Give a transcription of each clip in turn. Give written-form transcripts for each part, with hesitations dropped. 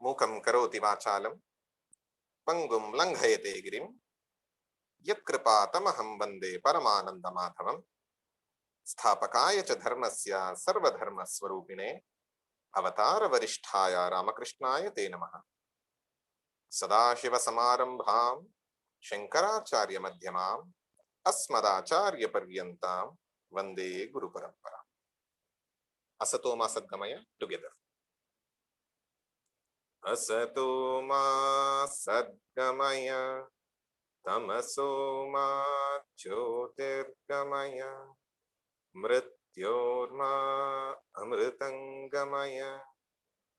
ಮೂಕಂ ಕರೋತಿ ವಾಚಾಲಂ ಪಂಗುಂ ಲಂಘಯತೆ ಗಿರಿಂ ಯತ್ಕೃಪಾತಮಹಂ ವಂದೇ ಪರಮಾನಂದ ಮಾಧವಂ ಸ್ಥಾಪಕಾಯ ಚ ಧರ್ಮಸ್ಯ ಸರ್ವಧರ್ಮ ಸ್ವರೂಪಿಣೆ ಅವತಾರ ವರಿಷ್ಠಾಯ ರಾಮಕೃಷ್ಣಾಯ ತೇ ನಮಃ. ಸದಾಶಿವ ಸಮಾರಂಭಾಂ ಶಂಕರಾಚಾರ್ಯ ಮಧ್ಯಮಾಂ ಅಸ್ಮದಾಚಾರ್ಯ ಪರ್ಯಂತಾಂ ವಂದೇ ಗುರು ಪರಂಪರಾ. ಅಸತೋ ಮಾ ಸದ್ಗಮಯ ಟುಗೆದರ್. असतो मा सद्गमय तमसो मा ज्योतिर्गमय मृत्योर्मा अमृतंगमय.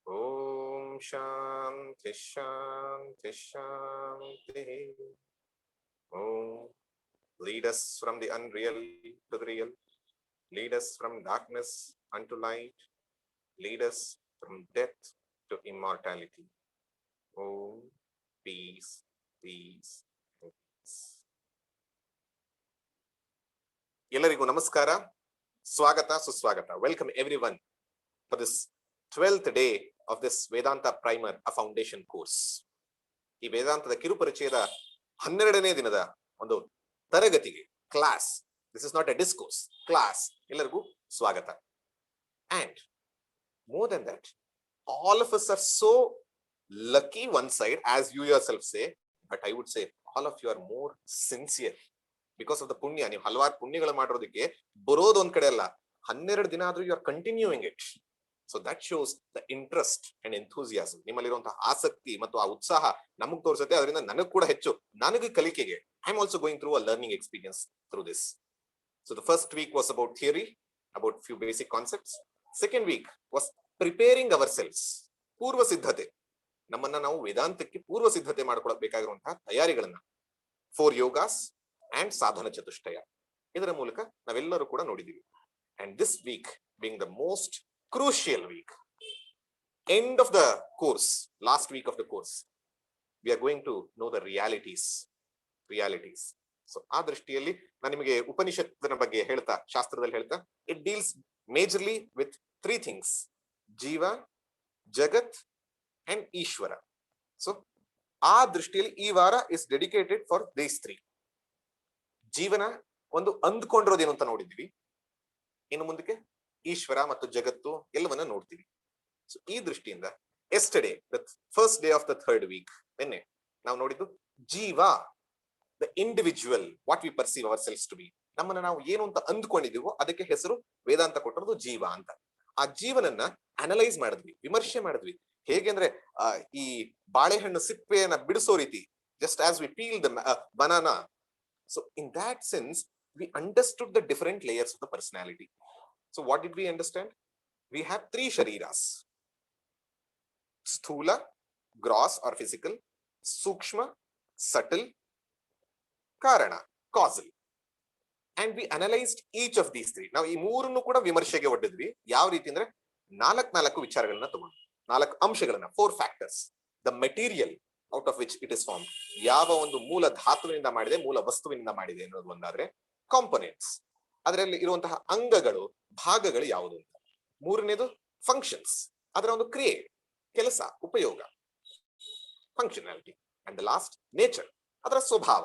ओम शांति शांति शांति. Om. Lead us from the unreal to the real. Lead us from darkness unto light. Lead us from death to immortality. Oh, peace, peace, peace. ಎಲ್ಲರಿಗೂ ನಮಸ್ಕಾರ, ಸ್ವಾಗತ, ಸುಸ್ವಾಗತ. Welcome everyone for this 12th day of this Vedanta Primer, a foundation course. ಈ ವೇದಾಂತದ ಕಿರುಪರಿಚಯದ 12ನೇ ದಿನದ ಒಂದು ತರಗತಿಗೆ, class. This is not a discourse, class. ಎಲ್ಲರಿಗೂ ಸ್ವಾಗತ. And more than that, all of us are so lucky one side, as you yourself say, but I would say all of you are more sincere because of the punya. ನೀವು ಹಲವಾರು ಪುಣ್ಯಗಳು ಮಾಡಿರೋದಕ್ಕೆ ಬರೋದು ಒಂದ್ ಕಡೆ ಅಲ್ಲ, 12 ದಿನ ಆದ್ರೂ you are continuing it. So that shows the interest and enthusiasm. ನಿಮ್ಮಲ್ಲಿರುವಂತಹ ಆಸಕ್ತಿ ಮತ್ತು ಆ ಉತ್ಸಾಹ ನಮಗ್ ತೋರಿಸುತ್ತೆ. ಅದರಿಂದ ನನಗ್ ಕೂಡ ಹೆಚ್ಚು, ನನಗೆ ಕಲಿಕೆಗೆ, I am also going through a learning experience through this. So the first week was about theory, about few basic concepts. Second week was preparing ourselves, ಪೂರ್ವ ಸಿದ್ಧತೆ. ನಮ್ಮನ್ನ ನಾವು ವೇದಾಂತಕ್ಕೆ ಪೂರ್ವ ಸಿದ್ಧತೆ ಮಾಡ್ಕೊಳ್ಬೇಕಾಗಿರುವಂತಹ ತಯಾರಿಗಳನ್ನ 4 ಯೋಗಾಸ್ ಅಂಡ್ ಸಾಧನ ಚತುಷ್ಟಯ, ಇದರ ಮೂಲಕ ನಾವೆಲ್ಲರೂ ಕೂಡ ನೋಡಿದೀವಿ. And this week being the most crucial week, end of the course, last week of the course, we are going to know the realities. So ಆ ದೃಷ್ಟಿಯಲ್ಲಿ ನಾನು ನಿಮಗೆ ಉಪನಿಷತ್ತಿನ ಬಗ್ಗೆ ಹೇಳ್ತಾ, ಶಾಸ್ತ್ರದಲ್ಲಿ ಹೇಳ್ತಾ, it deals majorly with 3 things: ಜೀವ, ಜಗತ್ ಅಂಡ್ ಈಶ್ವರ. ಸೊ ಆ ದೃಷ್ಟಿಯಲ್ಲಿ ಈ ವಾರ ಇಸ್ ಡೆಡಿಕೇಟೆಡ್ ಫಾರ್ ದೀಸ್ 3. ಜೀವನ ಒಂದು ಅಂದ್ಕೊಂಡಿರೋದೇನು ಅಂತ ನೋಡಿದ್ವಿ. ಇನ್ನು ಮುಂದಕ್ಕೆ ಈಶ್ವರ ಮತ್ತು ಜಗತ್ತು ಎಲ್ಲವನ್ನ ನೋಡ್ತೀವಿ. ಸೊ ಈ ದೃಷ್ಟಿಯಿಂದ yesterday, the first day of the 3rd week, ನಿನ್ನೆ ನಾವು ನೋಡಿದ್ದು ಜೀವ, the individual, what we perceive ourselves to be. ನಮ್ಮನ್ನ ನಾವು ಏನು ಅಂತ ಅಂದ್ಕೊಂಡಿದೀವೋ ಅದಕ್ಕೆ ಹೆಸರು ವೇದಾಂತ ಕೊಟ್ಟಿರೋದು ಜೀವ ಅಂತ. ಆ ಜೀವನನ್ನ ಅನಲೈಸ್ ಮಾಡಿದ್ವಿ, ವಿಮರ್ಶೆ ಮಾಡಿದ್ವಿ. ಹೇಗೆ ಅಂದ್ರೆ ಈ ಬಾಳೆಹಣ್ಣು ಸಿಪ್ಪೆಯನ್ನ ಬಿಡಿಸೋ ರೀತಿ, just as we peel the banana. So in that sense V understood the different layers of the personality. So what did we understand? We have 3 ಶರೀರಾಸ್: ಸ್ಥೂಲ, ಗ್ರಾಸ್ ಆರ್ ಫಿಸಿಕಲ್; ಸೂಕ್ಷ್ಮ, ಸಟಲ್; ಕಾರಣ, castle. And we analyzed each of these 3. ನಾವು ಈ ಮೂರನ್ನು ಕೂಡ ವಿಮರ್ಶೆಗೆ ಒಡ್ಡಿದ್ವಿ. ಯಾವ ರೀತಿ ಅಂದ್ರೆ 4 ವಿಚಾರಗಳನ್ನ ತಗೊಂಡು, 4 ಅಂಶಗಳನ್ನ, 4 factors. The material out of which it is formed, ಯಾವ ಒಂದು ಮೂಲ ಧಾತುವಿನಿಂದ ಮಾಡಿದೆ, ಮೂಲ ವಸ್ತುವಿನಿಂದ ಮಾಡಿದೆ ಅನ್ನೋದು ಒಂದಾದ್ರೆ. ಕಾಂಪೊನೆಂಟ್ಸ್, ಅದರಲ್ಲಿ ಇರುವಂತಹ ಅಂಗಗಳು, ಭಾಗಗಳು ಯಾವುದು ಅಂತ. ಮೂರನೇದು ಫಂಕ್ಷನ್ಸ್, ಅದರ ಒಂದು ಕ್ರಿಯೆ, ಕೆಲಸ, ಉಪಯೋಗ, functionality. And the last nature, ಅದರ ಸ್ವಭಾವ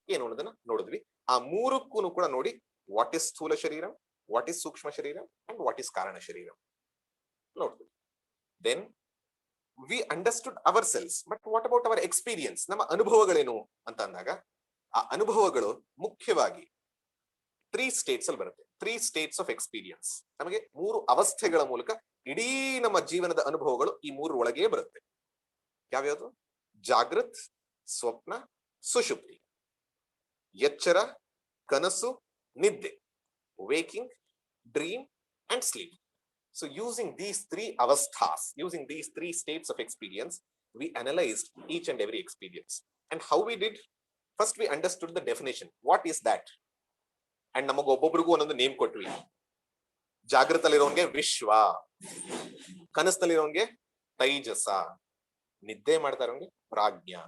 ಏನು ಅನ್ನೋದನ್ನ ನೋಡಿದ್ವಿ. ಆ ಮೂರಕ್ಕೂ ಕೂಡ ನೋಡಿ, ವಾಟ್ ಇಸ್ ಸ್ಥೂಲ ಶರೀರ, ವಾಟ್ ಇಸ್ ಸೂಕ್ಷ್ಮ ಶರೀರ ಅಂಡ್ ವಾಟ್ ಇಸ್ ಕಾರಣ ಶರೀರ ನೋಡ್ತೀವಿ. Then we understood ourselves, but what about our experience, ನಮ್ಮ ಅನುಭವಗಳೇನು ಅಂತ ಅಂದಾಗ, ಆ ಅನುಭವಗಳು ಮುಖ್ಯವಾಗಿ 3 ಸ್ಟೇಟ್ಸ್ ಅಲ್ಲಿ ಬರುತ್ತೆ. 3 ಸ್ಟೇಟ್ಸ್ ಆಫ್ ಎಕ್ಸ್ಪೀರಿಯನ್ಸ್. ನಮಗೆ 3 ಅವಸ್ಥೆಗಳ ಮೂಲಕ ಇಡೀ ನಮ್ಮ ಜೀವನದ ಅನುಭವಗಳು ಈ 3 ಒಳಗೆ ಬರುತ್ತೆ. ಯಾವ್ಯಾವುದು? ಜಾಗೃತ್, ಸ್ವಪ್ನ, ಸುಷುಪ್ತಿ. ಎಚ್ಚರ, ಕನಸು, ನಿದ್ದೆ. Waking, dream and sleep. So using these 3 avasthas, using these 3 states of experience, we analyzed each and every experience. And how we did? First we understood the definition. What is that? And ನಮಗೆ ಒಬ್ಬೊಬ್ಬರಿಗೂ ಒಂದೊಂದು name ಕೊಟ್ವಿ. ಜಾಗೃತಲ್ಲಿರೋನ್ಗೆ ವಿಶ್ವ, ಕನಸಲ್ಲಿರೋನ್ಗೆ ತೈಜಸ, ನಿದ್ದೆ ಮಾಡ್ತಾ ಇರೋನ್ಗೆ ಪ್ರಾಜ್ಞಾ.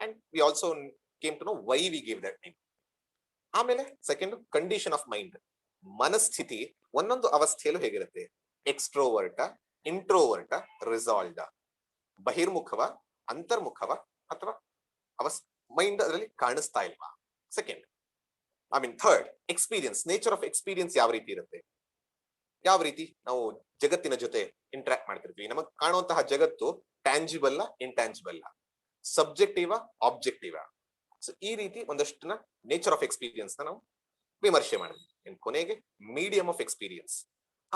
And we also came to know why we gave that name. ಆಮೇಲೆ second, condition of mind, ಮನಸ್ಥಿತಿ ಒಂದೊಂದು ಅವಸ್ಥೆಯಲ್ಲೂ ಹೇಗಿರುತ್ತೆ. ಎಕ್ಸ್ಟ್ರೋವರ್ಟ, ಇಂಟ್ರೋವರ್ಟ, ರಿಸಾಲ್ವ್ಡ. ಬಹಿರ್ಮುಖವ, ಅಂತರ್ಮುಖವ, ಅಥವಾ ಮೈಂಡ್ ಅದರಲ್ಲಿ ಕಾಣಿಸ್ತಾ ಇಲ್ವಾ? Second, third, experience, nature of experience ಯಾವ ರೀತಿ ಇರುತ್ತೆ, ಯಾವ ರೀತಿ ನಾವು ಜಗತ್ತಿನ ಜೊತೆ ಇಂಟ್ರಾಕ್ಟ್ ಮಾಡ್ತಿರ್ತೀವಿ, ನಮಗೆ ಕಾಣುವಂತಹ ಜಗತ್ತು ಟ್ಯಾಂಜಿಬಲ್ ಇಂಟ್ಯಾಂಜಿಬಲ್, ಸಬ್ಜೆಕ್ಟಿವ ಆಬ್ಜೆಕ್ಟಿವ. ಸೊ ಈ ರೀತಿ ಒಂದಷ್ಟು ನೇಚರ್ ಆಫ್ ಎಕ್ಸ್ಪೀರಿಯನ್ಸ್ ನಾವು ವಿಮರ್ಶೆ ಮಾಡಿದ್ವಿ. ಕೊನೆಗೆ ಮೀಡಿಯಂ ಆಫ್ ಎಕ್ಸ್ಪೀರಿಯನ್ಸ್,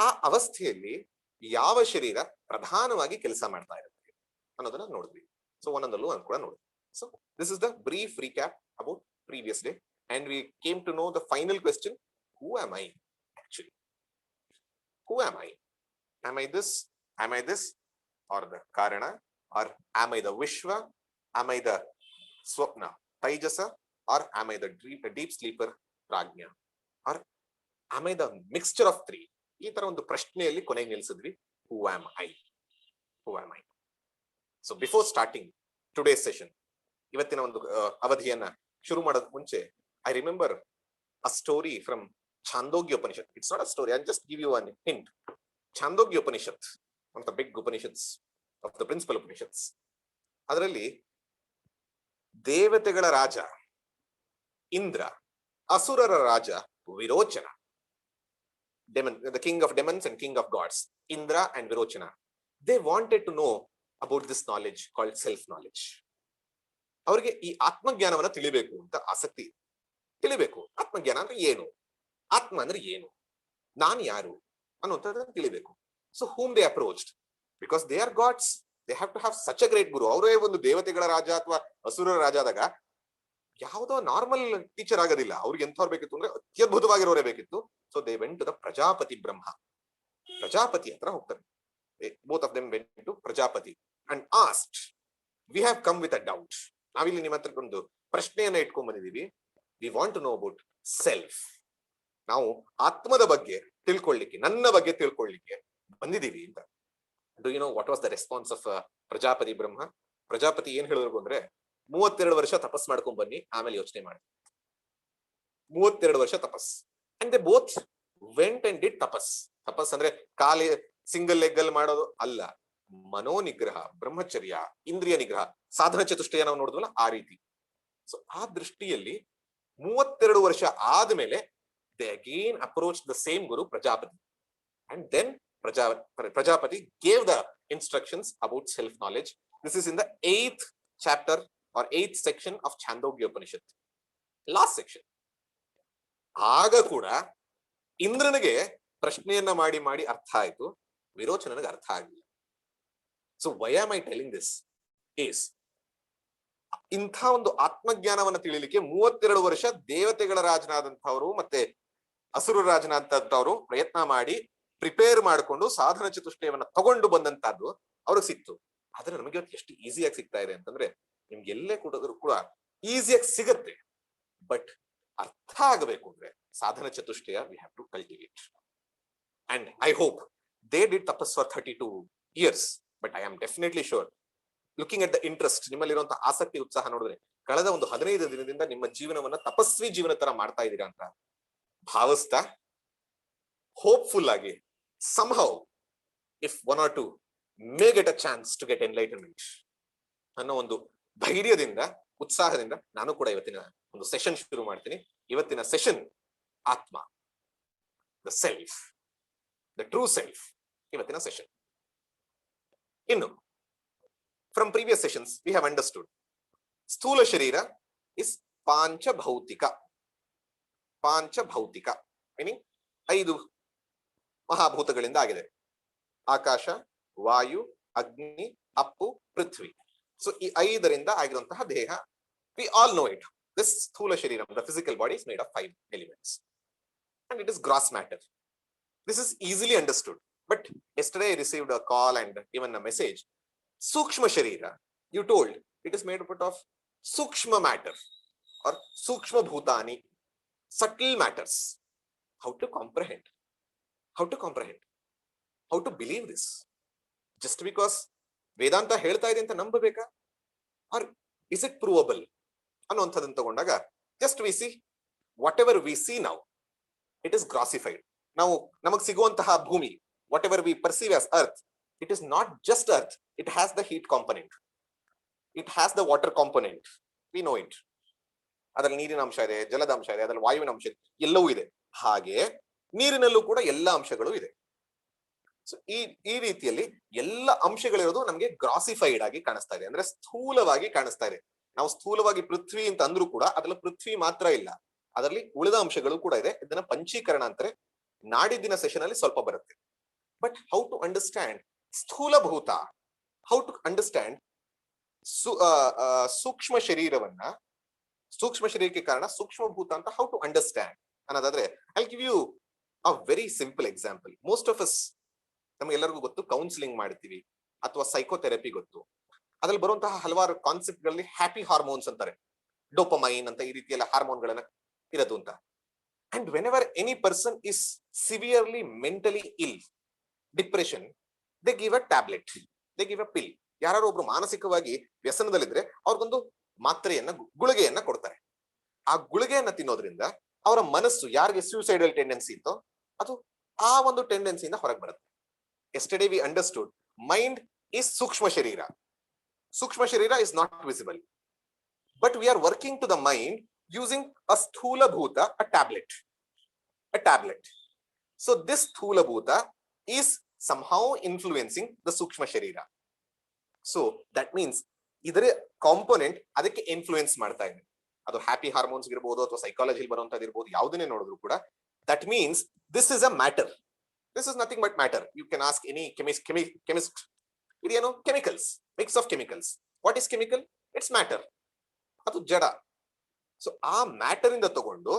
ಆ ಅವಸ್ಥೆಯಲ್ಲಿ ಯಾವ ಶರೀರ ಪ್ರಧಾನವಾಗಿ ಕೆಲಸ ಮಾಡ್ತಾ ಇರುತ್ತೆ ಅನ್ನೋದನ್ನ ನೋಡಿದ್ವಿ. ಸೊ ಒಂದೊಂದಲ್ಲೂ ನಾನು ಕೂಡ ನೋಡಿದ್ವಿ. So this is the brief recap about previous day, and we came to know the final question, who am I actually? Who am I? Am I this? Am I this? Or the Karana? Or am I the Vishwa? Am I the Swapna, Taijasa? Or am I the deep sleeper, Prajna? Or am I the mixture of three? ಈ ತರ ಒಂದು ಪ್ರಶ್ನೆಯಲ್ಲಿ ಕೊನೆಗೆ ನಿಲ್ಲಿಸಿದ್ವಿ. Who am I? Who am I? So before starting today's session, ಇವತ್ತಿನ ಒಂದು ಅವಧಿಯನ್ನ ಶುರು ಮಾಡೋದಕ್ಕೆ ಮುಂಚೆ, I remember a story from Chandogya Upanishad. It's not a story, I'll just give you a hint. Chandogya Upanishad, one of the big Upanishads of the principal Upanishads. ಅದರಲ್ಲಿ ದೇವತೆಗಳ ರಾಜ ಇಂದ್ರ, ಅಸುರರ ರಾಜ Virochana, the king of demons and king of gods, Indra and Virochana, they wanted to know about this knowledge called self knowledge. ಅವರಿಗೆ ಈ ಆತ್ಮಜ್ಞಾನವನ್ನ ತಿಳಿಬೇಕು ಅಂತ ಆಸಕ್ತಿ, ತಿಳಿಬೇಕು ಆತ್ಮಜ್ಞಾನ ಅಂದ್ರೆ ಏನು, ಆತ್ಮ ಅಂದ್ರೆ ಏನು, ನಾನು ಯಾರು ಅನ್ನುವಂಥದ್ದನ್ನು ತಿಳಿಬೇಕು. So whom they approached, because they are gods, they have to have such a great guru. ಅವರೇ ಒಂದು ದೇವತೆಗಳ ರಾಜ ಅಥವಾ ಅಸುರರ ರಾಜ ಆದಾಗ ಯಾವುದೋ ನಾರ್ಮಲ್ ಟೀಚರ್ ಆಗೋದಿಲ್ಲ, ಅವ್ರಿಗೆ ಎಂಥವ್ರು ಬೇಕಿತ್ತು ಅಂದ್ರೆ ಅತ್ಯದ್ಭುತವಾಗಿರೋರೇ ಬೇಕಿತ್ತು. So they went to the Prajapati Brahma, Prajapati ಹತ್ರ ಹೋಗ್ತಾರೆ. Both of them went to Prajapati and asked, we have come with a doubt. ನಾವಿಲ್ಲಿ ನಿಮ್ಮ ಹತ್ರ ಒಂದು ಪ್ರಶ್ನೆಯನ್ನ ಇಟ್ಕೊಂಡ್ ಬಂದಿದೀವಿ. We want to know about self. ನಾವು ಆತ್ಮದ ಬಗ್ಗೆ ತಿಳ್ಕೊಳ್ಳಿಕ್ಕೆ, ನನ್ನ ಬಗ್ಗೆ ತಿಳ್ಕೊಳ್ಳಿಕ್ಕೆ ಬಂದಿದ್ದೀವಿ ಅಂತ. Do you know what was the response of Prajapati Brahma? Prajapati ಏನ್ ಹೇಳಿದ್ರು ಅಂದ್ರೆ, 32 ವರ್ಷ ತಪಸ್ ಮಾಡ್ಕೊಂಡ್ ಬನ್ನಿ, ಆಮೇಲೆ ಯೋಚನೆ ಮಾಡಿ. 32 ವರ್ಷ ತಪಸ್. And they both went and did ತಪಸ್. ತಪಸ್ ಅಂದ್ರೆ ಖಾಲಿ ಸಿಂಗಲ್ ಲೆಗ್ ಅಲ್ಲಿ ಮಾಡೋದು ಅಲ್ಲ, ಮನೋನಿಗ್ರಹ, ಬ್ರಹ್ಮಚರ್ಯ, ಇಂದ್ರಿಯ ನಿಗ್ರಹ, ಸಾಧನ ಚತುಷ್ಟಯ ನಾವು ನೋಡಿದ್ವಲ್ಲ ಆ ರೀತಿ. ಸೊ ಆ ದೃಷ್ಟಿಯಲ್ಲಿ 32 ವರ್ಷ ಆದ್ಮೇಲೆ they again approached the same guru Prajapati, and then Prajapati gave the instructions about self knowledge. This is in the 8th chapter or 8th section of Chandogya Upanishad, last section. ಆಗ ಕೂಡ ಇಂದ್ರನಿಗೆ ಪ್ರಶ್ನೆಯನ್ನ ಮಾಡಿ ಮಾಡಿ ಅರ್ಥ ಆಯ್ತು, ವಿರೋಚನನಿಗೆ ಅರ್ಥ ಆಗಿಲ್ಲ. So why am I telling this is, ಇಂಥ ಒಂದು ಆತ್ಮಜ್ಞಾನವನ್ನ ತಿಳಿಲಿಕ್ಕೆ 32 ವರ್ಷ ದೇವತೆಗಳ ರಾಜನಾದಂಥವ್ರು ಮತ್ತೆ ಅಸುರ ರಾಜನಾದಂಥವ್ರು ಪ್ರಯತ್ನ ಮಾಡಿ ಪ್ರಿಪೇರ್ ಮಾಡಿಕೊಂಡು ಸಾಧನ ಚತುಷ್ಟಯವನ್ನ ತಗೊಂಡು ಬಂದಂತಹದ್ದು ಅವ್ರಿಗೆ ಸಿಕ್ತು. ಆದ್ರೆ ನಮಗೆ ಇವತ್ತು ಎಷ್ಟು ಈಸಿಯಾಗಿ ಸಿಗ್ತಾ ಇದೆ ಅಂತಂದ್ರೆ, ನಿಮ್ಗೆ ಎಲ್ಲೇ ಕೊಡೋದ್ರು ಕೂಡ ಈಸಿಯಾಗಿ ಸಿಗತ್ತೆ. ಬಟ್ ಅರ್ಥ ಆಗಬೇಕು ಅಂದ್ರೆ ಸಾಧನ ಚತುಷ್ಟಯ we have to cultivate. And I hope they did tapas for 32 years, but I am definitely sure, looking at the interest, ನಿಮ್ಮಲ್ಲಿರುವಂತಹ ಆಸಕ್ತಿ ಉತ್ಸಾಹ ನೋಡಿದ್ರೆ ಕಳೆದ ಒಂದು 15 ದಿನದಿಂದ ನಿಮ್ಮ ಜೀವನವನ್ನ ತಪಸ್ವಿ ಜೀವನ ತರ ಮಾಡ್ತಾ ಇದ್ದೀರಾ ಅಂತ ಭಾವಿಸ್ತಾ, ಹೋಪ್ಫುಲ್ ಆಗಿ somehow if one or two may get a chance to get enlightenment ಅನ್ನೋ ಒಂದು ಧೈರ್ಯದಿಂದ, ಉತ್ಸಾಹದಿಂದ ನಾನು ಕೂಡ ಇವತ್ತಿನ ಒಂದು ಸೆಷನ್ ಶುರು ಮಾಡ್ತೀನಿ. ಇವತ್ತಿನ ಸೆಷನ್ ಆತ್ಮ, the self, the true self, ಇವತ್ತಿನ ಸೆಷನ್. ಇನ್ನು from previous sessions we have understood ಸ್ಥೂಲ ಶರೀರ is ಪಾಂಚಭೌತಿಕ. ಪಾಂಚಭೌತಿಕ ಮೀನಿಂಗ್ 5 ಮಹಾಭೂತಗಳಿಂದ ಆಗಿದೆ: ಆಕಾಶ, ವಾಯು, ಅಗ್ನಿ, ಅಪ್ಪು, ಪೃಥ್ವಿ. ಸೊ ಈ 5ರಿಂದ ಆಗಿರುವಂತಹ ದೇಹ, we all know it. This ಸ್ಥೂಲ ಶರೀರ, the physical body, is made of 5 elements and it is gross matter. This is easily understood, but yesterday I received a call and even a message. Sukshma Sharira, you told it is made up of Sukshma matter or Sukshma Bhutani, subtle matters. How to comprehend? How to comprehend? How to believe this? Just because Vedanta ಹೇಳ್ತಾ ಇದೆ ಅಂತ ನಂಬಬೇಕಾ? Or is it provable? ಅನ್ನುವಂಥದ್ದನ್ನು ತಗೊಂಡಾಗ just we see whatever we see now, it is grossified. ನಾವು ನಮಗೆ ಸಿಗುವಂತಹ ಭೂಮಿ, whatever we perceive as earth, It is not just earth. It has the heat component. It has the water component. We know it. ಅದರಲ್ಲಿ ನೀರಿನ ಅಂಶ ಇದೆ, ಜಲದ ಅಂಶ ಇದೆ, ಅದರಲ್ಲಿ ವಾಯುವಿನ ಅಂಶ ಇದೆ, ಎಲ್ಲವೂ ಇದೆ. ಹಾಗೆ ನೀರಿನಲ್ಲೂ ಕೂಡ ಎಲ್ಲ ಅಂಶಗಳು ಇದೆ. ಸೊ ಈ ರೀತಿಯಲ್ಲಿ ಎಲ್ಲ ಅಂಶಗಳಿರೋದು ನಮಗೆ ಗ್ರಾಸಿಫೈಡ್ ಆಗಿ ಕಾಣಿಸ್ತಾ ಇದೆ, ಅಂದ್ರೆ ಸ್ಥೂಲವಾಗಿ ಕಾಣಿಸ್ತಾ ಇದೆ. ನಾವು ಸ್ಥೂಲವಾಗಿ ಪೃಥ್ವಿ ಅಂತ ಅಂದ್ರೂ ಕೂಡ ಅದ್ರಲ್ಲಿ ಪೃಥ್ವಿ ಮಾತ್ರ ಇಲ್ಲ, ಅದರಲ್ಲಿ ಉಳಿದ ಅಂಶಗಳು ಕೂಡ ಇದೆ. ಇದನ್ನ ಪಂಚೀಕರಣ ಅಂತಾರೆ. ನಾಡಿದ್ದಿನ ಸೆಷನ್ ಅಲ್ಲಿ ಸ್ವಲ್ಪ ಬರುತ್ತೆ. ಬಟ್ ಹೌ ಟು ಅಂಡರ್ಸ್ಟ್ಯಾಂಡ್ ಸ್ಥೂಲಭೂತ, ಹೌ ಟು ಅಂಡರ್ಸ್ಟ್ಯಾಂಡ್ ಸೂಕ್ಷ್ಮ ಶರೀರವನ್ನ, ಸೂಕ್ಷ್ಮ ಶರೀರಕ್ಕೆ ಕಾರಣ ಸೂಕ್ಷ್ಮಭೂತ ಅಂತ ಹೌ ಟು ಅಂಡರ್ಸ್ಟ್ಯಾಂಡ್ ಅನ್ನೋದಾದ್ರೆ, I give you a very simple example. Most of us, ನಮಗೆಲ್ಲರಿಗೂ ಗೊತ್ತು ಕೌನ್ಸಿಲಿಂಗ್ ಮಾಡ್ತೀವಿ ಅಥವಾ ಸೈಕೋಥೆರಪಿ ಗೊತ್ತು. ಅದ್ರಲ್ಲಿ ಬರುವಂತಹ ಹಲವಾರು ಕಾನ್ಸೆಪ್ಟ್ ಗಳಲ್ಲಿ ಹ್ಯಾಪಿ ಹಾರ್ಮೋನ್ಸ್ ಅಂತಾರೆ, ಡೋಪಮೈನ್ ಅಂತ ಈ ರೀತಿಯೆಲ್ಲ ಹಾರ್ಮೋನ್ಗಳನ್ನ ಇರೋದು ಅಂತ. And whenever any person is severely mentally ill, depression, they give a tablet, they give a pill. ಯಾರು ಒಬ್ರು ಮಾನಸಿಕವಾಗಿ ವ್ಯಸನದಲ್ಲಿದ್ರೆ ಅವ್ರಿಗೊಂದು ಮಾತ್ರೆಯನ್ನ, ಗುಳಿಗೆಯನ್ನ ಕೊಡ್ತಾರೆ. ಆ ಗುಳಿಗೆಯನ್ನ ತಿನ್ನೋದ್ರಿಂದ ಅವರ ಮನಸ್ಸು, ಯಾರಿಗೆ ಸೂಸೈಡಲ್ ಟೆಂಡೆನ್ಸಿ ಇತ್ತೋ ಅದು ಆ ಒಂದು ಟೆಂಡೆನ್ಸಿಯಿಂದ ಹೊರಗೆ ಬರುತ್ತೆ. Yesterday we understood mind is Sukshma Sharira. Sukshma Sharira is not visible. But we are working to the mind using a Sthula Bhuta, a tablet. A tablet. So this Sthula Bhuta is somehow influencing the Sukshma Sharira. So that means ಇದರ component ಅದಕ್ಕೆ influence ಮಾಡ್ತಾ ಇದೆ. ಅದು happy hormones ಇರ್ಬೋದು ಅಥವಾ psychology ಬರುವಂತದ್ದು ಇರ್ಬೋದು, ಯಾವುದನ್ನೇ ನೋಡಿದ್ರು ಕೂಡ that means this is a matter. This is nothing but matter. You can ask any chemist. ಇದೇನು chemicals, mix of chemicals. What is chemical? It's matter. ಅದು ಜಡ. ಸೊ ಆ ಮ್ಯಾಟರ್ ಇಂದ ತಗೊಂಡು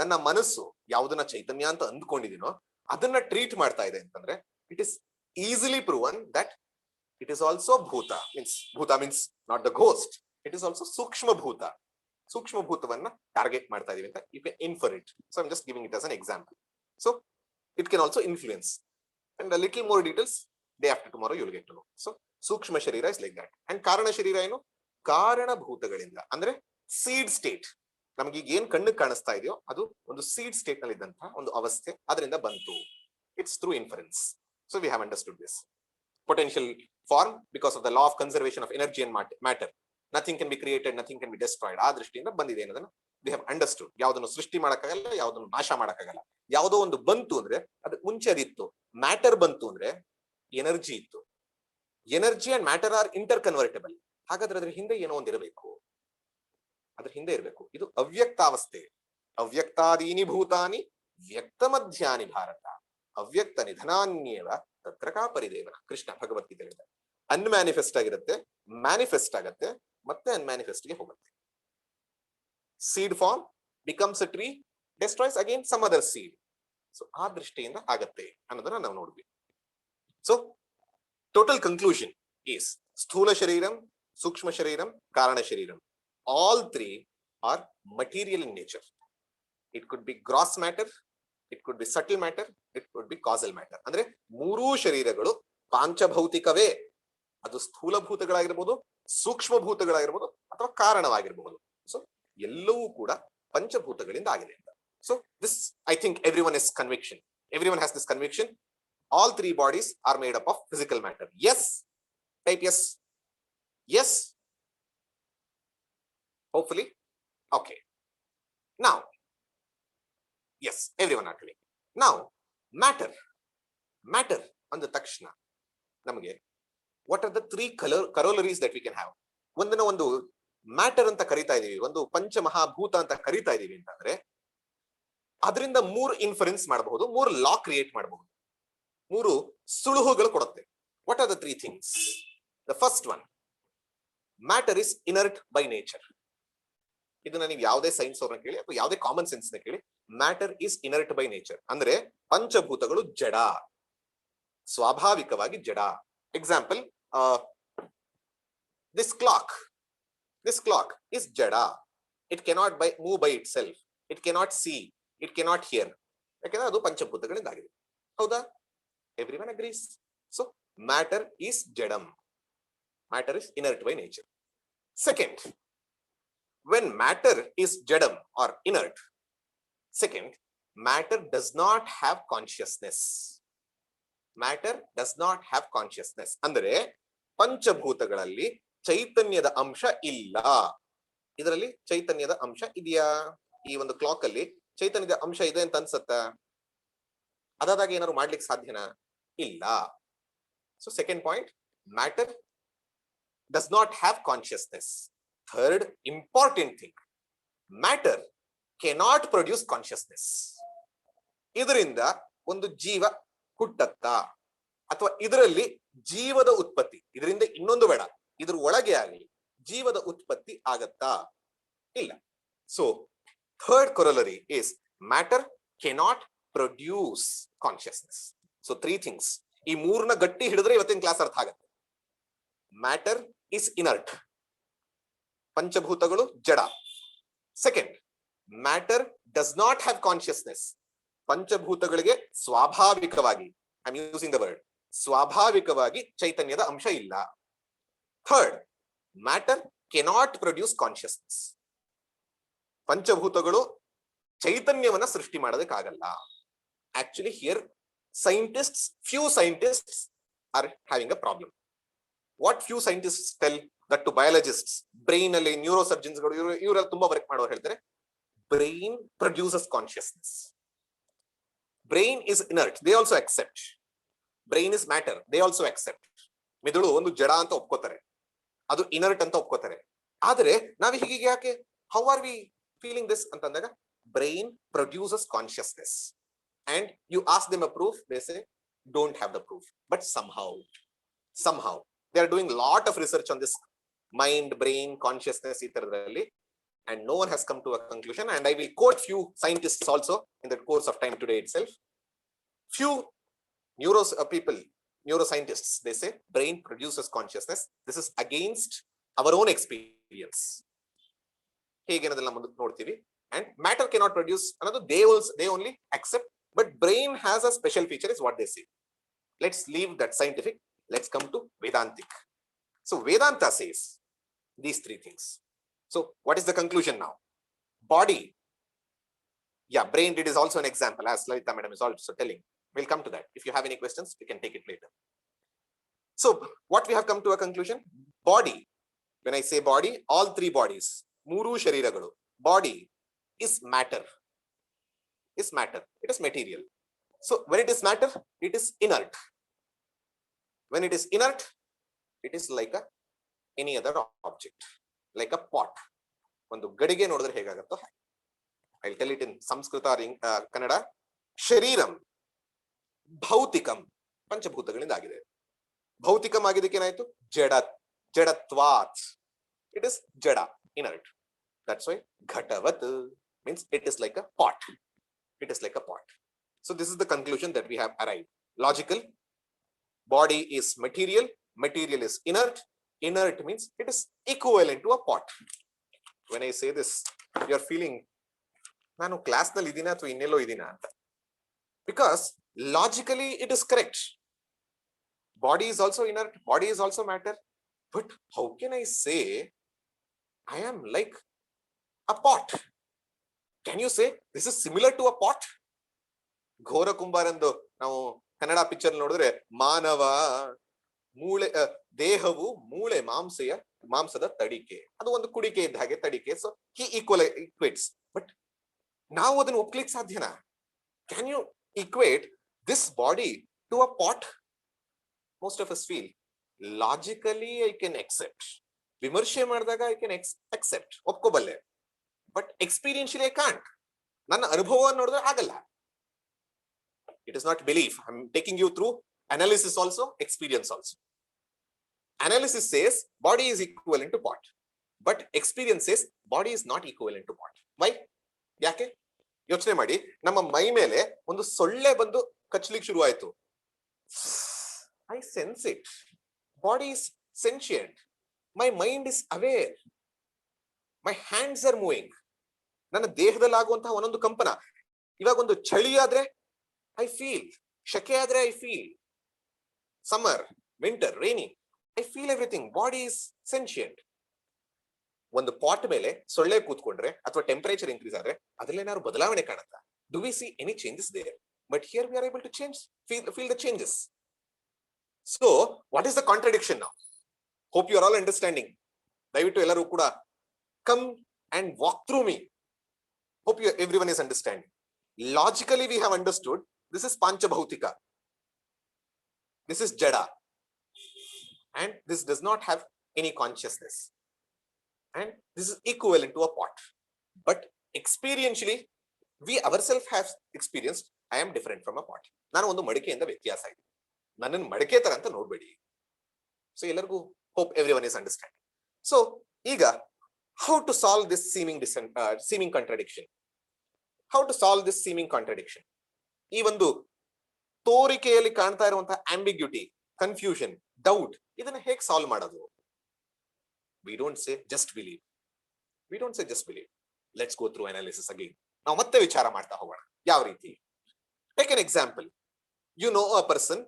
ನನ್ನ ಮನಸ್ಸು ಯಾವುದನ್ನ ಚೈತನ್ಯ ಅಂತ ಅಂದ್ಕೊಂಡಿದೀನೋ ಅದನ್ನ ಟ್ರೀಟ್ ಮಾಡ್ತಾ ಇದೆ ಅಂತಂದ್ರೆ, it is easily proven that it is also ಭೂತ. ಮೀನ್ಸ್ ಭೂತ means not the ghost, it is also ಸೂಕ್ಷ್ಮ ಭೂತ. ಸೂಕ್ಷ್ಮ ಭೂತವನ್ನ ಟಾರ್ಗೆಟ್ ಮಾಡ್ತಾ ಇದೀವಿ ಅಂತ you can infer it. So I am just giving it as an example. So it can also influence, and a little more details day after tomorrow you will get to know. So sukshma sharira is like that. And karana sharira ಏನು? ಕಾರಣ ಭೂತಗಳಿಂದ, ಅಂದ್ರೆ seed state. ನಮಗೆ ಈಗ ಏನ್ ಕಣ್ಣು ಕಾಣಿಸ್ತಾ ಇದೆಯೋ ಅದು ಒಂದು ಸೀಡ್ ಸ್ಟೇಟ್ ನಲ್ಲಿ ಇದ್ದಂತಹ ಒಂದು ಅವಸ್ಥೆ, ಅದರಿಂದ ಬಂತು. It's through inference. So we have understood this. Potential form because of the law of conservation of energy and matter. Nothing can be created, nothing can be destroyed. ಆ ದೃಷ್ಟಿಯಿಂದ ಬಂದಿದೆ ಅನ್ನೋದನ್ನ we have understood. ಯಾವುದನ್ನು ಸೃಷ್ಟಿ ಮಾಡಕ್ಕಾಗಲ್ಲ, ಯಾವುದನ್ನು ನಾಶ ಮಾಡಕ್ಕಾಗಲ್ಲ. ಯಾವುದೋ ಒಂದು ಬಂತು ಅಂದ್ರೆ ಅದು ಮುಂಚೆ ಅದಿತ್ತು. ಮ್ಯಾಟರ್ ಬಂತು ಅಂದ್ರೆ ಎನರ್ಜಿ ಇತ್ತು. Energy and matter are interconvertible. ಹಾಗಾದ್ರೆ ಅದ್ರ ಹಿಂದೆ ಏನೋ ಒಂದು ಇರಬೇಕು, ಅದ್ರ ಹಿಂದೆ ಇರಬೇಕು. ಇದು ಅವ್ಯಕ್ತಾವಸ್ಥೆ. ಅವ್ಯಕ್ತಾದೀನಿ ಭೂತಾನಿ ವ್ಯಕ್ತ ಮಧ್ಯಾನಿ ಭಾರತ ಅವ್ಯಕ್ತ ನಿಧನಾನ್ಯೇವ ತತ್ರ ಕಾ ಪರಿದೇವನ. ಕೃಷ್ಣ ಭಗವದ್ಗೀತೆ ಹೇಳಿದ. ಅನ್ಮ್ಯಾನಿಫೆಸ್ಟ್ ಆಗಿರುತ್ತೆ, ಮ್ಯಾನಿಫೆಸ್ಟ್ ಆಗತ್ತೆ, ಮತ್ತೆ ಅನ್ಮ್ಯಾನಿಫೆಸ್ಟ್ ಗೆ ಹೋಗುತ್ತೆ. Seed form becomes a tree, destroys again some other seed. So ಆ ದೃಷ್ಟಿಯಿಂದ ಆಗತ್ತೆ ಅನ್ನೋದನ್ನ ನಾವು ನೋಡ್ವಿ. So total conclusion is ಸ್ಥೂಲ ಶರೀರಂ, ಸೂಕ್ಷ್ಮ ಶರೀರಂ, ಕಾರಣ ಶರೀರಂ. All three are material in nature. It could be gross matter, it could be subtle matter, it could be causal matter. ಅಂದ್ರೆ ಮೂರೂ ಶರೀರಗಳು ಪಾಂಚಭೌತಿಕವೇ. ಅದು ಸ್ಥೂಲ ಭೂತಗಳಾಗಿರ್ಬೋದು, ಸೂಕ್ಷ್ಮ ಭೂತಗಳಾಗಿರ್ಬೋದು, ಅಥವಾ ಕಾರಣವಾಗಿರಬಹುದು. ಸೊ ಎಲ್ಲವೂ ಕೂಡ ಪಂಚಭೂತಗಳಿಂದ ಆಗಿದೆ ಅಂತ. So this I think everyone is conviction. Everyone has this conviction. All three bodies are made up of physical matter. Yes? Type yes. Yes? Hopefully? Okay. Now, yes, everyone are telling. Now, matter. Matter on the takshna. ನಮಗೆ what are the three corollaries that we can have? ಒಂದನ್ನ ಒಂದು matter ಅಂತ ಕರಿತಾ ಇದೀವಿ, ಒಂದು ಪಂಚಮಹಾಭೂತ ಅಂತ ಕರಿತಾ ಇದೀವಿ ಅಂತಂದ್ರೆ ಅದರಿಂದ ಮೂರು ಇನ್ಫರೆನ್ಸ್ ಮಾಡಬಹುದು, ಮೂರು ಲಾ ಕ್ರಿಯೇಟ್ ಮಾಡಬಹುದು, ಮೂರು ಸುಳುಹುಗಳು ಕೊಡುತ್ತೆ. What are the three things? The first one, matter is inert by nature. ಇದನ್ನ ನೀವು ಯಾವುದೇ ಸೈನ್ಸ್ ಅವ್ರನ್ನ ಕೇಳಿ ಅಥವಾ ಯಾವುದೇ ಕಾಮನ್ ಸೆನ್ಸ್ ನ ಕೇಳಿ, matter is inert by nature. ಅಂದ್ರೆ ಪಂಚಭೂತಗಳು ಜಡ, ಸ್ವಾಭಾವಿಕವಾಗಿ ಜಡ. Example, this clock is jada. It cannot move by itself. It cannot see, it cannot hear. ಯಾಕಂದ್ರೆ ಅದು ಪಂಚಭೂತಗಳಿಂದ ಆಗಿದೆ. ಹೌದಾ? Everyone agrees. So matter is jadam. Matter is inert by nature. Second, when matter is jadam or inert, second, matter does not have consciousness. Matter does not have consciousness ಅಂದರೆ ಪಂಚಭೂತಗಳಲ್ಲಿ ಚೈತನ್ಯದ ಅಂಶ ಇಲ್ಲ. ಇದರಲ್ಲಿ ಚೈತನ್ಯದ ಅಂಶ ಇದೆಯಾ? ಈ ಒಂದು ಕ್ಲಾಕ್ ಅಲ್ಲಿ ಚೈತನ್ಯದ ಅಂಶ ಇದೆ ಅಂತ ಅನ್ಸತ್ತ? ಅದಾದಾಗ ಏನಾದ್ರು ಮಾಡ್ಲಿಕ್ಕೆ ಸಾಧ್ಯನಾ? ಇಲ್ಲ. So second point, matter does not have consciousness. Third important thing, matter cannot produce consciousness. ಇದರಿಂದ ಒಂದು ಜೀವ ಹುಟ್ಟತ್ತಾ ಅಥವಾ ಇದರಲ್ಲಿ ಜೀವದ ಉತ್ಪತ್ತಿ, ಇದರಿಂದ ಇನ್ನೊಂದು ಬೇಡ, ಇದ್ರ ಒಳಗೆ ಆಗಲಿ ಜೀವದ ಉತ್ಪತ್ತಿ ಆಗತ್ತಾ? ಇಲ್ಲ. So third corollary is matter cannot produce consciousness. So 3 things. ಈ ಮೂರನ್ನ ಗಟ್ಟಿ ಹಿಡಿದ್ರೆ ಇವತ್ತಿನ ಕ್ಲಾಸ್ ಅರ್ಥ ಆಗತ್ತೆ. ಮ್ಯಾಟರ್ ಇಸ್ ಇನರ್ಟ್, ಪಂಚಭೂತಗಳು ಜಡ. Second, matter does not have consciousness, ಪಂಚಭೂತಗಳಿಗೆ ಸ್ವಾಭಾವಿಕವಾಗಿ, I am using the word, ಸ್ವಾಭಾವಿಕವಾಗಿ ಚೈತನ್ಯದ ಅಂಶ ಇಲ್ಲ. Third, matter cannot produce consciousness, ಪಂಚಭೂತಗಳು ಚೈತನ್ಯವನ್ನ ಸೃಷ್ಟಿ ಮಾಡೋದಕ್ಕಾಗಲ್ಲ. Actually here scientists, few scientists are having a problem. What few scientists tell that to biologists, brain ಅಲ್ಲಿ ನ್ಯೂರೋಸರ್ಜನ್ಸ್ ಗಳು ಇವರೆಲ್ಲ ತುಂಬಾ ವರ್ಕ್ ಮಾಡೋರು ಹೇಳ್ತಾರೆ, brain produces consciousness. Brain is inert, they also accept. Brain is matter, they also accept. ಮಿದುಳು ಒಂದು ಜಡ ಅಂತ ಒಪ್ಕೋತಾರೆ, ಅದು ಇನರ್ಟ್ ಅಂತ ಒಪ್ಕೋತಾರೆ. ಆದ್ರೆ ನಾವು ಹೀಗೆ ಯಾಕೆ, how are we feeling this ಅಂತಂದಾಗ brain produces consciousness. And you ask them a proof, they say don't have the proof, but somehow they are doing a lot of research on this mind, brain, consciousness itharadalli, and no one has come to a conclusion. And I will quote few scientists also in the course of time today itself. Few neuroscientists, they say brain produces consciousness. This is against our own experience. hege anadella mundu nodtivi. And matter cannot produce another, they only accept. But brain has a special feature is what they say. Let's leave that scientific. Let's come to Vedantic. So Vedanta says these 3 things. So what is the conclusion now? Body. Yeah, brain it is also an example, as Lalita madam is also telling. We'll come to that. If you have any questions, we can take it later. So what we have come to a conclusion? Body. When I say body, all 3 bodies, ಮೂರು ಶರೀರಗಳು, body is matter. Is matter, it is material. So when it is matter, it is inert. When it is inert, it is like any other object, like a pot. ಒಂದು ಗಡಿಗೆ ನೋಡಿದ್ರೆ ಹೇಗಾಗುತ್ತೋ, I'll tell it in Sanskrit or Kannada. ಶರೀರಂ ಭೌತಿಕಂ, ಪಂಚಭೂತಗಳಿಂದ ಆಗಿದೆ. ಭೌತಿಕಂ ಆಗಿದ್ದಕ್ಕೆ ಏನಾಯ್ತು? ಜಡತ್ವಾತ್, it is jada, inert. That's why ಘಟವತ್ means it is like a pot. It is like a pot. So this is the conclusion that we have arrived. Logical. Body is material, material is inert, inert means it is equivalent to a pot. When I say this, you are feeling nanu class nalli idina atwa innello idina anta, because logically it is correct. Body is also inert, body is also matter, but how can I say I am like a pot? Can you say this is similar to a pot? ಘೋರ ಕುಂಬಾರಂದು ನಾವು Kannada picture ನೋಡಿದ್ರೆ, ಮಾನವ ಮೂಳೆ, ದೇಹವು ಮೂಳೆ ಮಾಂಸದ ತಡಿಕೆ, ಅದು ಒಂದು ಕುಡಿಕೆ ಇದ್ದ ಹಾಗೆ ತಡಿಕೆ. So he ಈಕ್ವೇಟ್ಸ್. ಬಟ್ ನಾವು ಅದನ್ನು ಒಪ್ಲಿಕ್ಕೆ ಸಾಧ್ಯನಾ? Can you equate this body to a pot? Most of us feel logically I can accept, ವಿಮರ್ಶೆ ಮಾಡಿದಾಗ ಐ ಕ್ಯಾನ್ ಎಕ್ಸೆಪ್ಟ್, ಒಪ್ಕೋಬಲ್ಲೆ. But experientially I can't. ನನ್ನ ಅನುಭವ ನೋಡಿದ್ರೆ ಆಗಲ್ಲ. It is not belief. I'm taking you through analysis also, experience also. Analysis says body is equivalent to pot, but experience says body is not equivalent to pot. Why? ಯಾಕೆ ಯೋಚನೆ ಮಾಡಿ. ನಮ್ಮ ಮೈ ಮೇಲೆ ಒಂದು ಸೊಳ್ಳೆ ಬಂದು ಕಚ್ಚಲಿಕ್ಕೆ ಶುರು ಆಯ್ತು. I sense it. Body is sentient. My mind is aware. My hands are moving. ನನ್ನ ದೇಹದಲ್ಲಿ ಆಗುವಂತಹ ಒಂದೊಂದು ಕಂಪನ. ಇವಾಗ ಒಂದು ಚಳಿ ಆದ್ರೆ I feel, ಶಕೆ ಆದ್ರೆ I feel, summer, winter, rainy, I feel everything. Body is sentient. ಒಂದು ಪಾಟ್ ಮೇಲೆ ಸೊಳ್ಳೆ ಕೂತ್ಕೊಂಡ್ರೆ ಅಥವಾ ಟೆಂಪರೇಚರ್ ಇನ್ಕ್ರೀಸ್ ಆದ್ರೆ ಅದ್ರಲ್ಲಿ ಏನಾದ್ರು ಬದಲಾವಣೆ ಕಾಣುತ್ತಾ? Do we see any changes there? But here we are able to change, feel the changes. So what is the contradiction now? Hope you are all understanding. ದಯವಿಟ್ಟು ಎಲ್ಲರೂ ಕೂಡ come and walk through me. Hope everyone is understanding. Logically we have understood this is panchabhautika, this is jada, and this does not have any consciousness, and this is equivalent to a pot. But experientially we ourselves have experienced I am different from a pot. ನಾನು ಒಂದು ಮಡಿಕೆಯಿಂದ ವ್ಯತ್ಯಾಸ ಇದೆ, ನನ್ನನ್ನು ಮಡಿಕೆ ತರ ಅಂತ ನೋಡ್ಬೇಡಿ. So ಎಲ್ಲರಿಗೂ hope everyone is understanding. So ಈಗ how to solve this seeming contradiction? How to solve this seeming contradiction? ಈ ಒಂದು ತೋರಿಕೆಯಲ್ಲಿ ಕಾಣ್ತಾ ಇರುವಂತಹ ambiguity, confusion, doubt, ಇದನ್ನ ಹೇಗೆ ಸಾಲ್ವ್ ಮಾಡೋದು? We don't say just believe. We don't say just believe. Let's go through analysis again. ನಾವು ಮತ್ತೆ ವಿಚಾರ ಮಾಡ್ತಾ ಹೋಗೋಣ. ಯಾವ ರೀತಿ? Take an example. You know a person,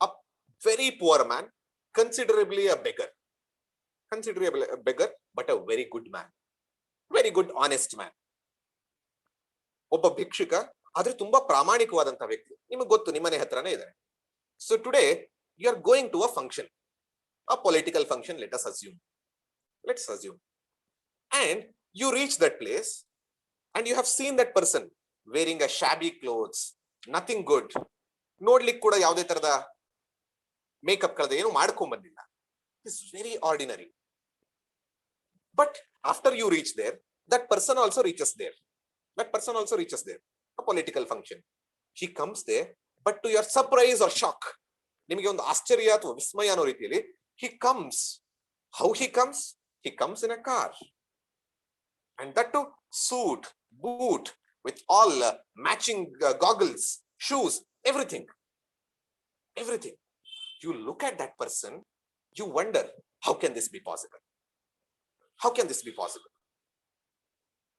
a very poor man, considerably a beggar, but a very good man, very good honest man. ಒಬ್ಬ ಭಿಕ್ಷುಕ ಆದ್ರೆ ತುಂಬಾ ಪ್ರಾಮಾಣಿಕವಾದಂತಹ ವ್ಯಕ್ತಿ, ನಿಮಗೆ ಗೊತ್ತು, ನಿಮ್ಮನೆ ಹತ್ರನೇ ಇದ್ದಾರೆ. So today you are going to a function, a political function, let's assume, and you reach that place and you have seen that person wearing a shabby clothes, nothing good, ನೋಡ್ಲಿಕ್ಕೆ ಕೂಡ ಯಾವುದೇ ತರದ ಮೇಕಪ್ ಕಳೆದ ಏನು ಮಾಡ್ಕೊಂಡ್ ಬಂದಿಲ್ಲ. It's very ordinary. But after you reach there, that person also reaches there. A political function. He comes there, but to your surprise or shock, ನಿಮಗೆ ಒಂದು ಆಶ್ಚರ್ಯ ಅಥವಾ ವಿಸ್ಮಯ ಅನ್ನೋ ರೀತಿಯಲ್ಲಿ he comes. How he comes? He comes in a car. And that too suit, boot, with all matching goggles, shoes, everything. You look at that person, you wonder, how can this be possible?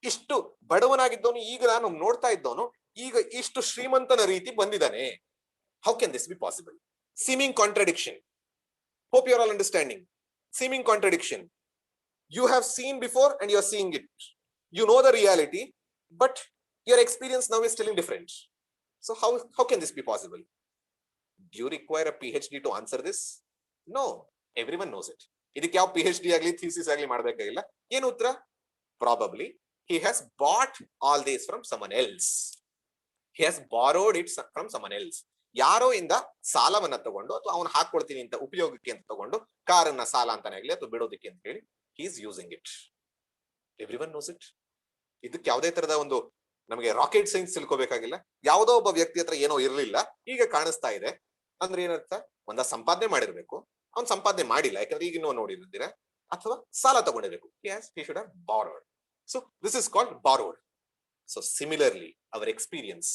ಇಷ್ಟು ಬಡವನಾಗಿದ್ದವನು ಈಗ ನಾನು ನೋಡ್ತಾ ಇದ್ದವನು ಈಗ ಇಷ್ಟು ಶ್ರೀಮಂತನ ರೀತಿ ಬಂದಿದ್ದಾನೆ. How can this be possible? Seeming contradiction. Hope you are all understanding. Seeming contradiction. You have seen before and you are seeing it. You know the reality, but your experience now is still different. So how can this be possible? Do you require a PhD to answer this? No, everyone knows it. ಇದಕ್ಕೆ ಯಾವ PhD ಆಗಲಿ thesis ಆಗಲಿ ಮಾಡಬೇಕಾಗಿಲ್ಲ. ಏನು ಉತ್ತರ? Probably he has bought all this from someone else. He has borrowed it from someone else. ಯಾರೋ ಇಂದ ಸಾಲವನ್ನ ತಗೊಂಡು ಅಥವಾ ಅವನು ಹಾಕೊಳ್ತೀನಿ ಅಂತ ಉಪಯೋಗಕ್ಕೆ ಅಂತ ತಗೊಂಡು ಕಾರನ್ನ ಸಾಲ ಅಂತಾನೆ ಆಗಲಿ ಅಥವಾ ಬಿಡೋದಕ್ಕೆ ಅಂತ ಹೇಳಿ he is using it. Everyone knows it. ಇದಕ್ಕೆ ಯಾವುದೇ ತರದ ಒಂದು ನಮಗೆ ರಾಕೆಟ್ ಸೈನ್ಸ್ ತಿಳ್ಕೋಬೇಕಾಗಿಲ್ಲ. ಯಾವುದೋ ಒಬ್ಬ ವ್ಯಕ್ತಿ ಹತ್ರ ಏನೋ ಇರಲಿಲ್ಲ, ಈಗ ಕಾಣಿಸ್ತಾ ಇದೆ ಅಂದ್ರೆ ಏನರ್ಥ? ಒಂದ ಸಂಪಾದನೆ ಮಾಡಿರ್ಬೇಕು, ಅವ್ನು ಸಂಪಾದನೆ ಮಾಡಿಲ್ಲ ಯಾಕಂದ್ರೆ ಈಗ ನೀವು ನೋಡಿರ್ತೀರಾ, ಅಥವಾ ಸಾಲ ತಗೊಂಡಿರ್ಬೇಕು. Yes, he should have borrowed. So this is called borrowed. So similarly, our experience,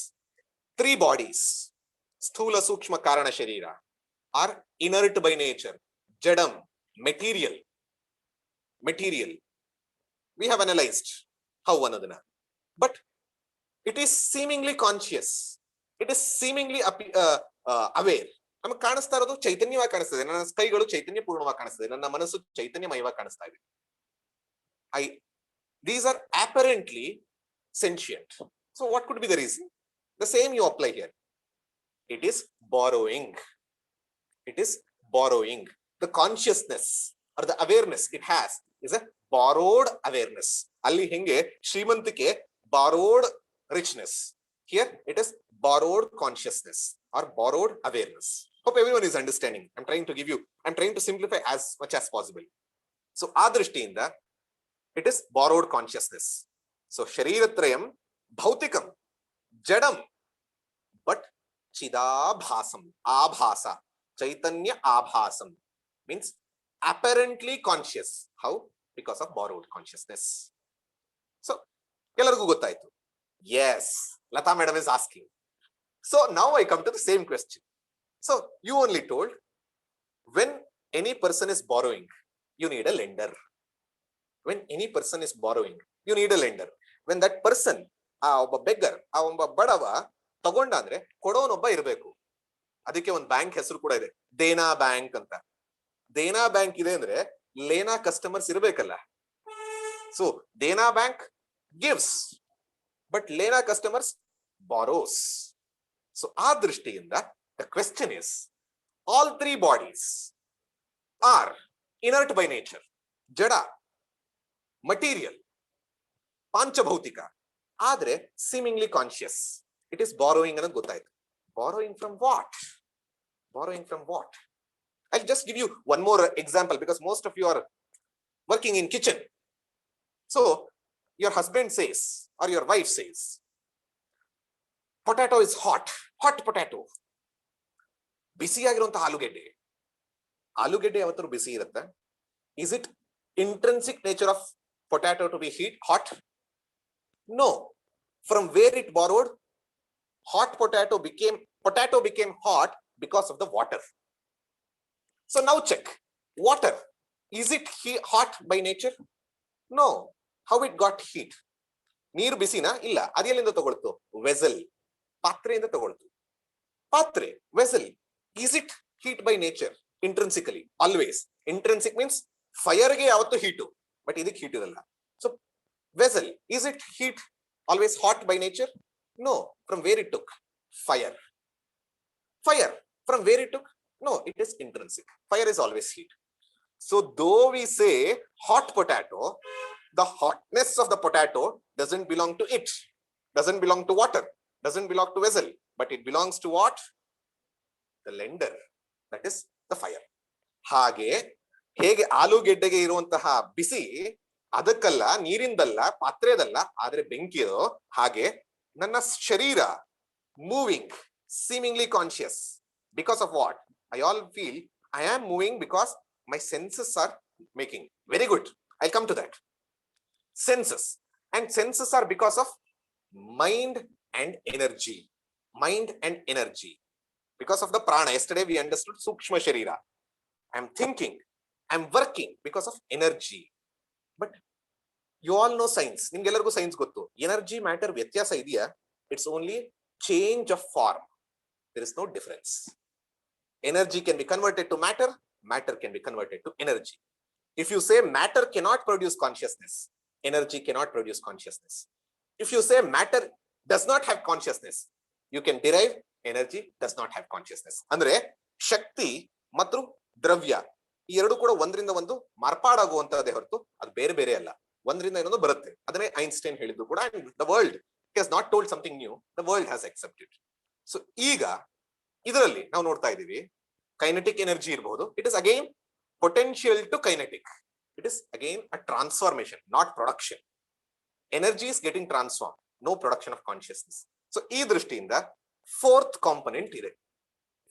three bodies, sthula sukshma karana sharira, are inert by nature, jadam, material. We have analyzed how one another, but it is seemingly conscious, it is seemingly aware. ನಮಗೆ ಕಾಣಿಸ್ತಾ ಇರೋದು ಚೈತನ್ಯವಾಗಿ ಕಾಣಿಸ್ತದೆ. ನನ್ನ ಕೈಗಳು ಚೈತನ್ಯ ಪೂರ್ಣವಾಗಿ ಕಾಣಿಸ್ತದೆ, ನನ್ನ ಮನಸ್ಸು ಚೈತನ್ಯಮಯವಾಗಿ ಕಾಣಿಸ್ತಾ ಇದೆ. These are apparently sentient. So what could be the reason? The same you apply here. It is borrowing. The consciousness or the awareness it has is a borrowed awareness. ಅಲ್ಲಿ ಹೆಂಗೆ ಶ್ರೀಮಂತಿಕೆ borrowed richness, here it is borrowed consciousness or borrowed awareness. Hope everyone is understanding. I'm trying to simplify as much as possible. So ಆ ದೃಷ್ಟಿಯಿಂದ it is borrowed consciousness. So sharirathrayam bhautikam jadam but chidabhasam, abhasa, chaitanya abhasam, means apparently conscious. How? Because of borrowed consciousness. So ಎಲ್ಲರಿಗೂ ಗೊತ್ತಾಯ್ತು. Yes, Lata madam is asking. So now I come to the same question. So you only told when any person is borrowing, you need a lender. When any person is borrowing, you need a lender. When that person, ಒಬ್ಬ beggar, ಒಬ್ಬ ಬಡವ ತಗೊಂಡ ಅಂದ್ರೆ ಕೊಡೋನೊಬ್ಬ ಇರಬೇಕು. ಅದಕ್ಕೆ ಒಂದು bank ಹೆಸರು ಕೂಡ ಇದೆ, ದೇನಾ ಬ್ಯಾಂಕ್ ಅಂತ. ದೇನಾ ಬ್ಯಾಂಕ್ ಇದೆ ಅಂದ್ರೆ ಲೇನಾ ಕಸ್ಟಮರ್ಸ್ ಇರಬೇಕಲ್ಲ. So Dena bank gives, but lena customers borrows. So ಆ ದೃಷ್ಟಿಯಿಂದ The question is, all three bodies are inert by nature, jada, material, panchabhautika, ಆದ್ರೆ seemingly conscious. It is borrowing ಅನ್ನೋದು ಗೊತ್ತಾಯ್ತು. Borrowing from what? Borrowing from what? I'll just give you one more example because most of you are working in kitchen. So your husband says or your wife says, potato is hot, hot potato. ಬಿಸಿಯಾಗಿರುವಂತಹ ಆಲೂಗೆಡ್ಡೆ ಯಾವತ್ತೂ ಬಿಸಿ ಇರುತ್ತೆ. Is it intrinsic nature of potato to be hot? No. From where it borrowed? Potato became hot because of the water. So now check. Water, is it hot by nature? No. How it got heat? ನೀರು ಬಿಸಿನಾ? ಇಲ್ಲ. ಅದೆಲ್ಲಿಂದ ತಗೊಳ್ತು? Vessel, ಪಾತ್ರೆಯಿಂದ ತಗೊಳ್ತು. ಪಾತ್ರೆ, vessel, is it heat by nature? Intrinsically, always. Intrinsic means fire ಗೆ ಯಾವತ್ತು heat, but ಇದಕ್ಕೆ heat ಇರಲ್ಲ. So vessel, is it heat always hot by nature? No. From where it took? Fire. From where it took? No, it is intrinsic. Fire is always heat. So though we say hot potato, the hotness of the potato doesn't belong to it, doesn't belong to water, doesn't belong to vessel, but it belongs to what? The lender, that is the fire. ಹಾಗೆ ಹೇಗೆ ಆಲೂಗೆಡ್ಡೆಗೆ ಇರುವಂತಹ ಬಿಸಿ ಅದಕ್ಕಲ್ಲ, ನೀರಿಂದಲ್ಲ, ಪಾತ್ರೆದಲ್ಲ, ಆದ್ರೆ ಬೆಂಕಿಯೋ, ಹಾಗೆ ನನ್ನ ಶರೀರ moving, seemingly conscious. Because of what? I all feel I am moving because my senses are making. Very good. I'll come to that. Senses. And senses are because of mind and energy. Mind and energy. Because of the prana. Yesterday we understood Sukshma Sharira. I'm thinking. I'm working because of energy. But you all know science. ನಿಮ್ಗೆಲ್ಲರಿಗೂ science ಗೊತ್ತು. Energy matter ವ್ಯತ್ಯಾಸ ಇದೆಯಾ? It's only change of form. There is no difference. Energy can be converted to matter. Matter can be converted to energy. If you say matter cannot produce consciousness, energy cannot produce consciousness. If you say matter does not have consciousness, you can derive energy does not have consciousness. ಅಂದ್ರೆ ಶಕ್ತಿ ಮತ್ತು ದ್ರವ್ಯ ಈ ಎರಡು ಕೂಡ ಒಂದರಿಂದ ಒಂದು ಮಾರ್ಪಾಡಾಗುವಂತದ್ದೇ ಹೊರತು ಅದು ಬೇರೆ ಬೇರೆ ಅಲ್ಲ. ಒಂದರಿಂದ ಇನ್ನೊಂದು ಬರುತ್ತೆ. ಅದನ್ನೇ ಐನ್ಸ್ಟೈನ್ ಹೇಳಿದ್ದು ಕೂಡ. The world has not told something new. The world has accepted. So ಈಗ ಇದರಲ್ಲಿ ನಾವು ನೋಡ್ತಾ ಇದೀವಿ ಕೈನೆಟಿಕ್ ಎನರ್ಜಿ ಇರಬಹುದು. It is again potential to kinetic. It is again a transformation, not production. Energy is getting transform, no production of consciousness. So ಈ ದೃಷ್ಟಿಯಿಂದ fourth component ಇದೆ.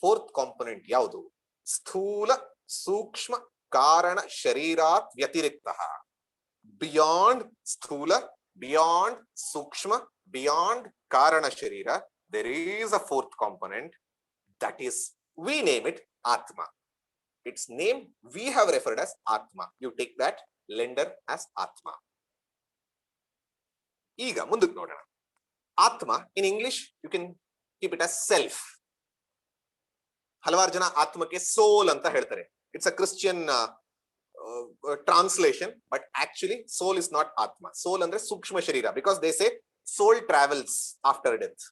Fourth component ಯಾವುದು? ಸ್ಥೂಲ ಸೂಕ್ಷ್ಮ ಕಾರಣ ಶರೀರಾತ್ ವ್ಯತಿರಿಕ್ತ. ಬಿಯಾಂಡ್ ಸ್ಥೂಲ, ಬಿಯಾಂಡ್ ಸೂಕ್ಷ್ಮ, ಬಿಯಾಂಡ್ ಕಾರಣ ಶರೀರ, there is a fourth component. That is, we name it Atma. Its name we have referred as Atma. You take that lender as Atma. ಈಗ ಮುಂದಕ್ಕೆ ನೋಡೋಣ. Atma in English you can keep it as self. ಹಲವಾರು ಜನ ಆತ್ಮಕ್ಕೆ soul ಅಂತ ಹೇಳ್ತಾರೆ. It's a Christian translation, but actually soul is not Atma. Soul ಅಂದ್ರೆ ಸೂಕ್ಷ್ಮ ಶರೀರ, because they say soul travels after death.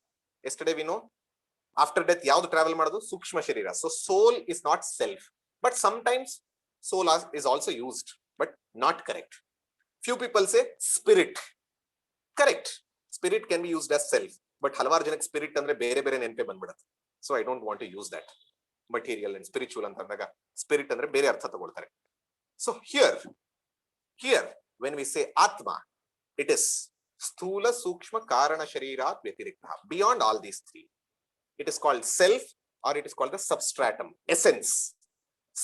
Yesterday we know after death ಯಾವುದು travel ಮಾಡೋದು? ಸೂಕ್ಷ್ಮ ಶರೀರ. So soul is not self, but sometimes soul is also used, but not correct. Few people say spirit. Correct. Spirit can be used as self, but ಹಲವಾರು ಜನಕ್ಕೆ spirit ಅಂದ್ರೆ ಬೇರೆ ಬೇರೆ ನೆನಪೇ ಬಂದ್ಬಿಡುತ್ತೆ. So I don't want to use that. Material and spiritual ಅಂತ ಅಂದಾಗ spirit ಅಂದ್ರೆ ಬೇರೆ ಅರ್ಥ ತಗೊಳ್ತಾರೆ. So here when we say Atma, it is ಸ್ಥೂಲ ಸೂಕ್ಷ್ಮ ಕಾರಣ ಶರೀರಾತ್ ವ್ಯತಿರಿಕ್ತ, beyond all these three. It is called self or it is called the substratum, essence.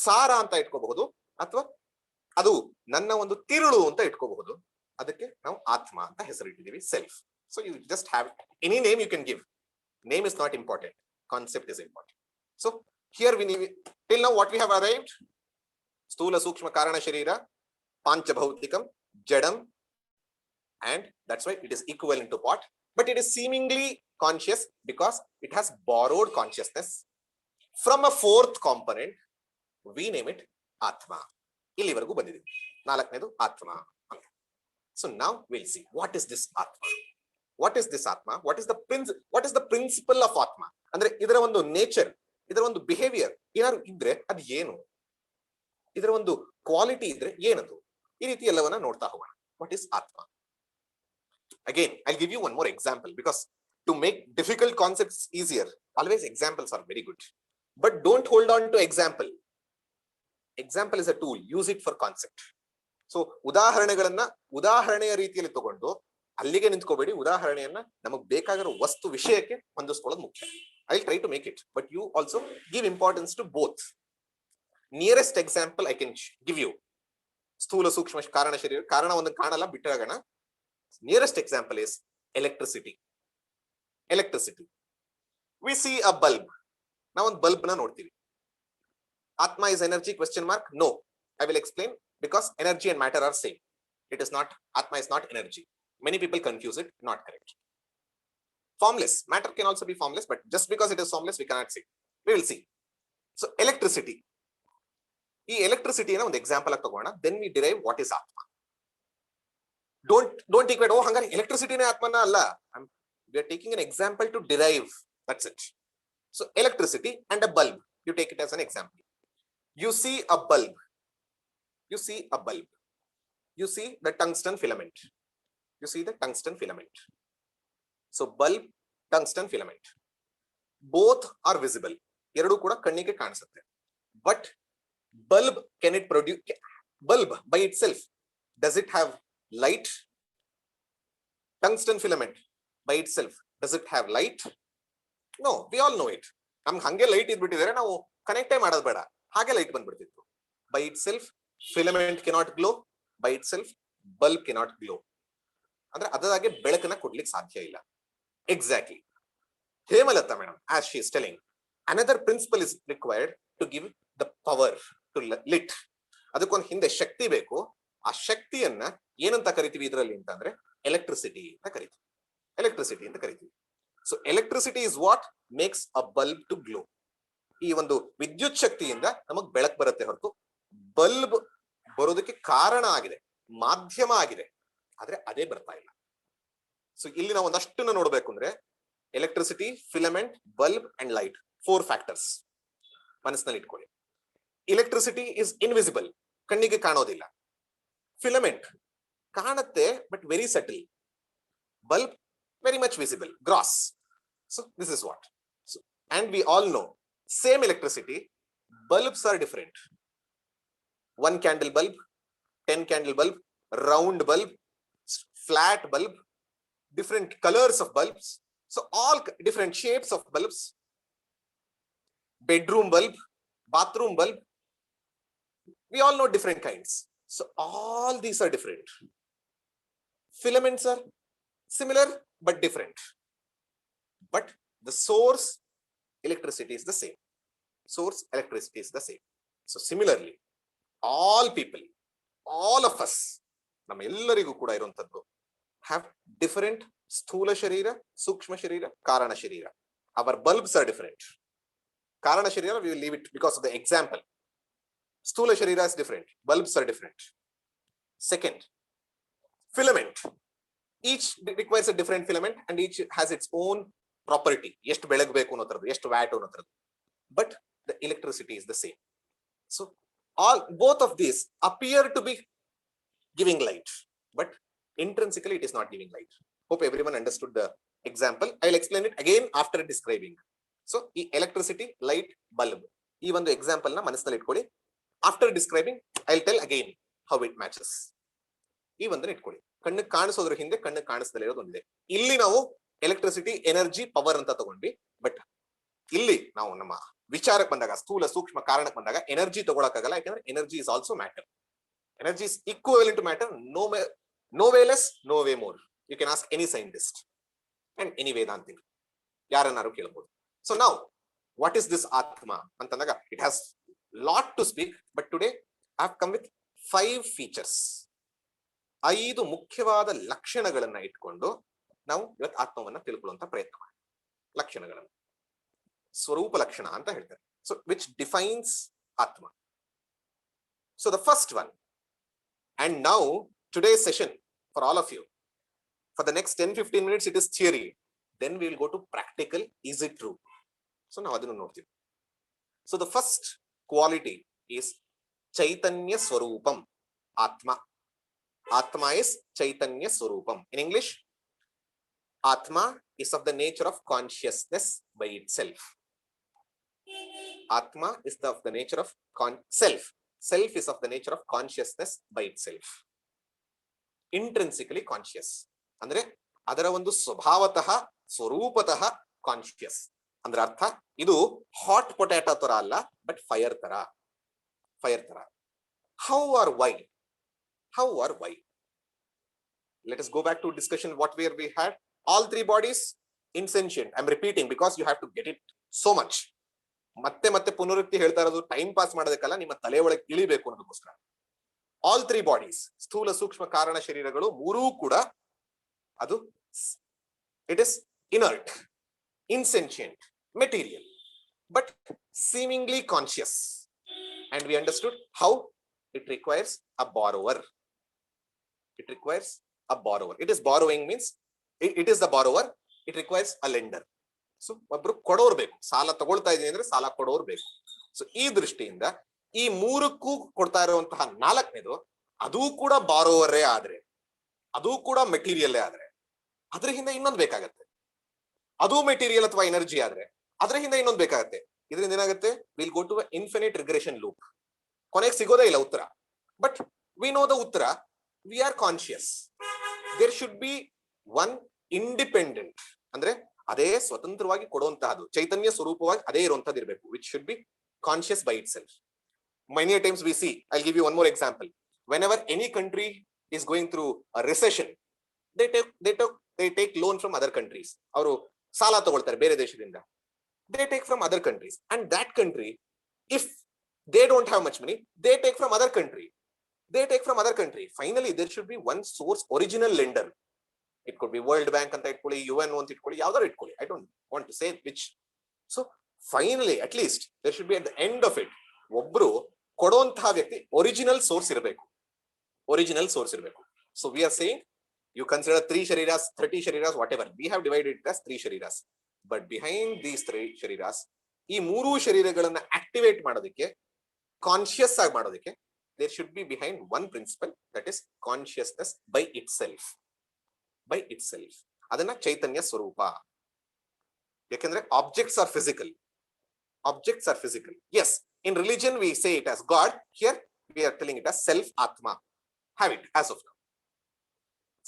ಸಾರ ಅಂತ ಇಟ್ಕೋಬಹುದು ಅಥವಾ ಅದು ನನ್ನ ಒಂದು ತಿರುಳು ಅಂತ ಇಟ್ಕೋಬಹುದು. ಅದಕ್ಕೆ ನಾವು ಆತ್ಮ ಅಂತ ಹೆಸರಿಟ್ಟಿದ್ದೀವಿ, self. So you just have any name you can give. Name is not important, concept is important. So here we till now what we have arrived: ಸ್ಥೂಲ ಸೂಕ್ಷ್ಮ ಕಾರಣ ಶರೀರ, ಪಾಂಚಭೌತಿಕಂ, ಜಡಂ, and that's why it is equivalent to pot, but it is seemingly conscious because it has borrowed consciousness from a fourth component. We name it Atma. ಇಲ್ಲಿವರೆಗೂ ಬಂದಿದೆ. ನಾಲ್ಕನೇದು ಆತ್ಮ. So now we'll see what is this Atma. What is this Atma? What is the principle of Atma? ಅಂದ್ರೆ ಇದರ ಒಂದು nature, ಇದರ ಒಂದು behaviour ಏನಾದ್ರು ಇದ್ರೆ ಅದು ಏನು, ಇದರ ಒಂದು ಕ್ವಾಲಿಟಿ ಇದ್ರೆ ಏನದು, ಈ ರೀತಿ ಎಲ್ಲವನ್ನ ನೋಡ್ತಾ ಹೋಗೋಣ. What is atma? Again I give you one more example, because to make difficult concepts easier always examples are very good. But don't hold on to example. Example is a tool, use it for concept. So ಉದಾಹರಣೆಯ ರೀತಿಯಲ್ಲಿ ತಗೊಂಡು ಅಲ್ಲಿಗೆ ನಿಂತ್ಕೋಬೇಡಿ. ಉದಾಹರಣೆಯನ್ನ ನಮಗೆ ಬೇಕಾಗಿರೋ ವಸ್ತು ವಿಷಯಕ್ಕೆ ಹೊಂದಿಸ್ಕೊಳ್ಳೋದು ಮುಖ್ಯ. I try to make it, but you also give importance to both. Nearest example I can give you, ಸ್ಥೂಲ ಸೂಕ್ಷ್ಮ ಕಾರಣ ಶರೀರ, ಕಾರಣ ಒಂದು ಕಾಣಲ್ಲ ಬಿಟ್ಟಾಗೋಣ. Nearest example is electricity. Electricity, we see a bulb. ನಾವೊಂದು ಬಲ್ಬ್ ನ ನೋಡ್ತೀವಿ. Atma is energy? Question mark. No, I will explain. Because energy and matter are same. It is not, Atma is not energy. Many people confuse it, not correct. Formless, matter can also be formless, but just because it is formless, we cannot see. We will see. So electricity. This electricity is one example. Then we derive what is Atma. Don't equate, oh, hangari electricity ne Atma na alla. We are taking an example to derive. That's it. So electricity and a bulb. You take it as an example. You see a bulb. You see a bulb. You see the tungsten filament. You see the tungsten filament. So bulb, tungsten filament. Both are visible. Eradu kuda kannige kaaniಸುತ್ತೆ. But bulb, can it produce? Bulb by itself, does it have light? Tungsten filament by itself, does it have light? No, we all know it. ನಮ್ಗೆ ಹಂಗೆ light ಇದ್ಬಿಟ್ಟಿದ್ರೆ ನಾವು ಕನೆಕ್ಟೇ ಮಾಡೋದು ಬೇಡ, ಹಾಗೆ light ಬಂದ್ಬಿಡ್ತಿತ್ತು. By itself filament cannot glow. By itself bulb cannot glow. ಅಂದ್ರೆ ಅದರಾಗೆ ಬೆಳಕನ್ನ ಕೊಡ್ಲಿಕ್ಕೆ ಸಾಧ್ಯ ಇಲ್ಲ. Exactly. Hemalata madam, as she is telling, another principle is required to give the power to lit. ಅದಕ್ಕೊಂದು ಹಿಂದೆ ಶಕ್ತಿ ಬೇಕು. ಆ ಶಕ್ತಿಯನ್ನ ಏನಂತ ಕರಿತೀವಿ ಇದರಲ್ಲಿ ಅಂತಂದ್ರೆ ಎಲೆಕ್ಟ್ರಿಸಿಟಿ ಅಂತ ಕರಿತೀವಿ. ಎಲೆಕ್ಟ್ರಿಸಿಟಿ ಅಂತ ಕರಿತೀವಿ. So electricity is what makes a bulb to glow. ಈ ಒಂದು ವಿದ್ಯುತ್ ಶಕ್ತಿಯಿಂದ ನಮಗ್ ಬೆಳಕು ಬರುತ್ತೆ ಹೊರತು ಬಲ್ಬ್ ಬರೋದಕ್ಕೆ ಕಾರಣ ಆಗಿದೆ, ಮಾಧ್ಯಮ ಆಗಿದೆ, ಆದ್ರೆ ಅದೇ ಬರ್ತಾ ಇಲ್ಲ. ಸೊ ಇಲ್ಲಿ ನಾವು ಒಂದಷ್ಟನ್ನು ನೋಡ್ಬೇಕು ಅಂದ್ರೆ electricity, filament, bulb and light, 4 factors ಮನಸ್ಸಿನಲ್ಲಿ ಇಟ್ಕೊಳ್ಳಿ. ಎಲೆಕ್ಟ್ರಿಸಿಟಿ ಇಸ್ ಇನ್ವಿಸಿಬಲ್, ಕಣ್ಣಿಗೆ ಕಾಣೋದಿಲ್ಲ. ಫಿಲಮೆಂಟ್ ಕಾಣುತ್ತೆ but very subtle. Bulb very much visible, gross. So this is what. And we all know same electricity, bulbs are different. 1 candle bulb, 10 candle bulb, round bulb, flat bulb, different colors of bulbs. So all different shapes of bulbs. Bedroom bulb, bathroom bulb, we all know different kinds. So all these are different. Filaments are similar but different. But the source electricity is the same. Source electricity is the same. So similarly, all people, all of us, ನಮ್ಮ ಎಲ್ಲರಿಗೂ ಕೂಡ ಇರುವಂತದ್ದು have different ಸ್ಥೂಲ ಶರೀರ, ಸೂಕ್ಷ್ಮ ಶರೀರ, ಕಾರಣ ಶರೀರ. Our bulbs are different. ಕಾರಣ ಶರೀರ we will leave it because of the example. ಸ್ಥೂಲ ಶರೀರ is different, bulbs are different. Second, filament. Each requires a different filament and each has its own property. ಎಷ್ಟು ಬೆಳಕು ಬೇಕು ಅನ್ನೋದ್ರದ್ದು, ಎಷ್ಟು watt ಅನ್ನೋದ್ರದ್ದು. But the electricity is the same. So both of these appear to be giving light, but intrinsically it is not giving light. Hope everyone understood the example. I will explain it again after describing. So electricity, light, bulb, ಈ ಒಂದು example ನ ಮನಸ್ಸಿನಲ್ಲಿ ಇಟ್ಕೊಳ್ಳಿ. After describing I will tell again how it matches. ಈ ಒಂದನ್ನ ಇಟ್ಕೊಳ್ಳಿ. ಕಣ್ಣಿಗೆ ಕಾಣಿಸೋದ್ರ ಹಿಂದೆ ಕಣ್ಣಿಗೆ ಕಾಣಿಸ್ದಲೇ ಇರೋದು ಒಂದಿದೆ. ಇಲ್ಲಿ ನಾವು ಎಲೆಕ್ಟ್ರಿಸಿಟಿ, ಎನರ್ಜಿ, ಪವರ್ ಅಂತ ತಗೊಂಡ್ವಿ. ಬಟ್ ಇಲ್ಲಿ ನಾವು ನಮ್ಮ ವಿಚಾರಕ್ಕೆ ಬಂದಾಗ, ಸ್ಥೂಲ ಸೂಕ್ಷ್ಮ ಕಾರಣಕ್ಕೆ ಬಂದಾಗ ಎನರ್ಜಿ ತಗೊಳಕ್ಕಾಗಲ್ಲ. ಯಾಕಂದ್ರೆ energy is also matter. Energy is equivalent to matter. No way less, no way more. You can ask any scientist and any Vedanti, ಯಾರನ್ನಾರು ಕೇಳಬಹುದು. ಸೊ ನಾವು ವಾಟ್ ಇಸ್ ದಿಸ್ ಆತ್ಮ ಅಂತಂದಾಗ it has lot to speak. But today I have come with 5 features. 5 ಮುಖ್ಯವಾದ ಲಕ್ಷಣಗಳನ್ನ ಇಟ್ಕೊಂಡು ನಾವು ಇವತ್ತು ಆತ್ಮವನ್ನ ತಿಳ್ಕೊಳ್ಳುವಂತ ಪ್ರಯತ್ನ ಮಾಡಿ. ಲಕ್ಷಣಗಳನ್ನು ಸ್ವರೂಪ ಲಕ್ಷಣ ಅಂತ ಹೇಳ್ತಾರೆ. ಸೊ ವಿಚ್ ಡಿಫೈನ್ಸ್ ಆತ್ಮ. So the first one, and now today's session for all of you, for the next 10-15 minutes it is theory, then we will go to practical. Is it true? So now adunu ನೋಡ್ತೀವಿ. So the first quality is Chaitanya Swarupam, Atma. Atma is Chaitanya Swarupam. In English, Atma is of the nature of consciousness by itself. Atma is of the nature of self. Self is of the nature of consciousness by itself. Intrinsically conscious. ಅಂದ್ರೆ ಅದರ ಒಂದು ಸ್ವಭಾವತಃ ಸ್ವರೂಪತಃ conscious. ಅಂದ್ರೆ ಅರ್ಥ ಇದು hot potato ತರ ಅಲ್ಲ, but fire ತರ. How or why? Let us go back to discussion what we had. All three bodies insentient. I'm repeating because you have to get it so much. ಮತ್ತೆ ಪುನರುಕ್ತಿ ಹೇಳ್ತಾ ಇರೋದು time pass ಮಾಡೋದಕ್ಕಲ್ಲ, ನಿಮ್ಮ ತಲೆ ಒಳಗೆ ಇಳಿಬೇಕು ಅನ್ನೋದಕ್ಕೋಸ್ಕರ. ಆಲ್ ತ್ರೀ ಬಾಡೀಸ್, ಸ್ಥೂಲ ಸೂಕ್ಷ್ಮ ಕಾರಣ ಶರೀರಗಳು ಮೂರೂ ಕೂಡ ಅದು it is inert, insentient, material, but seemingly conscious. And we understood how it requires a borrower. It is borrowing means it is the borrower. It requires a lender. So ಒಬ್ರು ಕೊಡೋರು ಬೇಕು. ಸಾಲ ತಗೊಳ್ತಾ ಇದೀನಿ ಅಂದ್ರೆ ಸಾಲ ಕೊಡೋರು ಬೇಕು. ಸೊ ಈ ದೃಷ್ಟಿಯಿಂದ ಈ ಮೂರಕ್ಕೂ ಕೊಡ್ತಾ ಇರುವಂತಹ ನಾಲ್ಕನೇದು ಅದು ಕೂಡ ಬಾರೋವರೇ ಆದ್ರೆ, ಅದು ಕೂಡ ಮೆಟೀರಿಯಲ್ಲೇ ಆದ್ರೆ, ಅದ್ರ ಹಿಂದೆ ಇನ್ನೊಂದು ಬೇಕಾಗತ್ತೆ. ಅದು ಮೆಟೀರಿಯಲ್ ಅಥವಾ ಎನರ್ಜಿ ಆದ್ರೆ ಅದ್ರ ಹಿಂದೆ ಇನ್ನೊಂದು ಬೇಕಾಗತ್ತೆ. ಇದರಿಂದ ಏನಾಗುತ್ತೆ? Will go to infinite regression loop. ಕೊನೆಗೆ ಸಿಗೋದೇ ಇಲ್ಲ ಉತ್ತರ. But we know the uttara. We are conscious. There should be one independent, ಅಂದ್ರೆ ಅದೇ ಸ್ವತಂತ್ರವಾಗಿ ಕೊಡುವಂತಹದ್ದು, ಚೈತನ್ಯ ಸ್ವರೂಪವಾಗಿ ಅದೇ ಇರುವಂತದ್ದು ಇರಬೇಕು. Which should be conscious by itself. Many times we see, I'll give you one more example. Whenever any country is going through a recession, they take loan from other countries. ಅವರು ಸಾಲ ತಗೊಳ್ತಾರೆ ಬೇರೆ ದೇಶದಿಂದ. They take from other countries, and that country, if they don't have much money, they take from other country. Finally, there should be one source, original lender. It could be World Bank ಅಂತ ಇಟ್ಕೊಳ್ಳಿ, UN ಅಂತ ಇಟ್ಕೊಳ್ಳಿ, ಯಾವ್ದಾರು ಇಟ್ಕೊಳ್ಳಿ. I don't want to say which. So finally, at least there should be at the end of it, ಒಬ್ರು ಕೊಡುವಂತಹ ವ್ಯಕ್ತಿ original source ಇರಬೇಕು. So we are saying you consider 3 shariras, 30 shariras, whatever. We have divided it as 3 shariras. But behind these 3 shariras, ಈ ಮೂರು ಶರೀರಗಳನ್ನ activate ಮಾಡೋದಕ್ಕೆ, conscious ಆಗಿ ಮಾಡೋದಕ್ಕೆ, there should be behind one principle, that is consciousness by itself. ಅದನ್ನ ಚೈತನ್ಯ ಸ್ವರೂಪ. ಯಾಕಂದ್ರೆ objects are physical. Yes, in religion we say it as God. Here we are telling it as self, Atma. Have it as of now.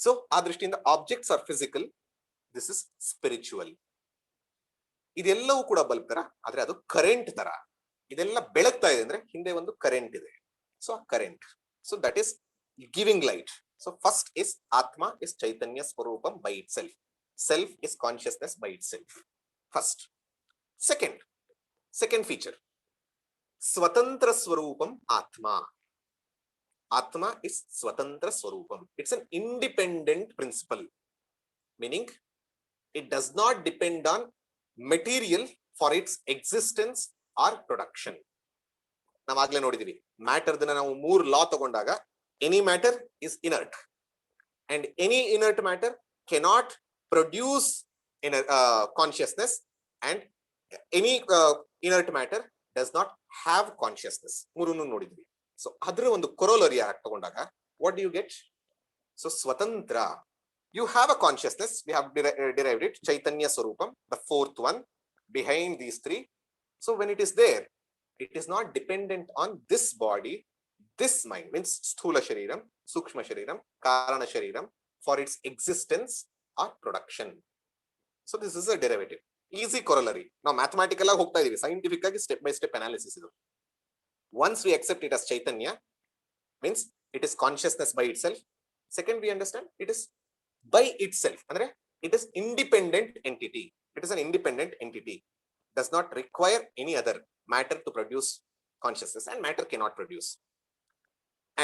So ಆ ದೃಷ್ಟಿಯಿಂದ objects are physical. This is spiritual. ಇದೆಲ್ಲವೂ ಕೂಡ bulb ತರ, ಆದ್ರೆ ಅದು current ತರ. ಇದೆಲ್ಲ ಬೆಳಗ್ತಾ ಇದೆ ಅಂದ್ರೆ ಹಿಂದೆ ಒಂದು ಕರೆಂಟ್ ಇದೆ. So current. So that is giving light. So first is Atma is Chaitanya Swarupam by itself. Self is consciousness by itself. First. Second feature. Swatantra Swarupam Atma. Atma is Swatantra Swarupam. It's an independent principle. Meaning it does not depend on material for its existence or production. ನಾವು ಆಗ್ಲೇ ನೋಡಿದೀವಿ, matter ನಾವು 3 law ತಗೊಂಡಾಗ, any matter is inert and any inert matter cannot produce consciousness and any inert matter does not have consciousness. 3 ನೋಡಿದ್ವಿ. So ಅದ್ರ ಒಂದು corollary ತಗೊಂಡಾಗ what do you get? So ಸ್ವತಂತ್ರ, you have a consciousness. We have derived it, Chaitanya Swarupam, the fourth one behind these 3. So when it is there, it is not dependent on this body, this mind, means sthula shariram, sukshma shariram, karana shariram, for its existence or production. So this is a derivative. Easy corollary. Now mathematical ಆಗಿ ಹೋಗ್ತಾ ಇದೀವಿ, scientific ಆಗಿ step by step analysis ಇದು. Once we accept it as Chaitanya, means it is consciousness by itself. Second, we understand it is by itself, andre it is independent entity. It is an independent entity, does not require any other matter to produce consciousness, and matter cannot produce.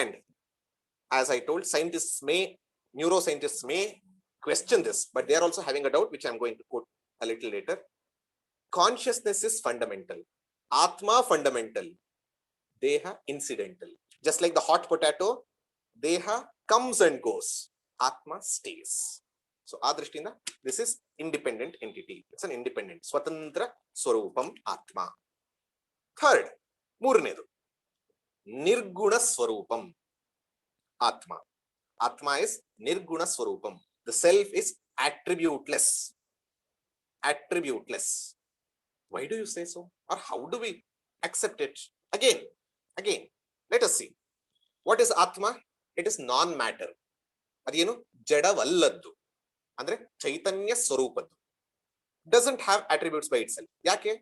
And as I told, neuroscientists may question this, but they are also having a doubt, which I am going to quote a little later. Consciousness is fundamental, Atma fundamental, Deha incidental. Just like the hot potato, Deha comes and goes, Atma stays. So adrishtinda, this is independent entity. It's an independent Swatantra Swarupam Atma. Third, ಮೂರನೇದು, ನಿರ್ಗುಣ ಸ್ವರೂಪಂ ಆತ್ಮ. Atma is nirguna swarupam. The self is attributeless. Attributeless. Why do you say so? Or how do we accept it? Again, let us see. What is Atma? It is non-matter. ಅದೇನು? ಜಡವಲ್ಲದ್ದು, ಅಂದ್ರೆ ಚೈತನ್ಯ ಸ್ವರೂಪದ್ದು. Doesn't have attributes by itself. ಯಾಕೆ?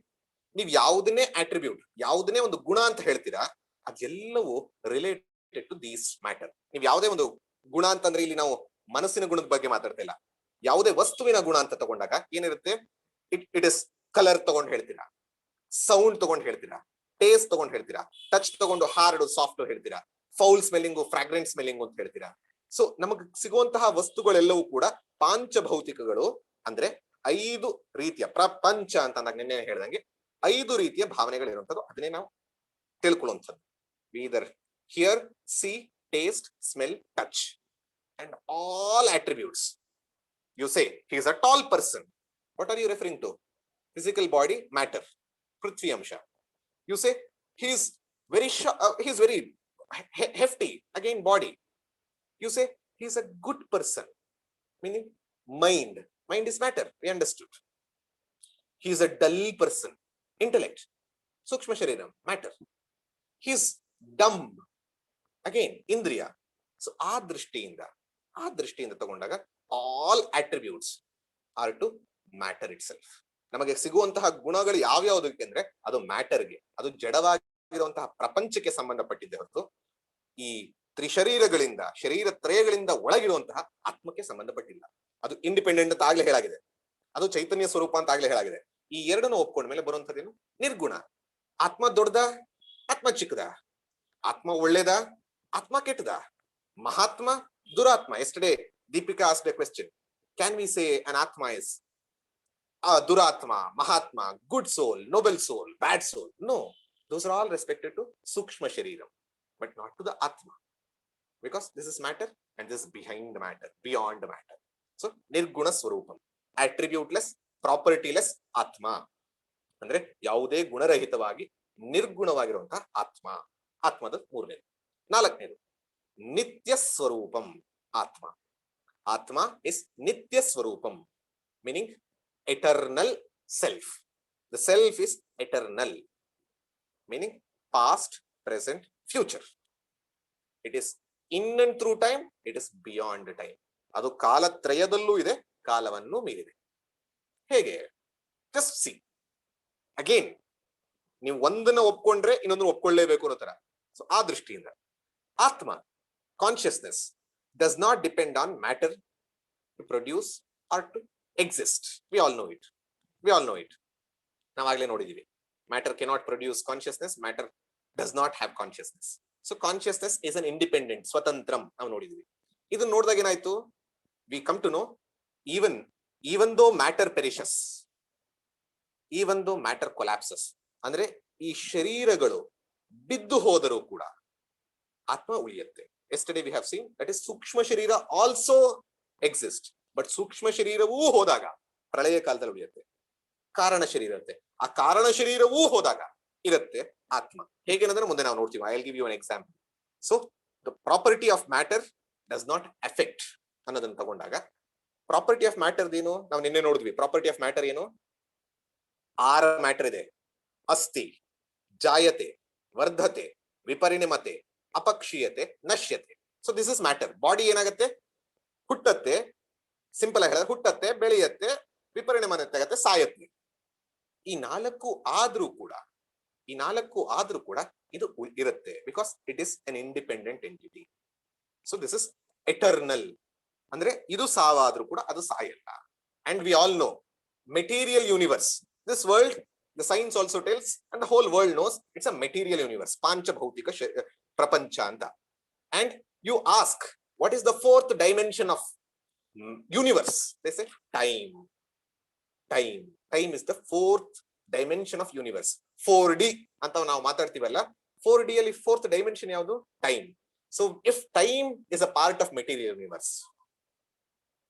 ನೀವು ಯಾವುದನ್ನೇ attribute, ಯಾವುದನ್ನೇ ಒಂದು ಗುಣ ಅಂತ ಹೇಳ್ತೀರಾ, ಅದೆಲ್ಲವೂ ರಿಲೇಟೆಡ್ ಟು ದೀಸ್ ಮ್ಯಾಟರ್. ನೀವು ಯಾವುದೇ ಒಂದು ಗುಣ ಅಂತಂದ್ರೆ ಇಲ್ಲಿ ನಾವು ಮನಸ್ಸಿನ ಗುಣದ ಬಗ್ಗೆ ಮಾತಾಡ್ತಾ ಇಲ್ಲ. ಯಾವುದೇ ವಸ್ತುವಿನ ಗುಣ ಅಂತ ತಗೊಂಡಾಗ ಏನಿರುತ್ತೆ? ಇಟ್ ಇಸ್ ಕಲರ್ ತಗೊಂಡು ಹೇಳ್ತೀರಾ, ಸೌಂಡ್ ತಗೊಂಡು ಹೇಳ್ತೀರಾ, ಟೇಸ್ಟ್ ತಗೊಂಡು ಹೇಳ್ತೀರಾ, ಟಚ್ ತಗೊಂಡು ಹಾರ್ಡ್ ಸಾಫ್ಟ್ ಹೇಳ್ತೀರಾ, ಫೌಲ್ ಸ್ಮೆಲ್ಲಿಂಗು ಫ್ರಾಗ್ರೆಂಟ್ ಸ್ಮೆಲ್ಲಿಂಗು ಅಂತ ಹೇಳ್ತೀರಾ. ಸೊ ನಮಗೆ ಸಿಗುವಂತಹ ವಸ್ತುಗಳೆಲ್ಲವೂ ಕೂಡ ಪಾಂಚಭೌತಿಕಗಳು. ಅಂದ್ರೆ 5 ರೀತಿಯ ಪ್ರಪಂಚ ಅಂತ ನಾನು ನಿನ್ನೆ ಹೇಳ್ದಂಗೆ 5 ರೀತಿಯ ಭಾವನೆಗಳು ಇರುವಂತದ್ದು. ಅದನ್ನೇ ನಾವು ತಿಳ್ಕೊಳ್ಳುವಂಥದ್ದು. Either hear, see, taste, smell, touch and all attributes. You say he is a tall person. What are you referring to? Physical body, matter, prithvi amsha. You say he is very hefty, again body. You say he is a good person, meaning mind is matter, we understood. He is a dull person, intellect, sukshma shariram, matter. He is dumb, again indriya. So ಆ ದೃಷ್ಟಿಯಿಂದ ತಗೊಂಡಾಗ all attributes are to matter itself. ನಮಗೆ ಸಿಗುವಂತಹ ಗುಣಗಳು ಯಾವ್ಯಾವುದಕ್ಕೆ ಅಂದ್ರೆ ಅದು ಮ್ಯಾಟರ್ಗೆ, ಅದು ಜಡವಾಗಿರುವಂತಹ ಪ್ರಪಂಚಕ್ಕೆ ಸಂಬಂಧಪಟ್ಟಿದ್ದೆ ಹೊರತು ಈ ತ್ರಿಶರೀರಗಳಿಂದ, ಶರೀರ ತ್ರಯಗಳಿಂದ ಒಳಗಿರುವಂತಹ ಆತ್ಮಕ್ಕೆ ಸಂಬಂಧಪಟ್ಟಿಲ್ಲ. ಅದು ಇಂಡಿಪೆಂಡೆಂಟ್ ಅಂತ ಆಗ್ಲೇ ಹೇಳಾಗಿದೆ, ಅದು ಚೈತನ್ಯ ಸ್ವರೂಪ ಅಂತ ಆಗ್ಲೇ ಹೇಳಾಗಿದೆ. ಈ ಎರಡನ್ನು ಒಪ್ಕೊಂಡ ಮೇಲೆ ಬರುವಂತದ್ದೇನು? ನಿರ್ಗುಣ. ಆತ್ಮ ದೊಡ್ಡದ, ಆತ್ಮ ಚಿಕ್ಕದ, ಆತ್ಮ ಒಳ್ಳೇದ, ಆತ್ಮ ಕೆಟ್ಟದ, Mahatma, ದುರಾತ್ಮ. Yesterday Deepika asked a question. Can we say an atma is duratma, mahatma, good soul, noble soul, bad soul? No, those are all respected to sukshma shariram, but not to the atma, because this is matter and this is behind the matter, beyond the matter. So nirguna swarupam, attributeless, propertyless atma, ಅಂದ್ರೆ ಯಾವುದೇ ಗುಣರಹಿತವಾಗಿ ನಿರ್ಗುಣವಾಗಿರುವಂತಹ ಆತ್ಮ. ಆತ್ಮದ ಮೂರನೇದು. ನಾಲ್ಕನೇದು, ನಿತ್ಯ ಸ್ವರೂಪಂ ಆತ್ಮ. Atma is ನಿತ್ಯ ಸ್ವರೂಪಂ, meaning eternal self. The self is eternal, meaning past, present, future. It is in and through time, it is beyond time. ಅದು ಕಾಲತ್ರಯದಲ್ಲೂ ಇದೆ, ಕಾಲವನ್ನು ಮೀರಿದೆ. ಹೇಗೆ? Just see. Again, ನೀವು ಒಂದನ್ನ ಒಪ್ಕೊಂಡ್ರೆ ಇನ್ನೊಂದನ್ನು ಒಪ್ಕೊಳ್ಳೇಬೇಕು ಅನ್ನೋ ತರ. ಸೊ ಆ ದೃಷ್ಟಿಯಿಂದ ಆತ್ಮ, consciousness, does not depend on matter to produce or to exist. We all know it. ನಾವಾಗ್ಲೇ ನೋಡಿದೀವಿ. Matter cannot produce consciousness, matter does not have consciousness. So consciousness is an independent, ಸ್ವತಂತ್ರಂ ನಾವು ನೋಡಿದೀವಿ. ಇದನ್ನ ನೋಡಿದಾಗ ಏನಾಯ್ತು? We come to know even though matter perishes, even though matter collapses, ಅಂದ್ರೆ ಈ ಶರೀರಗಳು ಬಿದ್ದು ಹೋದರೂ ಕೂಡ ಆತ್ಮ ಉಳಿಯುತ್ತೆ. Yesterday we have seen that is ಸೂಕ್ಷ್ಮ ಶರೀರ also exist, but ಸೂಕ್ಷ್ಮ ಶರೀರವೂ ಹೋದಾಗ ಪ್ರಳಯ ಕಾಲದಲ್ಲಿ ಉಳಿಯುತ್ತೆ. ಕಾರಣ ಶರೀರ ಇರುತ್ತೆ, ಆ ಕಾರಣ ಶರೀರವೂ ಹೋದಾಗ ಇರುತ್ತೆ ಆತ್ಮ. ಹೇಗೇನಂದ್ರೆ ಮುಂದೆ ನಾವು ನೋಡ್ತೀವಿ. I will give you an example. So the property of matter does not affect ಅನ್ನೋದನ್ನ ತಗೊಂಡಾಗ, ಪ್ರಾಪರ್ಟಿ ಆಫ್ ಮ್ಯಾಟರ್ ಏನು ನಾವು ನಿನ್ನೆ ನೋಡಿದ್ವಿ. ಪ್ರಾಪರ್ಟಿ ಆಫ್ ಮ್ಯಾಟರ್ ಏನು? 6 ಮ್ಯಾಟರ್ ಇದೆ. ಅಸ್ಥಿ, ಜಾಯತೆ, ವರ್ಧತೆ, ವಿಪರಿಣಮತೆ, ಅಪಕ್ಷೀಯತೆ, ನಶ್ಯತೆ. So this is matter. Body ಏನಾಗುತ್ತೆ? ಹುಟ್ಟತ್ತೆ, ಸಿಂಪಲ್ ಆಗಿ ಹೇಳಿದ್ರೆ ಹುಟ್ಟತ್ತೆ, ಬೆಳೆಯತ್ತೆ, ವಿಪರಿಣಮತೆ ಆಗತ್ತೆ, ಸಾಯತ್ತೆ. ಈ ನಾಲ್ಕು ಆದ್ರೂ ಕೂಡ ಇದು ಇರುತ್ತೆ, because it is an independent entity. So this is eternal. ಅಂದ್ರೆ ಇದು ಸಾವಾದ್ರೂ ಕೂಡ ಅದು ಸಾಯಲ್ಲ. And we all know material universe, this world, the science also tells and the whole world knows it's a material universe, panchabhautika prapancha anta. And you ask, what is the 4th dimension of universe? They say time is the 4th dimension of universe. 4D anta ನಾವು ಮಾತಾಡ್ತೀವಲ್ಲ, 4D ಅಲ್ಲಿ 4th dimension ಯಾವುದು? Time. So if time is a part of material universe,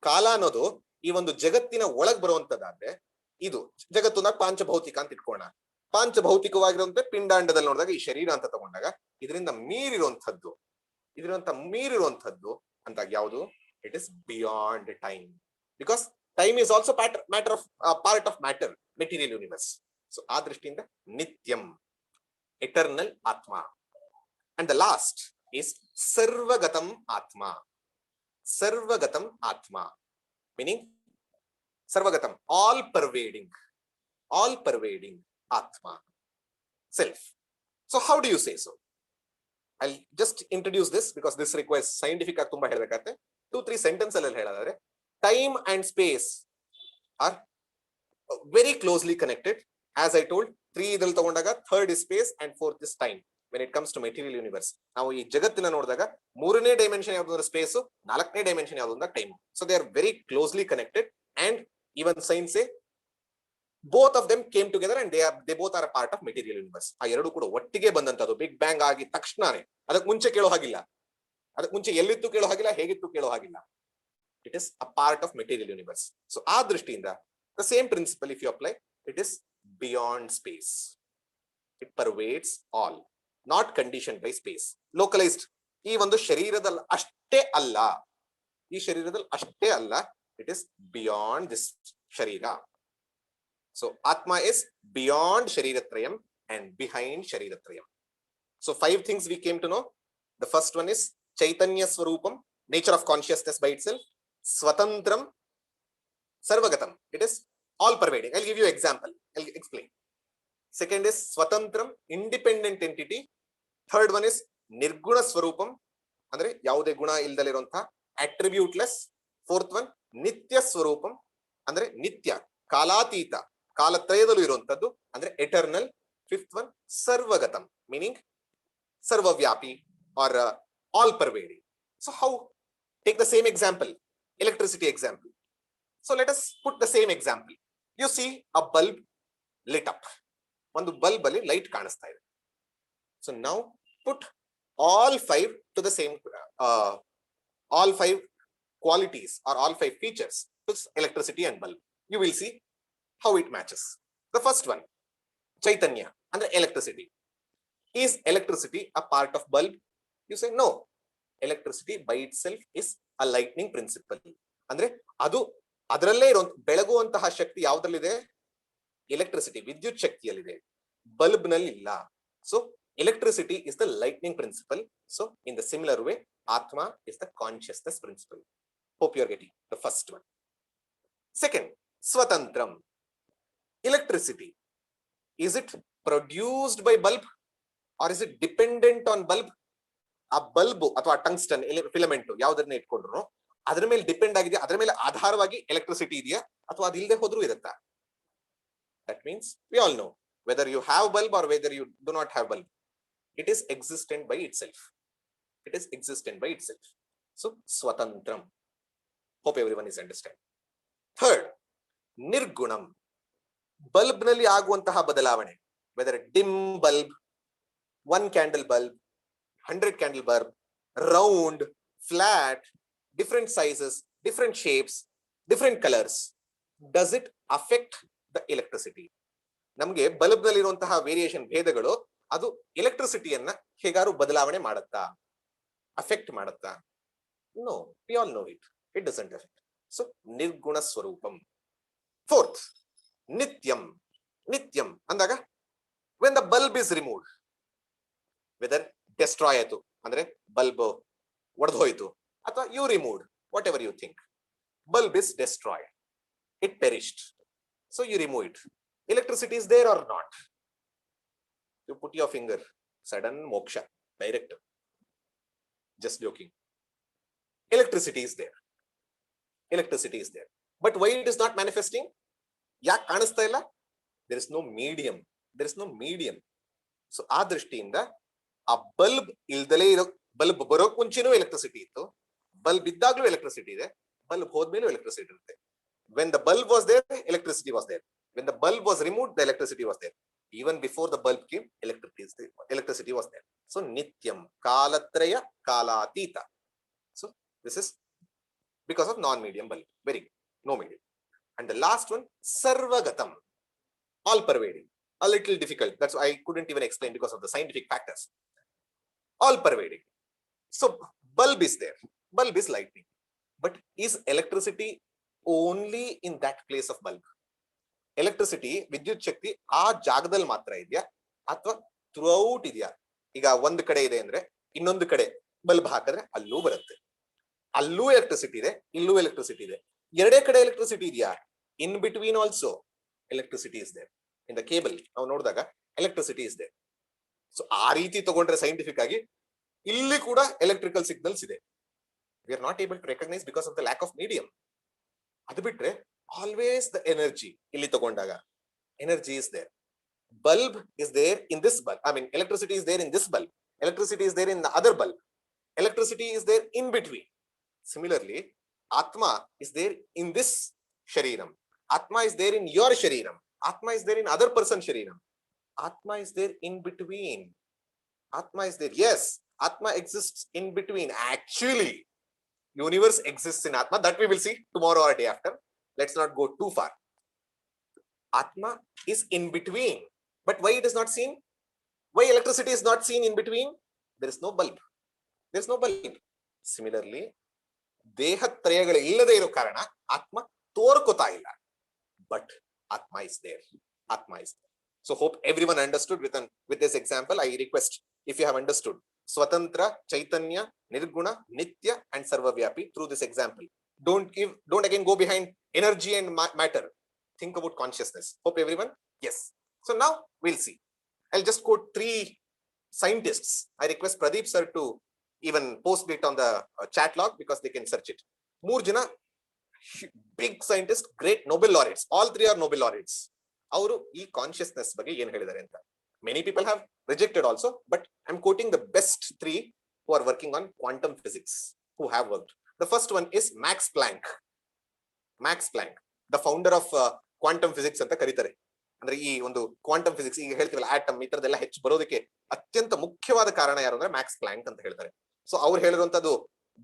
ಕಾಲ ಅನ್ನೋದು ಈ ಒಂದು ಜಗತ್ತಿನ ಒಳಗ್ ಬರುವಂತದ್ದಾದ್ರೆ, ಇದು ಜಗತ್ತು ಪಾಂಚಭೌತಿಕ ಅಂತ ಇಟ್ಕೋಣ. ಪಾಂಚಭೌತಿಕವಾಗಿರುವಂತೆ ಪಿಂಡಾಂಡದಲ್ಲಿ ನೋಡಿದಾಗ ಈ ಶರೀರ ಅಂತ ತಗೊಂಡಾಗ ಇದರಿಂದ ಮೀರಿರುವಂತದ್ದು ಅಂತ ಯಾವುದು? It is beyond time, because time is also part of matter, material universe. So ಆ ದೃಷ್ಟಿಯಿಂದ ನಿತ್ಯಂ, ಎಟರ್ನಲ್ ಆತ್ಮ. And the last is sarvagatam atma. Sarvagatam atma meaning sarvagatam, all pervading atma, self. So how do you say so? I'll just introduce this because this requires scientific agi tumba helbekagutte. 2-3 sentence alli heladaದ್ರೆ, time and space are very closely connected. As I told, 3 idalli tagondaga third is space and fourth is time. When it comes to material universe, ನಾವು ಈ ಜಗತ್ತಿನ ನೋಡಿದಾಗ 3ನೇ dimension ಯಾವುದು ಅಂದ್ರೆ space, 4ನೇ dimension ಯಾವುದು ಅಂದ್ರೆ time. So they are very closely connected and even science say both of them came together and they both are a part of material universe. ಆ ಎರಡು ಕೂಡ ಒಟ್ಟಿಗೆ ಬಂದಂತದ್ದು, ಬಿಗ್ ಬ್ಯಾಂಗ್ ಆಗಿ ತಕ್ಷಣನೇ. ಅದಕ್ಕೆ ಮುಂಚೆ ಕೇಳೋ ಹಾಗಿಲ್ಲ, ಅದಕ್ಕೆ ಮುಂಚೆ ಎಲ್ಲಿತ್ತು ಕೇಳೋ ಹಾಗಿಲ್ಲ, ಹೇಗಿತ್ತು ಕೇಳೋ ಹಾಗಿಲ್ಲ. It is a part of material universe. So ಆ ದೃಷ್ಟಿಯಿಂದ the same principle if you apply, it is beyond space. It pervades all, not condition by space, localized. ಈ ಒಂದು ಶರೀರದಲ್ಲಿ ಅಷ್ಟೇ ಅಲ್ಲ, ಇಟ್ ಇಸ್ ಬಿಯಾಂಡ್ ದಿಸ್ ಶರೀರ. ಸೊ ಆತ್ಮ is beyond ಶರೀರತ್ರಯಂ ಅಂಡ್ ಬಿಹೈಂಡ್ ಶರೀರತ್ರಯಂ. So 5 things we came to know. The first one is chaitanya swarupam, nature of consciousness by itself. Swatantram, sarvagatam, it is all pervading. I'll give you example, I'll explain. Second is swatantram, independent entity. Third one is ನಿರ್ಗುಣ ಸ್ವರೂಪಂ, ಅಂದ್ರೆ ಯಾವುದೇ ಗುಣ ಇಲ್ಲದಲ್ಲಿರುವಂತಹ ಅಟ್ರಿಬ್ಯೂಟ್ಲೆಸ್. Fourth one ನಿತ್ಯ ಸ್ವರೂಪಂ, ಅಂದ್ರೆ ನಿತ್ಯ, ಕಾಲಾತೀತ, ಕಾಲತ್ರಯದಲ್ಲೂ ಇರುವಂತದ್ದು, ಅಂದ್ರೆ ಎಟರ್ನಲ್. ಫಿಫ್ತ್ ಒನ್ ಸರ್ವಗತಂ, ಮೀನಿಂಗ್ ಸರ್ವವ್ಯಾಪಿ or all pervading. So how? Take the same example, electricity example. So let us put the same example. You see a bulb lit up. ಒಂದು ಬಲ್ಬ್ ಅಲ್ಲಿ ಲೈಟ್ ಕಾಣಿಸ್ತಾ ಇದೆ. So now put all 5 to the same, all 5 qualities or all 5 features to electricity and bulb. You will see how it matches. The first one, chaitanya, ಅಂದ್ರೆ electricity. Is electricity a part of bulb? You say no. Electricity by itself is a lightning principle. ಅಂದ್ರೆ ಅದು ಅದರಲ್ಲೇ ಇರೋ ಬೆಳಗುವಂತಹ ಶಕ್ತಿ ಯಾವುದರಲ್ಲಿದೆ? Electricity, ವಿದ್ಯುತ್ ಶಕ್ತಿಯಲ್ಲಿದೆ, bulb ನಲ್ಲಿ ಇಲ್ಲ. So electricity is the lightning principle. So in the similar way, atma is the consciousness principle. Hope you are getting the first one. Second, swatantram, electricity, is it produced by bulb or is it dependent on bulb? ಆ bulb ಅಥವಾ tungsten filament ಯಾವುದನ್ನ ಇಟ್ಕೊಂಡ್ರು ಅದರ ಮೇಲೆ depend ಆಗಿದೆ, ಅದರ ಮೇಲೆ ಆಧಾರವಾಗಿ electricity ಇದೆಯಾ ಅಥವಾ ಅದು ಇಲ್ಲದೆ ಹೋದ್ರೂ ಇರುತ್ತಾ? That means we all know whether you have bulb or whether you do not have bulb, it is existent by itself. It is existent by itself. So swatantram. Hope everyone is understand. Third, nirgunam, bulb nalli aguvantaha ಬದಲಾವಣೆ, whether dim bulb, 1 candle bulb, 100 candle bulb, round, flat, different sizes, different shapes, different colors, does it affect the electricity? ನಮಗೆ bulb ನಲ್ಲಿ ಇರುವಂತಹ variation, ಭೇದಗಳು, ಅದು ಎಲೆಕ್ಟ್ರಿಸಿಟಿಯನ್ನ ಹೇಗಾರು ಬದಲಾವಣೆ ಮಾಡುತ್ತಾ, affect ಮಾಡುತ್ತಾ? No, we all know it, it doesn't affect. So ನಿರ್ಗುಣ ಸ್ವರೂಪಂ. Fourth, ನಿತ್ಯಂ. ನಿತ್ಯಂ ಅಂದಾಗ when the bulb is removed, whether destroy ಆಯ್ತು ಅಂದ್ರೆ ಬಲ್ಬ್ ಒಡೆದು ಹೋಯ್ತು, ಅಥವಾ you removed, whatever you think, bulb is destroyed, it perished, so you remove it. Electricity is there or not? You put your finger, sudden moksha, direct. Just joking. Electricity is there. Electricity is there. But why it is not manifesting? ಯಾಕೆ ಕಾಣಿಸ್ತಾ ಇಲ್ಲ? There is no medium. There is no medium. So ಆ ದೃಷ್ಟಿಯಿಂದ ಆ bulb ಇಲ್ದಲೇ ಇರೋ, bulb ಬರೋಕ್ ಮುಂಚೆನೂ electricity ಇತ್ತು, ಬಲ್ಬ್ ಇದ್ದಾಗ್ಲೂ ಎಲೆಕ್ಟ್ರಿಸಿಟಿ ಇದೆ, ಬಲ್ಬ್ ಹೋದ್ಮೇಲೂ ಎಲೆಕ್ಟ್ರಿಸಿಟಿ ಇರುತ್ತೆ. When the bulb was there, electricity was there. When the bulb was removed, the electricity was there. Even before the bulb came, electricity was there. So nityam, kalatraya, kalatita. So this is because of non-medium bulb. Very good. No medium. And the last one, sarvagatam, all pervading. a little difficult. That's why I couldn't even explain because of the scientific factors. All pervading. So bulb is there. Bulb is lightning. But is electricity only in that place of bulb? Electricity ವಿದ್ಯುತ್ ಶಕ್ತಿ ಆ ಜಾಗದಲ್ಲಿ ಮಾತ್ರ ಇದೆಯಾ ಅಥವಾ throughout ಇದೆಯಾ? ಈಗ ಒಂದು ಕಡೆ ಇದೆ ಅಂದ್ರೆ ಇನ್ನೊಂದು ಕಡೆ ಬಲ್ಬ್ ಹಾಕಿದ್ರೆ ಅಲ್ಲೂ ಬರುತ್ತೆ. ಅಲ್ಲೂ ಎಲೆಕ್ಟ್ರಿಸಿಟಿ ಇದೆ, ಇಲ್ಲೂ ಎಲೆಕ್ಟ್ರಿಸಿಟಿ ಇದೆ. ಎರಡೇ ಕಡೆ ಎಲೆಕ್ಟ್ರಿಸಿಟಿ ಇದೆಯಾ? In between also electricity is there. In the cable ನಾವು ನೋಡಿದಾಗ ಎಲೆಕ್ಟ್ರಿಸಿಟಿ ಇಸ್ ದೇರ್. ಸೊ ಆ ರೀತಿ ತಗೊಂಡ್ರೆ ಸೈಂಟಿಫಿಕ್ ಆಗಿ ಇಲ್ಲಿ ಕೂಡ ಎಲೆಕ್ಟ್ರಿಕಲ್ ಸಿಗ್ನಲ್ಸ್ ಇದೆ. We are not able to recognise because of the lack of medium. ಅದು ಬಿಟ್ರೆ ಆಲ್ವೇಸ್ ದ ಎನರ್ಜಿ ಇಲ್ಲಿ ತಗೊಂಡಾಗ energy is there. Bulb is there in this bulb. I mean, electricity is there in this bulb. Electricity is there in the other bulb. Electricity is there in between. Similarly, Atma is there in this Shariram. Atma is there in your Shariram. Atma is there in other person's Shariram. Atma is there in between. Atma is there. Yes, Atma exists in between. Actually, universe exists in Atma. That we will see tomorrow or day after. Let's not go too far. Atma is in between. But why it is not seen? Why electricity is not seen in between? There is no bulb. There is no bulb. Similarly, ದೇಹತ್ರಯಗಳು ಇಲ್ಲದೆ ಇರೋ ಕಾರಣ ಆತ್ಮ ತೋರ್ಕೋತಾ ಇಲ್ಲ. But Atma is there. Atma is there. So hope everyone understood with this example. I request if you have understood Swatantra, Chaitanya, Nirguna, Nitya and Sarvavyapi through this example. Don't again go behind energy and matter. Think about consciousness. Hope everyone? Yes. So now we'll see. I'll just quote 3 scientists. I request Pradeep sir to even post it on the chat log because they can search it. 3 jana big scientists, great Nobel laureates. All 3 are Nobel laureates. Avaru ee consciousness ಬಗ್ಗೆ ಏನು ಹೇಳಿದ್ದಾರೆ ಅಂತ. Many people have rejected also, but I'm quoting the best 3 who are working on quantum physics, who have worked. The first one is Max Planck. Max Planck, the founder of quantum physics ಅಂತ ಕರೀತಾರೆ. ಅಂದ್ರೆ ಈ ಒಂದು quantum physics ಈಗ ಹೇಳ್ತೀವಲ್ಲ atom ಈ ತರದೆಲ್ಲ ಹೆಚ್ಚು ಬರೋದಕ್ಕೆ ಅತ್ಯಂತ ಮುಖ್ಯವಾದ ಕಾರಣ ಯಾರು ಅಂದ್ರೆ ಮ್ಯಾಕ್ಸ್ ಪ್ಲಾಂಕ್ ಅಂತ ಹೇಳ್ತಾರೆ. ಸೊ ಅವ್ರು ಹೇಳಿರುವಂತದ್ದು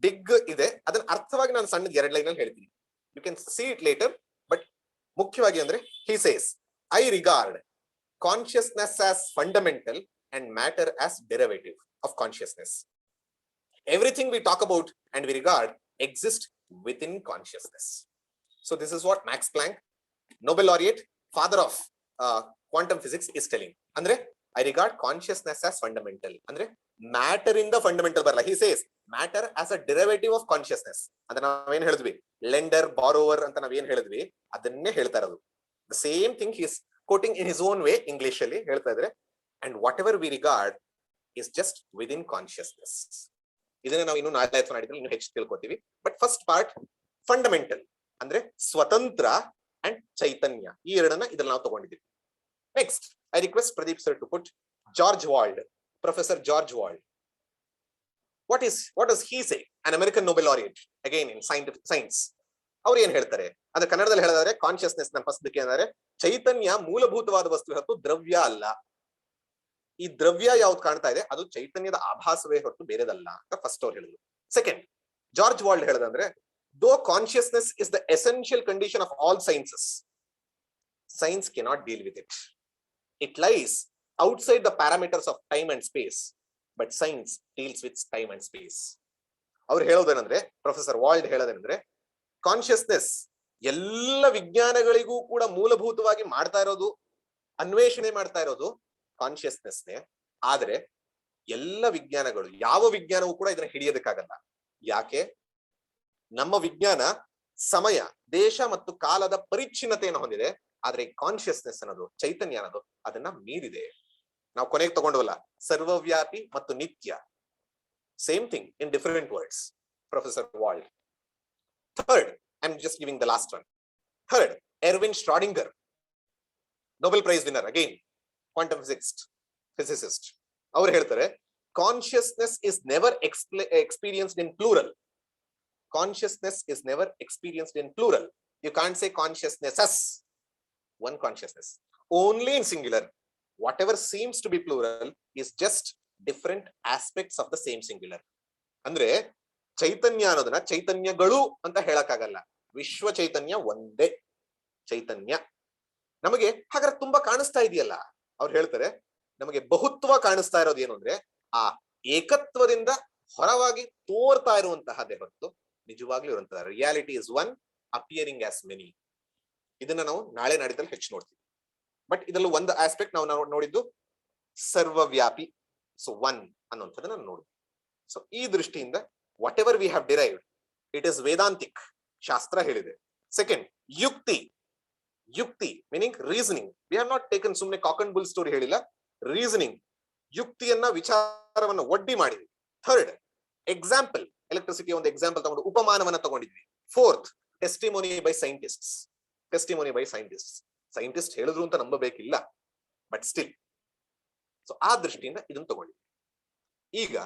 ಬಿಗ್ ಇದೆ. ಅದನ್ನ ಅರ್ಥವಾಗಿ ನಾನು ಸಣ್ಣದ 2 ಲೈನ್ ಅಲ್ಲಿ ಹೇಳ್ತೀನಿ. You can see it later. But ಮುಖ್ಯವಾಗಿ ಅಂದ್ರೆ he says, I regard consciousness as fundamental and matter as derivative of consciousness. Everything we talk about and we regard exist within consciousness. So this is what Max Planck, Nobel laureate, father of quantum physics, is telling. Andre, I regard consciousness as fundamental. Andre, matter in the fundamental barla. He says matter as a derivative of consciousness. Adana navu ಏನು ಹೇಳಿದ್ವಿ, lender borrower ಅಂತ ನಾವ್ ಏನು ಹೇಳಿದ್ವಿ ಅದನ್ನೇ ಹೇಳ್ತಾ ಇರೋದು. The same thing he is quoting in his own way English ಅಲ್ಲಿ ಹೇಳ್ತಾ ಇದ್ರೆ, and whatever we regard is just within consciousness. ಇದನ್ನ ನಾವು ಇನ್ನು ನಾಳೆ ನಾಡಿದ್ರೆ ಇನ್ನು ಹೆಚ್ಚು ತಿಳ್ಕೊತೀವಿ. ಬಟ್ ಫಸ್ಟ್ ಪಾರ್ಟ್ ಫಂಡಮೆಂಟಲ್ ಅಂದ್ರೆ ಸ್ವತಂತ್ರ and Chaitanya. ಈ ಎರಡನ್ನ ಇದ್ರಲ್ಲಿ ನಾವು ತಗೊಂಡಿದ್ದೀವಿ. Next, I request Pradeep sir to put George Wald, Professor George Wald. What does he say? An American Nobel laureate, again in science. ಅವ್ರು ಏನ್ ಹೇಳ್ತಾರೆ ಅಂದ್ರೆ ಕನ್ನಡದಲ್ಲಿ ಹೇಳಿದ್ರೆ ಕಾನ್ಶಿಯಸ್ನೆಸ್ ನ ಫಸ್ಟ್ ದಿಕ್ಕೆ ಅಂದ್ರೆ ಚೈತನ್ಯ ಮೂಲಭೂತವಾದ ವಸ್ತು ಹೊರತು ದ್ರವ್ಯ ಅಲ್ಲ. ಈ ದ್ರವ್ಯ ಯಾವ್ದು ಕಾಣ್ತಾ ಇದೆ ಅದು ಚೈತನ್ಯದ ಆಭಾಸವೇ ಹೊರತು ಬೇರೆದಲ್ಲ ಅಂತ ಫಸ್ಟ್ ಅವ್ರು ಹೇಳಿದ್ರು. ಸೆಕೆಂಡ್, ಜಾರ್ಜ್ ವಾಲ್ಡ್ ಹೇಳದಂದ್ರೆ, though consciousness is the essential condition of all sciences, science cannot deal with it. It lies outside the parameters of time and space, but science deals with time and space. ಅವರು ಹೇಳೋದೇನಂದ್ರೆ, professor ವಾಲ್ಡ್ ಹೇಳೋದೇನಂದ್ರೆ, consciousness ಎಲ್ಲ ವಿಜ್ಞಾನಗಳಿಗೂ ಕೂಡ ಮೂಲಭೂತವಾಗಿ ಮಾಡ್ತಾ ಇರೋದು, ಅನ್ವೇಷಣೆ ಮಾಡ್ತಾ ಇರೋದು ಕಾನ್ಶಿಯಸ್ನೆಸ್ನೇ. ಆದ್ರೆ ಎಲ್ಲ ವಿಜ್ಞಾನಗಳು, ಯಾವ ವಿಜ್ಞಾನವೂ ಕೂಡ ಇದನ್ನ ಹಿಡಿಯೋದಕ್ಕಾಗಲ್ಲ. ಯಾಕೆ? ನಮ್ಮ ವಿಜ್ಞಾನ ಸಮಯ, ದೇಶ ಮತ್ತು ಕಾಲದ ಪರಿಚ್ಛಿನ್ನತೆಯನ್ನು ಹೊಂದಿದೆ. ಆದ್ರೆ ಕಾನ್ಶಿಯಸ್ನೆಸ್ ಅನ್ನೋದು, ಚೈತನ್ಯ ಅನ್ನೋದು ಅದನ್ನ ಮೀರಿದೆ. ನಾವು ಕೊನೆಗೆ ತಗೊಂಡವಲ್ಲ, ಸರ್ವವ್ಯಾಪಿ ಮತ್ತು ನಿತ್ಯ. Same thing in different words. Professor Wald. Third, I am just giving the last one. Third, Erwin Schrodinger, Nobel prize winner, again quantum physicist. ಅವ್ರು ಹೇಳ್ತಾರೆ, consciousness is never experienced in plural. Consciousness is never experienced in plural. You can't say consciousnesses, one consciousness. Only in singular. Whatever seems to be plural is just different aspects of the same singular. ಅಂದ್ರೆ ಚೈತನ್ಯ ಅನ್ನೋದನ್ನ ಚೈತನ್ಯಗಳು ಅಂತ ಹೇಳಕ್ಕಾಗಲ್ಲ. ವಿಶ್ವ ಚೈತನ್ಯ ಒಂದೇ ಚೈತನ್ಯ. ನಮಗೆ ಹಾಗಾದ್ರೆ ತುಂಬಾ ಕಾಣಿಸ್ತಾ ಇದೆಯಲ್ಲ, ಅವ್ರು ಹೇಳ್ತಾರೆ ನಮಗೆ ಬಹುತ್ವ ಕಾಣಿಸ್ತಾ ಇರೋದು ಏನು ಅಂದ್ರೆ ಆ ಏಕತ್ವದಿಂದ ಹೊರವಾಗಿ ತೋರ್ತಾ ಇರುವಂತಹದ್ದೇ ಹೊರತು ನಿಜವಾಗ್ಲೂ ಇರುವಂತಹ reality is one appearing as many. ಇದನ್ನ ನಾವು ನಾಳೆ ನಾಡಿದ್ದಲ್ಲಿ ಹೆಚ್ಚು ನೋಡ್ತೀವಿ. ಬಟ್ ಇದರಲ್ಲಿ ಒಂದು ಆಸ್ಪೆಕ್ಟ್ ನಾವು ನೋಡಿದ್ದು ಸರ್ವವ್ಯಾಪಿ, ಸೊ ಒನ್ ಅನ್ನುವಂಥದ್ದನ್ನ ನೋಡಿದ್ವಿ. ಸೊ ಈ ದೃಷ್ಟಿಯಿಂದ whatever we have derived it is Vedantic, ಶಾಸ್ತ್ರ ಹೇಳಿದೆ. ಸೆಕೆಂಡ್, ಯುಕ್ತಿ. ಯುಕ್ತಿ meaning reasoning. We have not taken ಸುಮ್ಮನೆ ಕಾಕ್ ಅಂಡ್ ಬುಲ್ ಸ್ಟೋರಿ ಹೇಳಿಲ್ಲ, ರೀಸನಿಂಗ್, ಯುಕ್ತಿಯನ್ನ ವಿಚಾರವನ್ನ ಒಡ್ಡಿ ಮಾಡಿದ್ವಿ. ಥರ್ಡ್, ಎಕ್ಸಾಂಪಲ್, ಎಲೆಕ್ಟ್ರಿಸಿಟಿ ಒಂದು ಎಕ್ಸಾಂಪಲ್ ತಗೊಂಡು ಉಪಮಾನವನ್ನ ತಗೊಂಡಿದ್ವಿ. Fourth, testimony by scientists. Testimony by scientist, scientist ಹೇಳಿದ್ರು ಅಂತ ನಂಬಬೇಕಿಲ್ಲ, ಬಟ್ ಸ್ಟಿಲ್. ಸೊ ಆ ದೃಷ್ಟಿಯಿಂದ ಇದನ್ನು ತಗೊಂಡಿದ್ವಿ. ಈಗ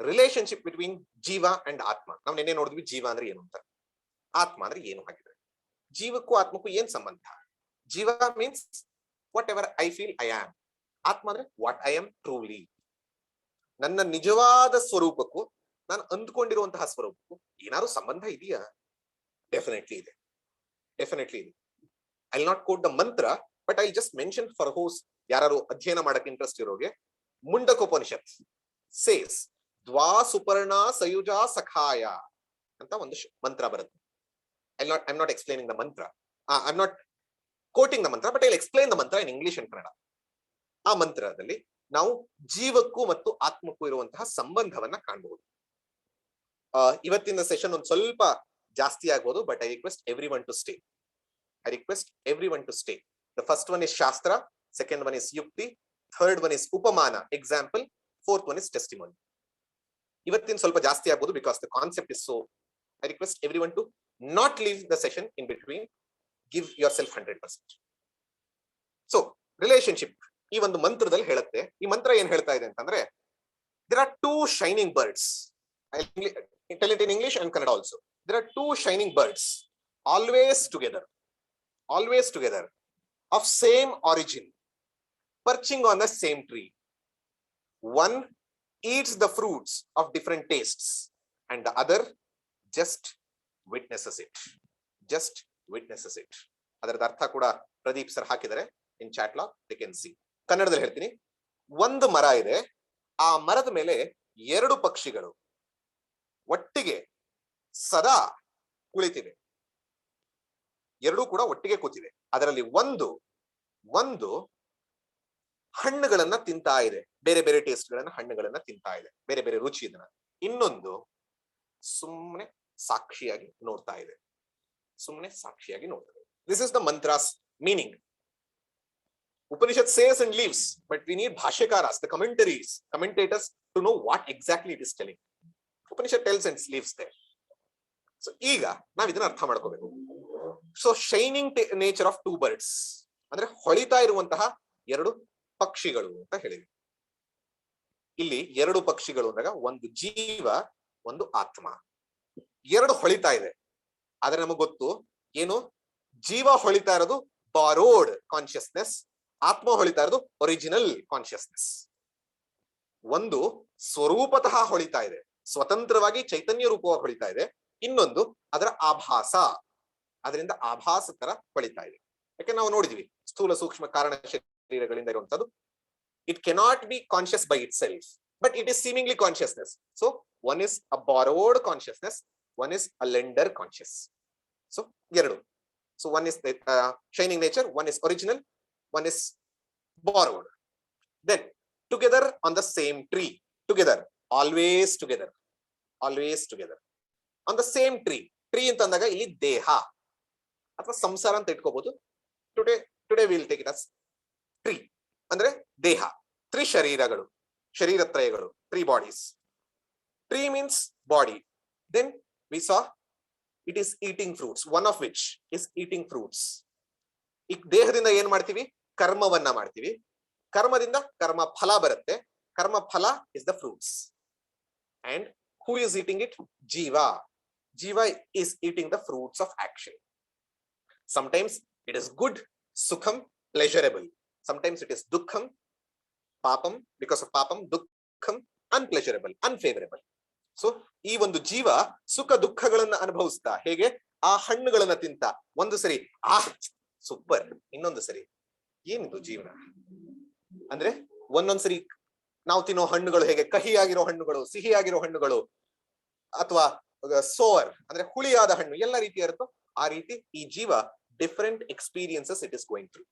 ರಿಲೇಶನ್ಶಿಪ್ ಬಿಟ್ವೀನ್ ಜೀವ ಅಂಡ್ ಆತ್ಮ. ನಾವು ನಿನ್ನೆ ನೋಡಿದ್ವಿ ಜೀವ ಅಂದ್ರೆ ಏನು ಅಂತ, ಆತ್ಮ ಅಂದ್ರೆ ಏನು ಹಾಕಿದ್ರೆ. ಜೀವಕ್ಕೂ ಆತ್ಮಕ್ಕೂ ಏನ್ ಸಂಬಂಧ? ಜೀವ means what ever I feel I am. ಆತ್ಮ ಅಂದ್ರೆ ವಾಟ್ ಐ ಆಮ್ ಟ್ರೂಲಿ. ನನ್ನ ನಿಜವಾದ ಸ್ವರೂಪಕ್ಕೂ ನಾನು ಅಂದ್ಕೊಂಡಿರುವಂತಹ ಸ್ವರೂಪಕ್ಕೂ ಏನಾದ್ರು ಸಂಬಂಧ ಇದೆಯಾ? ಡೆಫಿನೆಟ್ಲಿ ಇದೆ, ಡೆಫಿನೆಟ್ಲಿ ಇದೆ. I will not quote the mantra, but I just mention for those ಯಾರು ಅಧ್ಯಯನ ಮಾಡಕ್ಕೆ ಇಂಟ್ರೆಸ್ಟ್ ಇರೋಗೆ. ಮುಂಡಕೋಪನಿಷತ್ ಸೇಸ್ ದ್ವಾ ಸುಪರ್ಣ ಸಯುಜ ಸಖಾಯ ಅಂತ ಒಂದು ಮಂತ್ರ ಬರುತ್ತೆ. I'm not explaining the mantra. I'm not quoting the mantra, but I'll explain the mantra in English and Kannada. ಆ ಮಂತ್ರದಲ್ಲಿ ನಾವು ಜೀವಕ್ಕೂ ಮತ್ತು ಆತ್ಮಕ್ಕೂ ಇರುವಂತಹ ಸಂಬಂಧವನ್ನ ಕಾಣಬಹುದು. ಇವತ್ತಿನ ಸೆಷನ್ ಒಂದು ಸ್ವಲ್ಪ ಜಾಸ್ತಿ ಆಗ್ಬೋದು, but I request everyone to stay. I request everyone to stay. The first one is Shastra, second one is Yukti, third one is Upamana, example, fourth one is testimony. ಇವತ್ತಿನ ಸ್ವಲ್ಪ ಜಾಸ್ತಿ ಆಗ್ಬೋದು because the concept is so. I request everyone to not leave the session in between. Give yourself 100%. So, relationship ಈ ಒಂದು ಮಂತ್ರದಲ್ಲಿ ಹೇಳುತ್ತೆ. ಈ ಮಂತ್ರ ಏನ್ ಹೇಳ್ತಾ ಇದೆ ಅಂತಂದ್ರೆ, there are two shining birds. I'll tell it in English and Kannada also. There are two shining birds always together of same origin, perching on the same tree. One eats the fruits of different tastes and the other just witnesses it. ಅದರದ ಅರ್ಥ ಕೂಡ Pradeep sir ಹಾಕಿದ್ದಾರೆ in chat log, they can see. ಕನ್ನಡದಲ್ಲಿ ಹೇಳ್ತೀನಿ. ಒಂದು ಮರ ಇದೆ, ಆ ಮರದ ಮೇಲೆ ಎರಡು ಪಕ್ಷಿಗಳು ಒಟ್ಟಿಗೆ ಸದಾ ಕುಳಿತಿವೆ. ಎರಡೂ ಕೂಡ ಒಟ್ಟಿಗೆ ಕೂತಿವೆ. ಅದರಲ್ಲಿ ಒಂದು ಹಣ್ಣುಗಳನ್ನ ತಿಂತಾ ಇದೆ, ಬೇರೆ ಬೇರೆ ಟೇಸ್ಟ್ ಗಳನ್ನ ಹಣ್ಣುಗಳನ್ನ ತಿಂತಾ ಇದೆ, ಬೇರೆ ಬೇರೆ ರುಚಿ ಇದನ್ನ. ಇನ್ನೊಂದು ಸುಮ್ಮನೆ ಸಾಕ್ಷಿಯಾಗಿ ನೋಡ್ತಾ ಇದೆ. This is the mantra's meaning. Upanishad says and leaves, but we need bhashakaras, the commentators to know what exactly it is telling. Upanishad tells and leaves there. So ಈಗ ನಾವ್ ಇದನ್ನ ಅರ್ಥ ಮಾಡ್ಕೋಬೇಕು. So shining nature of two birds ಅಂದ್ರೆ ಹೊಳಿತಾ ಇರುವಂತಹ ಎರಡು ಪಕ್ಷಿಗಳು ಅಂತ ಹೇಳಿದ್ವಿ. ಇಲ್ಲಿ ಎರಡು ಪಕ್ಷಿಗಳು ಅಂದಾಗ ಒಂದು ಜೀವ, ಒಂದು ಆತ್ಮ, ಎರಡು ಹೊಳಿತಾ ಇದೆ. ಆದ್ರೆ ನಮಗ್ ಗೊತ್ತು ಏನು, ಜೀವ ಹೊಳಿತಾ ಇರೋದು ಬಾರೋಡ್ ಕಾನ್ಶಿಯಸ್ನೆಸ್, ಆತ್ಮ ಹೊಳಿತಾ ಇರೋದು ಒರಿಜಿನಲ್ ಕಾನ್ಶಿಯಸ್ನೆಸ್. ಒಂದು ಸ್ವರೂಪತಃ ಹೊಳಿತಾ ಇದೆ, ಸ್ವತಂತ್ರವಾಗಿ ಚೈತನ್ಯ ರೂಪವಾಗಿ ಹೊಳಿತಾ ಇದೆ. ಇನ್ನೊಂದು ಅದರ ಆಭಾಸ, ಅದರಿಂದ ಆಭಾಸ ತರ ಹೊಳಿತಾ ಇದೆ. ಯಾಕೆ ನಾವು ನೋಡಿದ್ವಿ ಸ್ಥೂಲ ಸೂಕ್ಷ್ಮ ಕಾರಣ ಶರೀರಗಳಿಂದ ಇರುವಂತದ್ದು. It cannot be conscious by itself, but it is seemingly consciousness. So one is a borrowed consciousness, one is a lender conscious. So ಎರಡು. So one is shining nature, one is original, one is borrowed. Then together on the same tree, always together on the same tree ಅಂತ ಅಂದಾಗ ಇಲ್ಲಿ ದೇಹ ಅಥವಾ ಸಂಸಾರ ಅಂತ ಇಟ್ಕೋಬಹುದು. Today will take it as tree ಅಂದ್ರೆ ದೇಹ. ಶರೀರಗಳು, ಶರೀರತ್ರಯಗಳು, 3 bodies. Tree means body. Then we saw it is eating fruits, one of which is eating fruits. ಈ ದೇಹದಿಂದ ಏನ್ ಮಾಡ್ತೀವಿ, ಕರ್ಮವನ್ನ ಮಾಡ್ತೀವಿ. ಕರ್ಮದಿಂದ ಕರ್ಮ ಫಲ ಬರುತ್ತೆ. ಕರ್ಮ ಫಲ is the fruits. And who is eating it? ಜೀವ is eating the fruits of action. Sometimes it is good, sukham, pleasurable. Sometimes it is dukkham, papam, because of papam, dukkham, unpleasurable, unfavorable. So ಈ ಒಂದು ಜೀವ ಸುಖ ದುಃಖಗಳನ್ನ ಅನುಭವಿಸ್ತಾ, ಹೇಗೆ ಆ ಹಣ್ಣುಗಳನ್ನ ತಿಂತ, ಒಂದು ಸರಿ ಸೂಪರ್, ಇನ್ನೊಂದು ಸರಿ ಏನಿದು ಜೀವನ, ಅಂದ್ರೆ ಒಂದೊಂದ್ಸರಿ ನಾವು ತಿನ್ನೋ ಹಣ್ಣುಗಳು ಹೇಗೆ ಕಹಿಯಾಗಿರೋ ಹಣ್ಣುಗಳು, ಸಿಹಿಯಾಗಿರೋ ಹಣ್ಣುಗಳು, ಅಥವಾ ಸೋವರ್ ಅಂದ್ರೆ ಹುಳಿಯಾದ ಹಣ್ಣು ಎಲ್ಲ ರೀತಿಯ ಇರುತ್ತೋ ಆ ರೀತಿ ಈ ಜೀವ different experiences it is going through,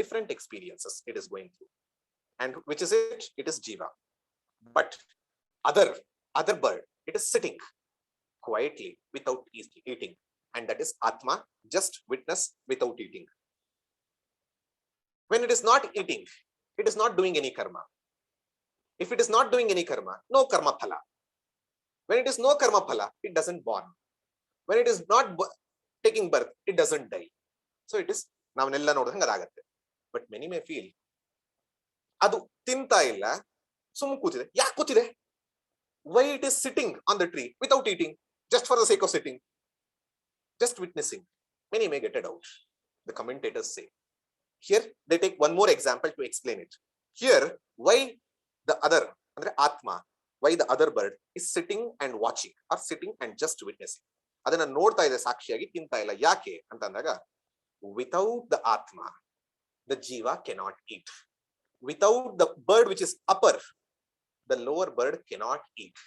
different experiences it is going through, and which is it is ಜೀವ. But other bird, it is sitting quietly without eating, and that is atma, just witness without eating. When it is not eating, it is not doing any karma. If it is not doing any karma, no karma phala. When it is no karma phala, it doesn't born. When it is not taking birth, it doesn't die. So it is ನಾವನ್ನೆಲ್ಲ ನೋಡಿದಂಗೆ ಅದಾಗತ್ತೆ. But many may feel ಅದು ತಿಂತಾ ಇಲ್ಲ, ಸುಮ್ಮನೆ ಕೂತಿದೆ. ಯಾಕೆ ಕೂತಿದೆ? Why it is sitting on the tree without eating, just for the sake of sitting, just witnessing? Many may get it out. The commentators say here, they take one more example to explain it. Here, why the other, andre atma, why the other bird is sitting and watching or sitting and just witnessing, adana nodta ide sakshiyagi tinta illa yake anta andaga, without the atma the jiva cannot eat. Without the bird which is upper, the lower bird cannot eat.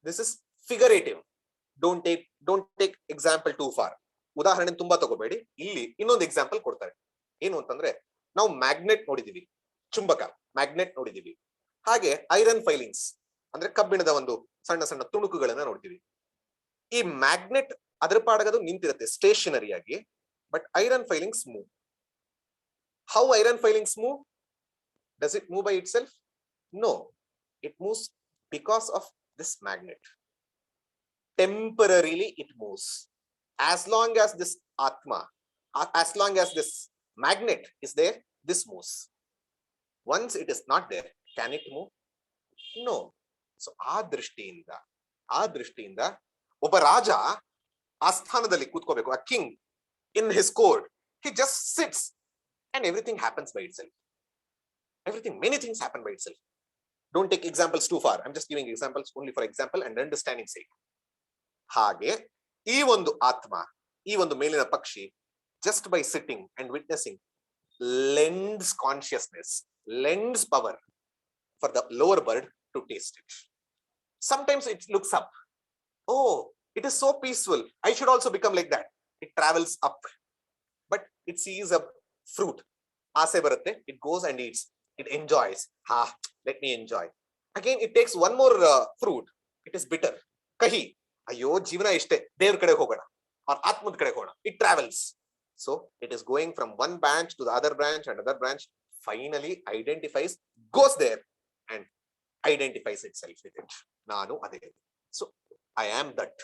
This is figurative. Don't take example too far. ಉದಾಹರಣೆ ತುಂಬಾ ತಗೋಬೇಡಿ. ಇಲ್ಲಿ ಇನ್ನೊಂದು example ಕೊಡ್ತಾರೆ. ಏನು ಅಂತಂದ್ರೆ, ನಾವು magnet ನೋಡಿದೀವಿ, ಚುಂಬಕ ಮ್ಯಾಗ್ನೆಟ್ ನೋಡಿದೀವಿ. ಹಾಗೆ ಐರನ್ ಫೈಲಿಂಗ್ಸ್ ಅಂದ್ರೆ ಕಬ್ಬಿಣದ ಒಂದು ಸಣ್ಣ ಸಣ್ಣ ತುಣುಕುಗಳನ್ನ ನೋಡ್ತೀವಿ. ಈ ಮ್ಯಾಗ್ನೆಟ್ ಅದ್ರ ಪಾಡಗದು ನಿಂತಿರುತ್ತೆ ಸ್ಟೇಷನರಿ ಆಗಿ, but iron filings move. How iron filings move? Does it move by itself? No. It moves because of this magnet. Temporarily it moves. As long as this atma, as long as this magnet is there, this moves. Once it is not there, can it move? No. So ಆ ದೃಷ್ಟಿಯಿಂದ ಒಬ್ಬ ರಾಜ ಆ ಸ್ಥಾನದಲ್ಲಿ ಕೂತ್ಕೋಬೇಕು, a king in his court, he just sits and everything happens by itself. Many things happen by itself. Don't take examples too far. I'm just giving examples only for example and understanding sake. ಹಾಗೆ ಈ ಒಂದು ಆತ್ಮ, ಈ ಒಂದು ಮೇಲಿನ ಪಕ್ಷಿ, just by sitting and witnessing, lends consciousness, lends power for the lower bird to taste it. Sometimes it looks up. Oh, it is so peaceful, I should also become like that. It travels up, but it sees a fruit. ಆಸೆ ಬರುತ್ತೆ, it goes and eats. It enjoys. Let me enjoy. Again, it takes one more fruit. It is bitter. Kahi. Ayyo, jivana ishte. Devar kade hogana. Or atmad kade hogana. It travels. So, it is going from one branch to the other branch and other branch. Finally, identifies, goes there and identifies itself with it. Nanu ade. So, I am that.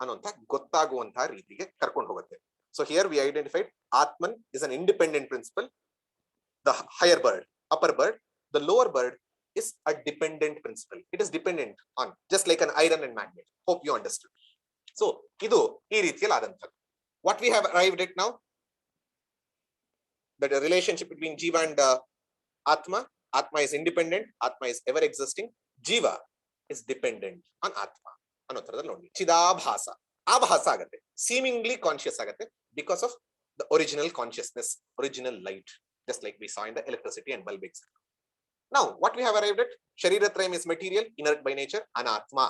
Ananta gottaguvanತಹ ರೀತಿಗೆ ಕರ್ಕೊಂಡು ಹೋಗುತ್ತೆ. So, here we identified Atman is an independent principle. The higher bird, upper bird, the lower bird is a dependent principle. It is dependent on, just like an iron and magnet. Hope you understood. So idu ee ರೀತಿಯಲ್ಲಿ ಆದಂತದ್ದು. What we have arrived at now, that the relationship between jiva and atma is independent, atma is ever existing, jiva is dependent on atma ಅನ್ನೋ ತರದಲ್ಲಿ ನೋಡಿ. ಚಿದಾಭಾಸ, ಆಭಾಸ ಆಗತ್ತೆ, seemingly conscious ಆಗತ್ತೆ because of the original consciousness, original light, just like we saw in the electricity and bulb example. Now, what we have arrived at, Shariratrayam is material, inert by nature, anatma.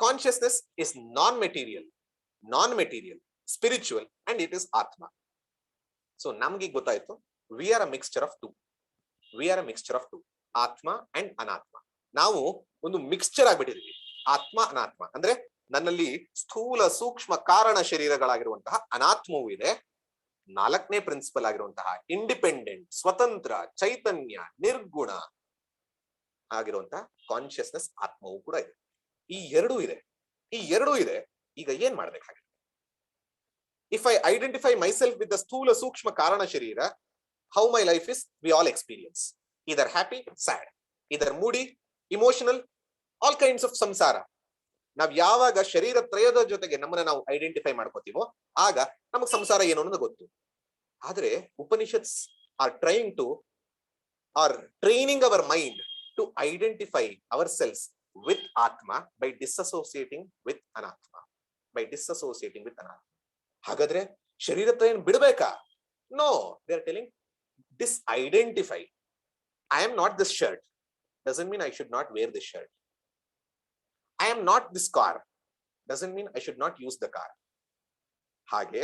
Consciousness is non-material, spiritual, and it is atma. So, namgi gottayitu, we are a mixture of two. Atma and anatma. ನಾವು ಒಂದು mixture ಆಗ್ಬಿಟ್ಟಿದೀವಿ, ಆತ್ಮ ಅನಾತ್ಮ. ಅಂದ್ರೆ ನನ್ನಲ್ಲಿ ಸ್ಥೂಲ ಸೂಕ್ಷ್ಮ ಕಾರಣ ಶರೀರಗಳಾಗಿರುವಂತಹ ಅನಾತ್ಮವೂ ಇದೆ, ನಾಲ್ಕನೇ ಪ್ರಿನ್ಸಿಪಲ್ ಆಗಿರುವಂತಹ ಇಂಡಿಪೆಂಡೆಂಟ್, ಸ್ವತಂತ್ರ, ಚೈತನ್ಯ, ನಿರ್ಗುಣ ಆಗಿರುವಂತಹ ಕಾನ್ಶಿಯಸ್ನೆಸ್ ಆತ್ಮವೂ ಕೂಡ ಇದೆ. ಈ ಎರಡೂ ಇದೆ. ಈಗ ಏನ್ ಮಾಡ್ಬೇಕಾಗಿದೆ? If I identify myself with the ಸ್ಥೂಲ ಸೂಕ್ಷ್ಮ ಕಾರಣ ಶರೀರ, how my life is, we all experience either happy, sad, either moody, emotional, all kinds of samsara. ನಾವ್ ಯಾವಾಗ ಶರೀರ ತ್ರಯದ ಜೊತೆಗೆ ನಮ್ಮನ್ನ ನಾವು ಐಡೆಂಟಿಫೈ ಮಾಡ್ಕೋತೀವೋ ಆಗ ನಮಗ್ ಸಂಸಾರ ಏನು ಅನ್ನೋದು ಗೊತ್ತು. ಆದ್ರೆ Upanishads are training our mind to identify ourselves with ಆತ್ಮ ಬೈ ಡಿಸ್ಅಸೋಸಿಯೇಟಿಂಗ್ ವಿತ್ ಅನಾತ್ಮ. ಹಾಗಾದ್ರೆ ಶರೀರ ತ್ರಯನ್ ಬಿಡ್ಬೇಕಾ? No, they are telling disidentify. I am not this shirt doesn't mean I should not wear this shirt. I am not this car doesn't mean I should not use the car. Hage,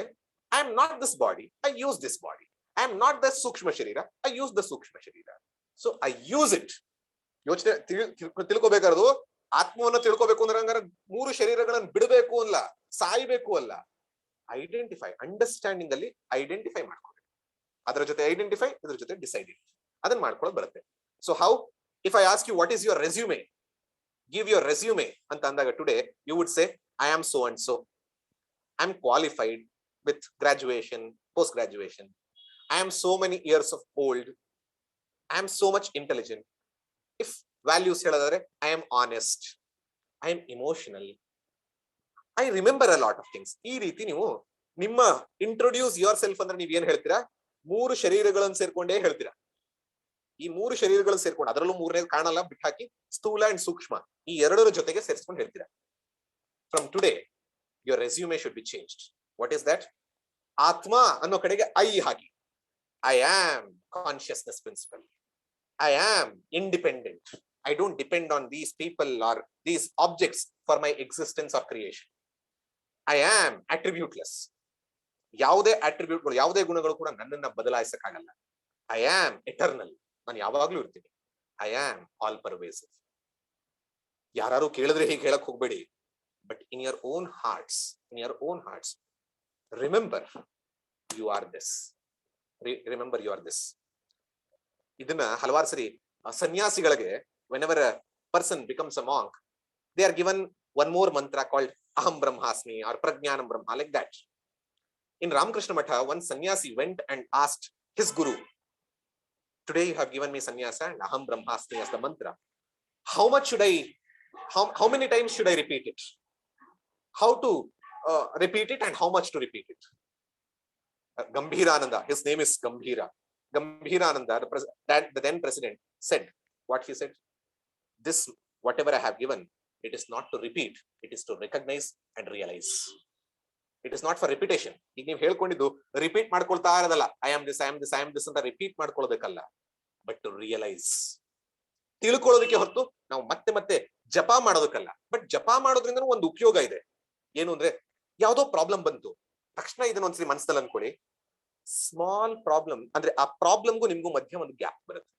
I am not this body, I use this body. I am not the Sukshma Sharira, I use the Sukshma Sharira. So I use it. ಯೋಚನೆ ತಿಳ್ಕೋಬೇಕಾದ್ರು ಆತ್ಮವನ್ನ ತಿಳ್ಕೋಬೇಕು ಅಂದ್ರೆ ಹಂಗಾರೆ 3 ಶರೀರಗಳನ್ನು ಬಿಡಬೇಕು ಅಲ್ಲ, ಸಾಯ್ಬೇಕು ಅಲ್ಲ. Identify, understanding ಅಲ್ಲಿ identify ಮಾಡ್ಕೋಬೇಕು. ಅದರ ಜೊತೆ ಐಡೆಂಟಿಫೈ, ಇದರ ಜೊತೆ ಡಿಸೈಡ್, ಅದನ್ನ ಮಾಡ್ಕೊಳ್ಳೋದು ಬರುತ್ತೆ. So how, if I ask you what is your resume, give your resume ಅಂತ ಅಂದಾಗ today you would say I am so and so, I am qualified with graduation, post graduation, I am so many years of old, I am so much intelligent. If values heladare, I am honest, I am emotional, I remember a lot of things. ಈ ರೀತಿ ನೀವು ನಿಮ್ಮ introduce your self ಅಂದ್ರೆ ನೀವು ಏನ್ ಹೇಳ್ತೀರಾ, 3 ಶರೀರಗಳನ್ನು ಸೇರ್ಕೊಂಡೇ ಹೇಳ್ತೀರಾ. ಈ 3 ಶರೀರಗಳನ್ನು ಸೇರ್ಕೊಂಡು, ಅದರಲ್ಲೂ 3ನೇ ಕಾಣಲ್ಲ ಬಿಟ್ಟು ಹಾಕಿ, ಸ್ಥೂಲ ಅಂಡ್ ಸೂಕ್ಷ್ಮ, ಈ ಎರಡರ ಜೊತೆಗೆ ಸೇರಿಸ್ಕೊಂಡು ಹೇಳ್ತೀರಾ. From today your resume should be changed. What is that? ಆತ್ಮ ಅನ್ನೋ ಕಡೆಗೆ I hockey. I am consciousness principle, I am independent, I don't depend on these people or these objects for my existence or creation. I am attributeless, ಯಾವುದೇ ಅಟ್ರಿಬ್ಯೂಟ್ಗಳು, ಯಾವುದೇ ಗುಣಗಳು ಕೂಡ ನನ್ನನ್ನ ಬದಲಾಯಿಸಕ್ಕಾಗಲ್ಲ. I am eternal, ನಾನು ಯಾವಾಗ್ಲೂ ಇರ್ತೀನಿ. I am all pervasive. ಯಾರು ಕೇಳಿದ್ರೆ ಹೀಗೆ ಹೇಳಕ್ ಹೋಗ್ಬೇಡಿ, but in your own hearts, remember you are this. Remember you are this. ಇದನ್ನ ಹಲವಾರು ಸರಿ ಸನ್ಯಾಸಿಗಳಿಗೆ, whenever a person becomes a monk, they are given one more mantra called aham brahmasmi or prajnanam brahma, like that. In Ramakrishna Matha, one sannyasi went and asked his guru, today you have given me sannyasa and aham brahmasmi as the mantra, how much should I, how many times should I repeat it, how to repeat it and how much to repeat it? Gambhirananda, his name is Gambhirananda, the then president, said, what he said, this whatever I have given, it is not to repeat, it is to recognize and realize. It is not for repetition. ಈಗ ನೀವು ಹೇಳ್ಕೊಂಡಿದ್ದು repeat ಮಾಡ್ಕೊಳ್ತಾ ಇರೋದಲ್ಲ, I am this, I am this, I am this ಅಂತ repeat ಮಾಡ್ಕೊಳ್ಳೋದಕ್ಕಲ್ಲ, but to realise, ತಿಳ್ಕೊಳ್ಳೋದಕ್ಕೆ ಹೊರತು ನಾವು ಮತ್ತೆ ಮತ್ತೆ ಜಪ ಮಾಡೋದಕ್ಕಲ್ಲ. ಬಟ್ ಜಪ ಮಾಡೋದ್ರಿಂದ ಒಂದು ಉಪಯೋಗ ಇದೆ. ಏನು ಅಂದ್ರೆ, ಯಾವ್ದೋ ಪ್ರಾಬ್ಲಮ್ ಬಂತು ತಕ್ಷಣ ಇದನ್ನ ಒಂದ್ಸರಿ ಮನಸ್ಸಲ್ಲಿ ಅನ್ಕೊಳ್ಳಿ, ಸ್ಮಾಲ್ ಪ್ರಾಬ್ಲಮ್ ಅಂದ್ರೆ ಆ ಪ್ರಾಬ್ಲಮ್ಗೂ ನಿಮ್ಗೂ ಮಧ್ಯ ಒಂದು ಗ್ಯಾಪ್ ಬರುತ್ತೆ.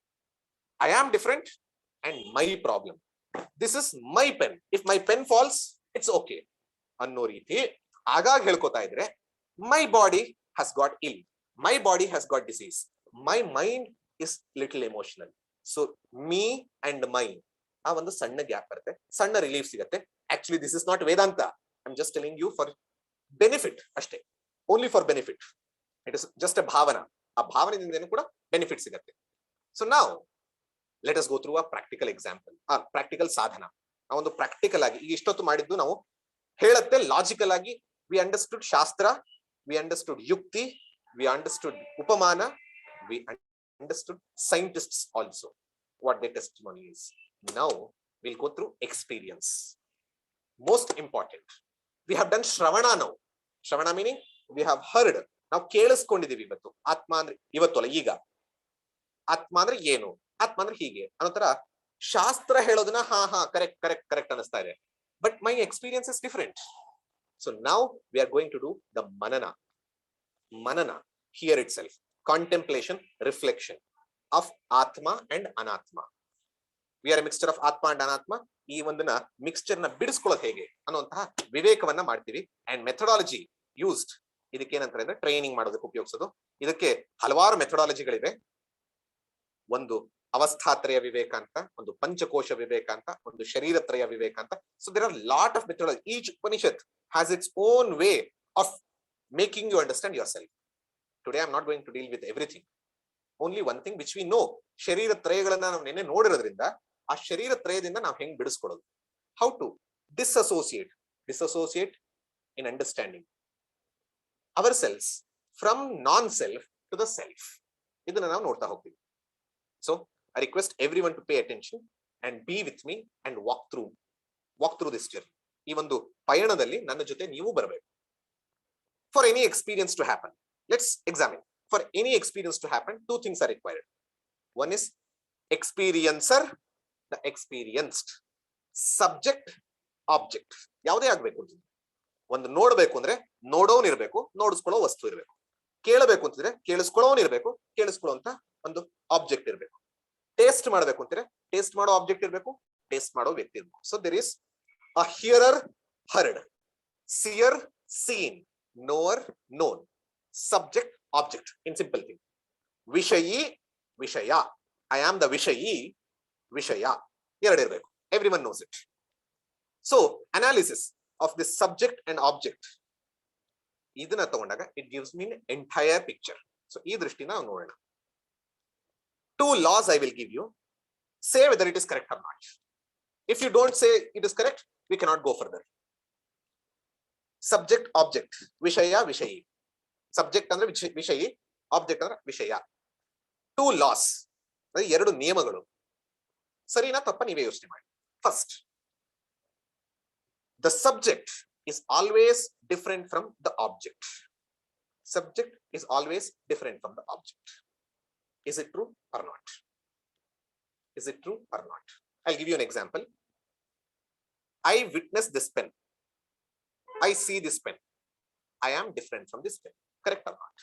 I am different and my problem, this is my pen, if my pen falls it's okay ಅನ್ನೋ ರೀತಿ ಆಗಾಗ ಹೇಳ್ಕೊತಾ ಇದ್ರೆ, ಮೈ body has got ill, my body has got disease, my mind is little emotional. So me and my, ಆ ಒಂದು ಸಣ್ಣ gap ಬರುತ್ತೆ, ಸಣ್ಣ relief ಸಿಗುತ್ತೆ. Actually this is not Vedanta, I am just telling you for benefit ಅಷ್ಟೇ, only for benefit. It is just a ಭಾವನಾ, ಆ ಭಾವನೆಯಿಂದ ಕೂಡ ಬೆನಿಫಿಟ್ ಸಿಗುತ್ತೆ. ಸೊ ನಾವು let us go through a practical example, ಆ ಪ್ರಾಕ್ಟಿಕಲ್ ಸಾಧನ. ನಾವೊಂದು ಪ್ರಾಕ್ಟಿಕಲ್ ಆಗಿ ಈಗ ಇಷ್ಟೊತ್ತು ಮಾಡಿದ್ದು ನಾವು ಹೇಳತ್ತೆ ಲಾಜಿಕಲ್ ಆಗಿ, ವಿ ಅಂಡರ್ಸ್ಟುಡ್ ಶಾಸ್ತ್ರ, ವಿ ಅಂಡರ್ಸ್ಟುಡ್ ಯುಕ್ತಿ, ವಿ ಅಂಡರ್ಸ್ಟುಡ್ ಉಪಮಾನ, we understood scientists also what their testimony is. Now we'll go through experience. Most important, we have done shravana now. Shravana meaning we have heard. ನಾವು ಕೇಳಿಸ್ಕೊಂಡಿದೀವಿ. ಇವತ್ತು ಆತ್ಮ ಅಂದ್ರೆ, ಇವತ್ತು ಅಲ್ಲ ಈಗ, ಆತ್ಮ ಅಂದ್ರೆ ಏನು, ಆತ್ಮ ಅಂದ್ರೆ ಹೀಗೆ ಅನ್ನೋ ತರ ಶಾಸ್ತ್ರ ಹೇಳೋದನ್ನ ಹಾ ಹಾ ಕರೆಕ್ಟ್ ಕರೆಕ್ಟ್ ಕರೆಕ್ಟ್ ಅನಿಸ್ತಾ ಇದೆ. But my experience is different. So now we are going to do the ಮನನ here itself, contemplation, reflection of ಆತ್ಮ ಅಂಡ್ ಅನಾತ್ಮ. We are a mixture of ಆತ್ಮ ಅಂಡ್ ಅನಾತ್ಮ. ಈ ಒಂದನ್ನ ಮಿಕ್ಸ್ಚರ್ ನ ಬಿಡಿಸ್ಕೊಳ್ಳೋದು ಹೇಗೆ ಅನ್ನುವಂತಹ ವಿವೇಕವನ್ನ ಮಾಡ್ತೀವಿ. ಅಂಡ್ ಮೆಥಡಾಲಜಿ ಯೂಸ್ಡ್, ಇದಕ್ಕೆ ಏನಂತಾರೆ ಅಂದ್ರೆ ಟ್ರೈನಿಂಗ್ ಮಾಡೋದಕ್ಕೆ ಉಪಯೋಗಿಸೋದು. ಇದಕ್ಕೆ ಹಲವಾರು ಮೆಥಡಾಲಜಿಗಳಿವೆ. ಒಂದು ಅವಸ್ಥಾತ್ರಯ ವಿವೇಕ ಅಂತ, ಒಂದು ಪಂಚಕೋಶ ವಿವೇಕ ಅಂತ, ಒಂದು ಶರೀರತ್ರಯ ವಿವೇಕ ಅಂತ. So there are lot of methodology. Each Upanishad has its own way of making you understand yourself. Today I am not going to deal with everything. Only one thing which we know. ಶರೀರ ತ್ರಯಗಳನ್ನ ನಾವು ನೆನ್ನೆ ನೋಡಿರೋದ್ರಿಂದ ಆ ಶರೀರ ತ್ರಯದಿಂದ ನಾವು ಹೆಂಗ್ ಬಿಡಿಸ್ಕೊಳ್ಳೋದು, how to disassociate in understanding ourselves from non self to the self. ಇದನ್ನ ನಾವು ನೋಡ್ತಾ ಹೋಗ್ತೀವಿ. So I request everyone to pay attention and be with me and walk through this journey. ಈ ಒಂದು ಪಯಣದಲ್ಲಿ ನನ್ನ ಜೊತೆ ನೀವು ಬರಬೇಕು. For any experience to happen, let's examine. For any experience to happen, two things are required. One is experiencer, the experienced. Subject object ಯಾವುದೇ ಆಗ್ಬೇಕು. ಒಂದು ನೋಡ್ಬೇಕು ಅಂದ್ರೆ ನೋಡೋನ್ ಇರ್ಬೇಕು, ನೋಡಿಸ್ಕೊಳ್ಳೋ ವಸ್ತು ಇರ್ಬೇಕು. ಕೇಳಬೇಕು ಅಂತಿದ್ರೆ ಕೇಳಿಸ್ಕೊಳ್ಳೋನ್ ಇರ್ಬೇಕು, ಕೇಳಿಸ್ಕೊಳ್ಳೋ ಅಂತ ಒಂದು ಆಬ್ಜೆಕ್ಟ್ ಇರ್ಬೇಕು. ಟೇಸ್ಟ್ ಮಾಡ್ಬೇಕು ಅಂತಿದ್ರೆ ಟೇಸ್ಟ್ ಮಾಡೋ ಆಬ್ಜೆಕ್ಟ್ ಇರ್ಬೇಕು, ಟೇಸ್ಟ್ ಮಾಡೋ ವ್ಯಕ್ತಿ ಇರ್ಬೇಕು. So there is a hearer heard, seer seen, knower known, subject object in simple thing. Vishayi vishaya, I am the vishayi vishaya, ಎರಡು ಇರಬೇಕು. Everyone knows it. So analysis of this subject and object ಇದನ್ನ ತಗೊಂಡಾಗ it gives me an entire picture. So ಈ ದೃಷ್ಟಿನ ನಾವು ನೋಡೋಣ. Two laws I will give you. Say whether it is correct or not. If you don't say it is correct, we cannot go further. Subject object, vishaya vishayi. Subject ಅಂದ್ರೆ ವಿಷಯಿ, object ಅಂದ್ರೆ ವಿಷಯ. Two loss, ಎರಡು ನಿಯಮಗಳು. ಸರಿನಾ ತಪ್ಪ ನೀವೇ ಯೋಚನೆ ಮಾಡಿ. First, the subject is always different from the object. Subject is always different from the object. Is it true or not? Is it true or not? I'll give you an example. I witness this pen. I see this pen. I am different from this pen. Correct or not?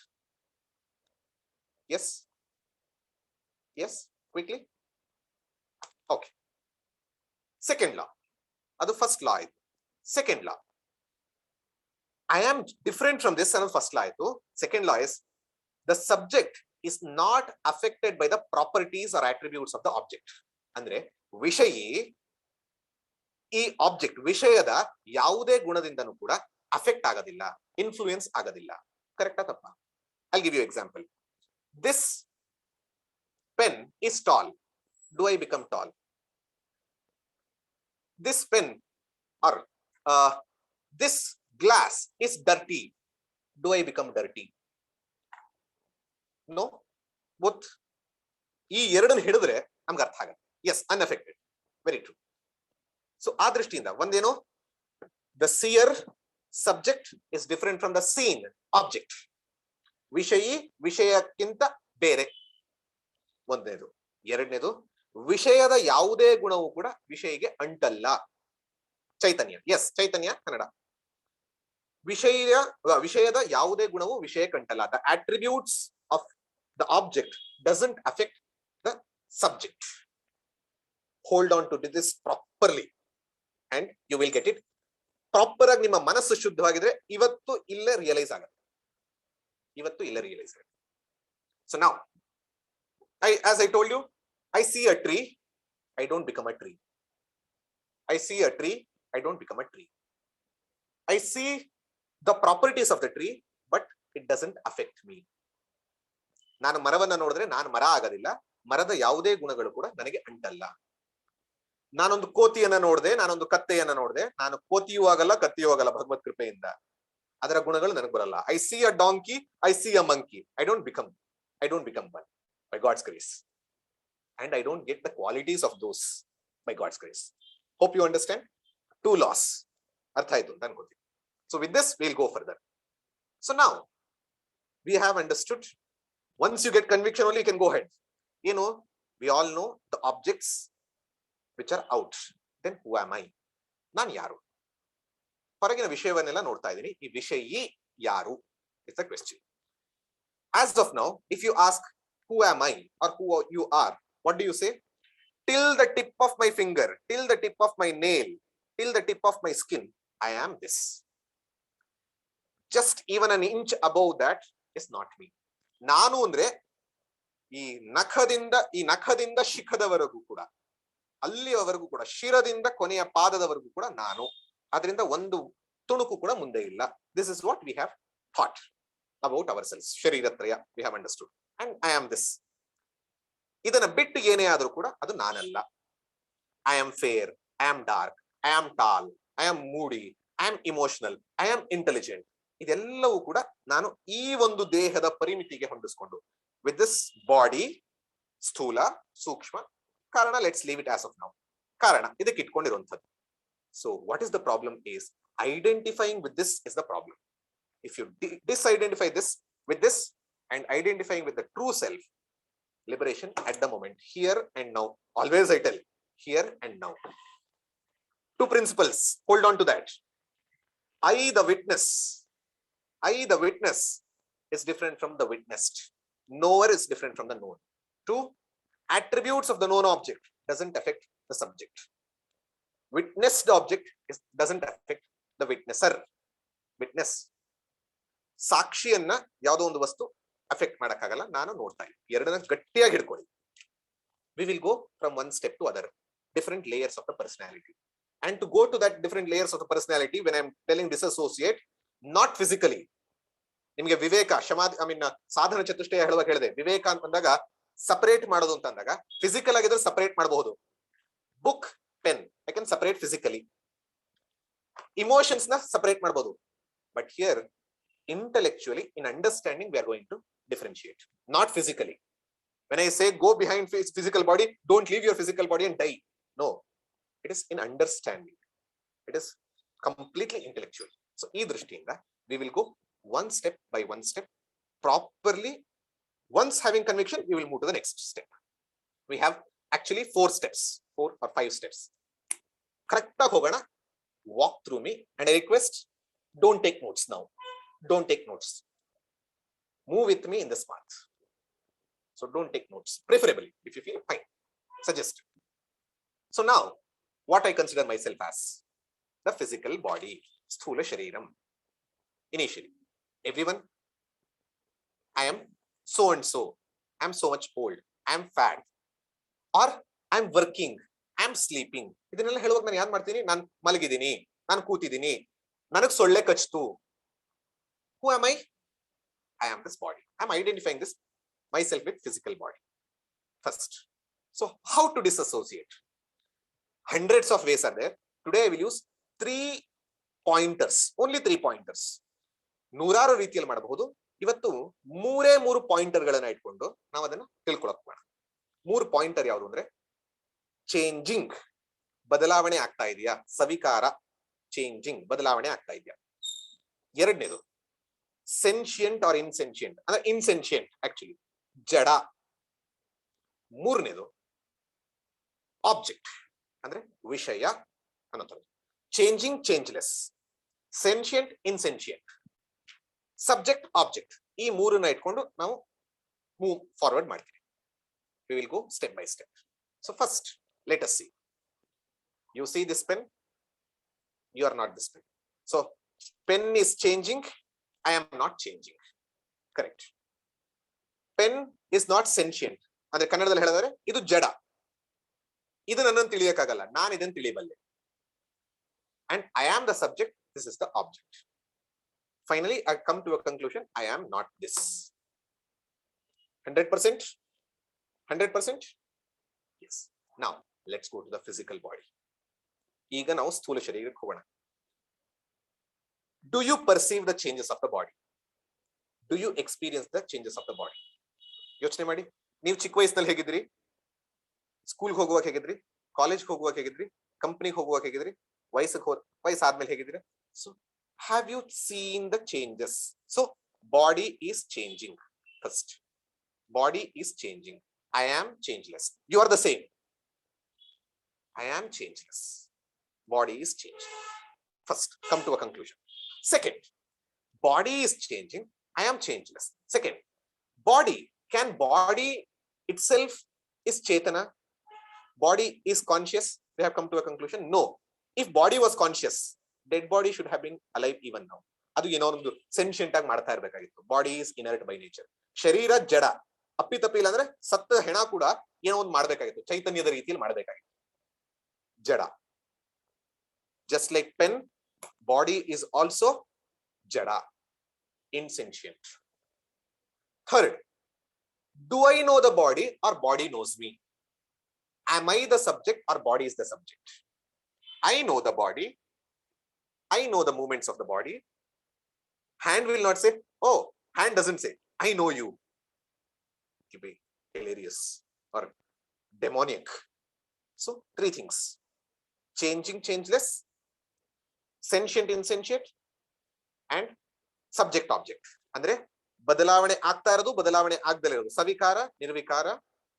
Yes? Yes? Quickly? Okay. Second law. Adu first law. Second law. I am different from this and first law. Second law is the subject is not affected by the properties or attributes of the object. Andre vishayi ಈ object ವಿಷಯದ ಯಾವುದೇ ಗುಣದಿಂದನೂ ಕೂಡ affect ಆಗೋದಿಲ್ಲ, influence ಆಗೋದಿಲ್ಲ. ಕರೆಕ್ಟಾ ತಪ್ಪ? I give you example. This pen is tall. Do I become tall? This pen or this glass is dirty. Do I become dirty? No. Both. ಈ ಎರಡನ್ನು ಹಿಡಿದ್ರೆ ನಮ್ಗೆ ಅರ್ಥ ಆಗತ್ತೆ. Yes, unaffected. Very true. So ಆ ದೃಷ್ಟಿಯಿಂದ ಒಂದೇನು, the seer subject is different from the seen object. ವಿಷಯಿ ವಿಷಯಕ್ಕಿಂತ ಬೇರೆ, ಒಂದನೇದು. ಎರಡನೇದು, ವಿಷಯದ ಯಾವುದೇ ಗುಣವೂ ಕೂಡ ವಿಷಯಿಗೆ ಅಂಟಲ್ಲ. ಚೈತನ್ಯ, ಎಸ್ ಚೈತನ್ಯ ಕನ್ನಡ. ವಿಷಯದ ಯಾವುದೇ ಗುಣವು ವಿಷಯಕ್ಕೆ ಅಂಟಲ್ಲ. The attributes of the object doesn't affect the subject. Hold on to this properly and you will get it. Proper ಆಗಿ ನಿಮ್ಮ ಮನಸ್ಸು ಶುದ್ಧವಾಗಿದ್ರೆ ಇವತ್ತು ಇಲ್ಲೇ ರಿಯಲೈಸ್ ಆಗುತ್ತೆ. ಇವತ್ತು ಇಲ್ಲೇ ರಿಯಲೈಸ್ ಆಗುತ್ತೆ. So now as I told you, I see a tree, I don't become a tree. I see a tree, I don't become a tree. I see the properties of the tree, but it doesn't affect me. ನಾನು ಮರವನ್ನ ನೋಡಿದ್ರೆ ನಾನು ಮರ ಆಗೋದಿಲ್ಲ. ಮರದ ಯಾವುದೇ ಗುಣಗಳು ಕೂಡ ನನಗೆ ಅಂಟಲ್ಲ. ನಾನೊಂದು ಕೋತಿಯನ್ನ ನೋಡಿದೆ, ನಾನೊಂದು ಕತ್ತೆಯನ್ನ ನೋಡಿದೆ, ನಾನು ಕೋತಿಯೂ ಆಗಲ್ಲ ಕತ್ತೆಯೂ ಆಗಲ್ಲ ಭಗವತ್ ಕೃಪೆಯಿಂದ. ಅದರ ಗುಣಗಳು ನನಗೆ ಬರಲ್ಲ. I see a donkey, I see a monkey, I don't become one by God's grace, and I don't get the qualities of those by God's grace. Hope you understand. ಟೂ ಲಾಸ್ ಅರ್ಥ ಆಯ್ತು ಅಂತ ಅನ್ಕೋತೀನಿ. So with this will go further. So now we have understood. Once you get conviction only you can go head. ಏನು, we all know the objects which are out. Then who am I? ನಾನು ಯಾರು? ಹೊರಗಿನ ವಿಷಯವನ್ನೆಲ್ಲ ನೋಡ್ತಾ ಇದ್ದೀನಿ. ಈ ವಿಷಯಿ ಯಾರು? It's the question. As of now, if you ask who am I or who you are, what do you say? Till the tip of my finger, till the tip of my nail, till the tip of my skin, I am this. Just even an inch above that is not me. ನಾನು ಅಂದ್ರೆ ಈ ನಖದಿಂದ ಶಿಖದವರೆಗೂ ಕೂಡ, ಅಲ್ಲಿಯವರೆಗೂ ಕೂಡ, ಶಿರದಿಂದ ಕೊನೆಯ ಪಾದದವರೆಗೂ ಕೂಡ ನಾನು. ಅದರಿಂದ ಒಂದು ತುಣುಕು ಕೂಡ ಮುಂದೆ ಇಲ್ಲ. This is what we have thought about ourselves. ಶರೀರತ್ರಯ we have understood and I am this. ಇದನ್ನ ಬಿಟ್ಟು ಏನೇ ಆದ್ರೂ ಕೂಡ ಅದು ನಾನಲ್ಲ. I am fair, I am dark, I am tall, I am moody, I am emotional, I am intelligent. ಇದೆಲ್ಲವೂ ಕೂಡ ನಾನು ಈ ಒಂದು ದೇಹದ ಪರಿಮಿತಿಗೆ ಹೊಂದಿಸ್ಕೊಂಡು, ವಿತ್ ದಿಸ್ ಬಾಡಿ, ಸ್ಥೂಲ, ಸೂಕ್ಷ್ಮ, ಕಾರಣ, let's leave it as of now. ಕಾರಣ ಇದಕ್ಕೆ ಇಟ್ಕೊಂಡಿರುವಂಥದ್ದು. So what is the problem is identifying with this is the problem. If you disidentify this with this and identifying with the true self, liberation at the moment, here and now. Always I tell, here and now. Two principles, hold on to that. I the witness is different from the witnessed. Knower is different from the known. Two attributes of the known object doesn't affect the subject. Witnessed object doesn't affect the witnesser. Witness ಸಾಕ್ಷಿಯನ್ನ ಯಾವುದೋ ಒಂದು ವಸ್ತು affect ಮಾಡಕ್ಕಾಗಲ್ಲ, ನಾನು ನೋಡ್ತಾ ಇದ್ದೀನಿ. ಎರಡನ್ನ ಗಟ್ಟಿಯಾಗಿ ಹಿಡ್ಕೊಳ್ಳಿ. We will go from one step to other, different layers of the personality. And to go to that different layers of the personality, when I'm telling disassociate, not physically. ನಿಮಗೆ ವಿವೇಕ ಸಾಧನ ಚತುಷ್ಟಯ ಹೇಳುವಾಗ ಹೇಳಿದೆ, ವಿವೇಕ ಅಂತಂದಾಗ ಸಪರೇಟ್ ಮಾಡೋದು ಅಂತ ಅಂದಾಗ ಫಿಸಿಕಲ್ ಆಗಿದ್ರೆ separate ಮಾಡಬಹುದು. Book, pen, I can separate physically. Emotions ನ ಸಪರೇಟ್ ಮಾಡಬಹುದು. But here intellectually, in understanding, we are going to differentiate, not physically. When I say go behind physical body, don't leave your physical body and die. No, it is in understanding. It is completely intellectual. So ee drishtiyinda we will go one step by one step properly. Once having conviction, we will move to the next step. We have actually 4 steps, 4 or 5 steps. Correct ah hogana. Walk through me, and I request, don't take notes now. Don't take notes. Move with me in this path. So don't take notes, preferably, if you feel fine. Suggest. So now, what I consider myself as the physical body, sthula shariram. Initially, everyone, I am so and so. I am so much old. I am fat. Or I am working. I am sleeping. ಇದನ್ನೆಲ್ಲ ಹೇಳುವಾಗ ನಾನು ಏನು ಮಾಡ್ತೀನಿ? ನಾನು ಮಲಗಿದ್ದೀನಿ, ನಾನು ಕೂತಿದ್ದೀನಿ, ನನಗೆ ಸೊಳ್ಳೆ ಕಚ್ಚಿತು. Who am I? I am this body. I'm identifying this myself with physical body first. So how to disassociate? Hundreds of ways are there. Today I will use 3 pointers, only 3 pointers. ನೂರಾರು ರೀತಿಯಲ್ಲಿ ಮಾಡಬಹುದು. ಇವತ್ತು 3 pointer ಗಳನ್ನ ಇಟ್ಕೊಂಡು ನಾವು ಅದನ್ನ ತಿಳ್ಕೊಳ್ಳೋಕೆ ಮಾಡೋಣ. 3 pointer ಯಾವುದು ಅಂದ್ರೆ, ಚೇಂಜಿಂಗ್, ಬದಲಾವಣೆ ಆಗ್ತಾ ಇದೆಯಾ, ಸವಿಕಾರ, ಚೇಂಜಿಂಗ್, ಬದಲಾವಣೆ ಆಗ್ತಾ ಇದೆಯಾ. ಎರಡನೇದು ಸೆನ್ಷಿಯಂಟ್ ಆರ್ ಇನ್ಸೆನ್ಷಿಯಂಟ್, ಅಂದ್ರೆ ಇನ್ಸೆನ್ಷಿಯಂಟ್ ಆಕ್ಚುಲಿ, ಜಡ. ಮೂರನೇದು ಆಬ್ಜೆಕ್ಟ್, ಅಂದ್ರೆ ವಿಷಯ ಅನ್ನೋದು. Changing, changeless, sentient, insentient, subject, object. ಈ ಮೂರನ್ನ ಇಟ್ಕೊಂಡು ನಾವು ಮೂವ್ ಫಾರ್ವರ್ಡ್ ಮಾಡ್ತೀವಿ. We will go step by step. So first, let us see. You see this pen? You are not this pen. So pen is changing. I am not changing. Correct. Pen is not sentient. ಅಂದ್ರೆ ಕನ್ನಡದಲ್ಲಿ ಹೇಳಿದರೆ ಇದು ಜಡ. ಇದು ನನ್ನನ್ನು ತಿಳಿಯಕ್ಕಾಗಲ್ಲ, ನಾನು ಇದನ್ನು ತಿಳಿಯಬಲ್ಲೆ. And I am the subject, this is the object. Finally, I come to a conclusion, I am not this. 100%? 100%? Yes. Now, let's go to the physical body. ಈಗ ನಾವು ಸ್ಥೂಲ ಶರೀರಕ್ಕೆ ಹೋಗೋಣ. Do you perceive the changes of the body? Do you experience the changes of the body? ಯೋಚನೆ ಮಾಡಿ. ನೀವು ಚಿಕ್ಕ ವಯಸ್ಸಿನಲ್ಲಿ ಹೇಗಿದ್ರಿ? ಸ್ಕೂಲ್ಗೆ ಹೋಗುವಾಗ ಹೇಗಿದ್ರಿ? ಕಾಲೇಜ್ಗೆ ಹೋಗುವಾಗ ಹೇಗಿದ್ರಿ? ಕಂಪನಿಗೆ ಹೋಗುವಾಗ ಹೇಗಿದ್ರಿ? ವಯಸ್ಸಾದ್ಮೇಲೆ ಹೇಗಿದ್ರಿ? So have you seen the changes? So body is changing first. Body is changing. I am changeless. You are the same. I am changeless. Body is changing. First, come to a conclusion. Second, body is changing. I am changeless. Second, body itself is chetana? Body is conscious? We have come to a conclusion. No. If body was conscious, dead body should have been alive even now. ಅದು ಏನೋ ಒಂದು ಸೆನ್ಷಿಯಂಟ್ ಆಗಿ ಮಾಡ್ತಾ ಇರಬೇಕಾಗಿತ್ತು. Body is inert by nature. ಶರೀರ ಜಡ, ಅಪ್ಪಿತಪ್ಪಿ ಇಲ್ಲ ಅಂದ್ರೆ ಸತ್ತ ಹೆಣ ಕೂಡ ಏನೋ ಒಂದು ಮಾಡ್ಬೇಕಾಗಿತ್ತು, ಚೈತನ್ಯದ ರೀತಿಯಲ್ಲಿ ಮಾಡ್ಬೇಕಾಗಿತ್ತು. ಜಡ. Just like pen, body is also jada, insentient. Third, do I know the body or body knows me? Am I the subject or body is the subject? I know the body. I know the movements of the body. Hand will not say, oh, hand doesn't say, I know you. It will be hilarious or demoniac. So 3 things. Changing, changeless, sentient, insentient, and subject object. ಅಂದ್ರೆ ಬದಲಾವಣೆ ಆಗ್ತಾ ಇರೋದು, ಬದಲಾವಣೆ ಆಗದಲೇ ಇರೋದು, ಸವಿಕಾರ, ನಿರ್ವಿಕಾರ,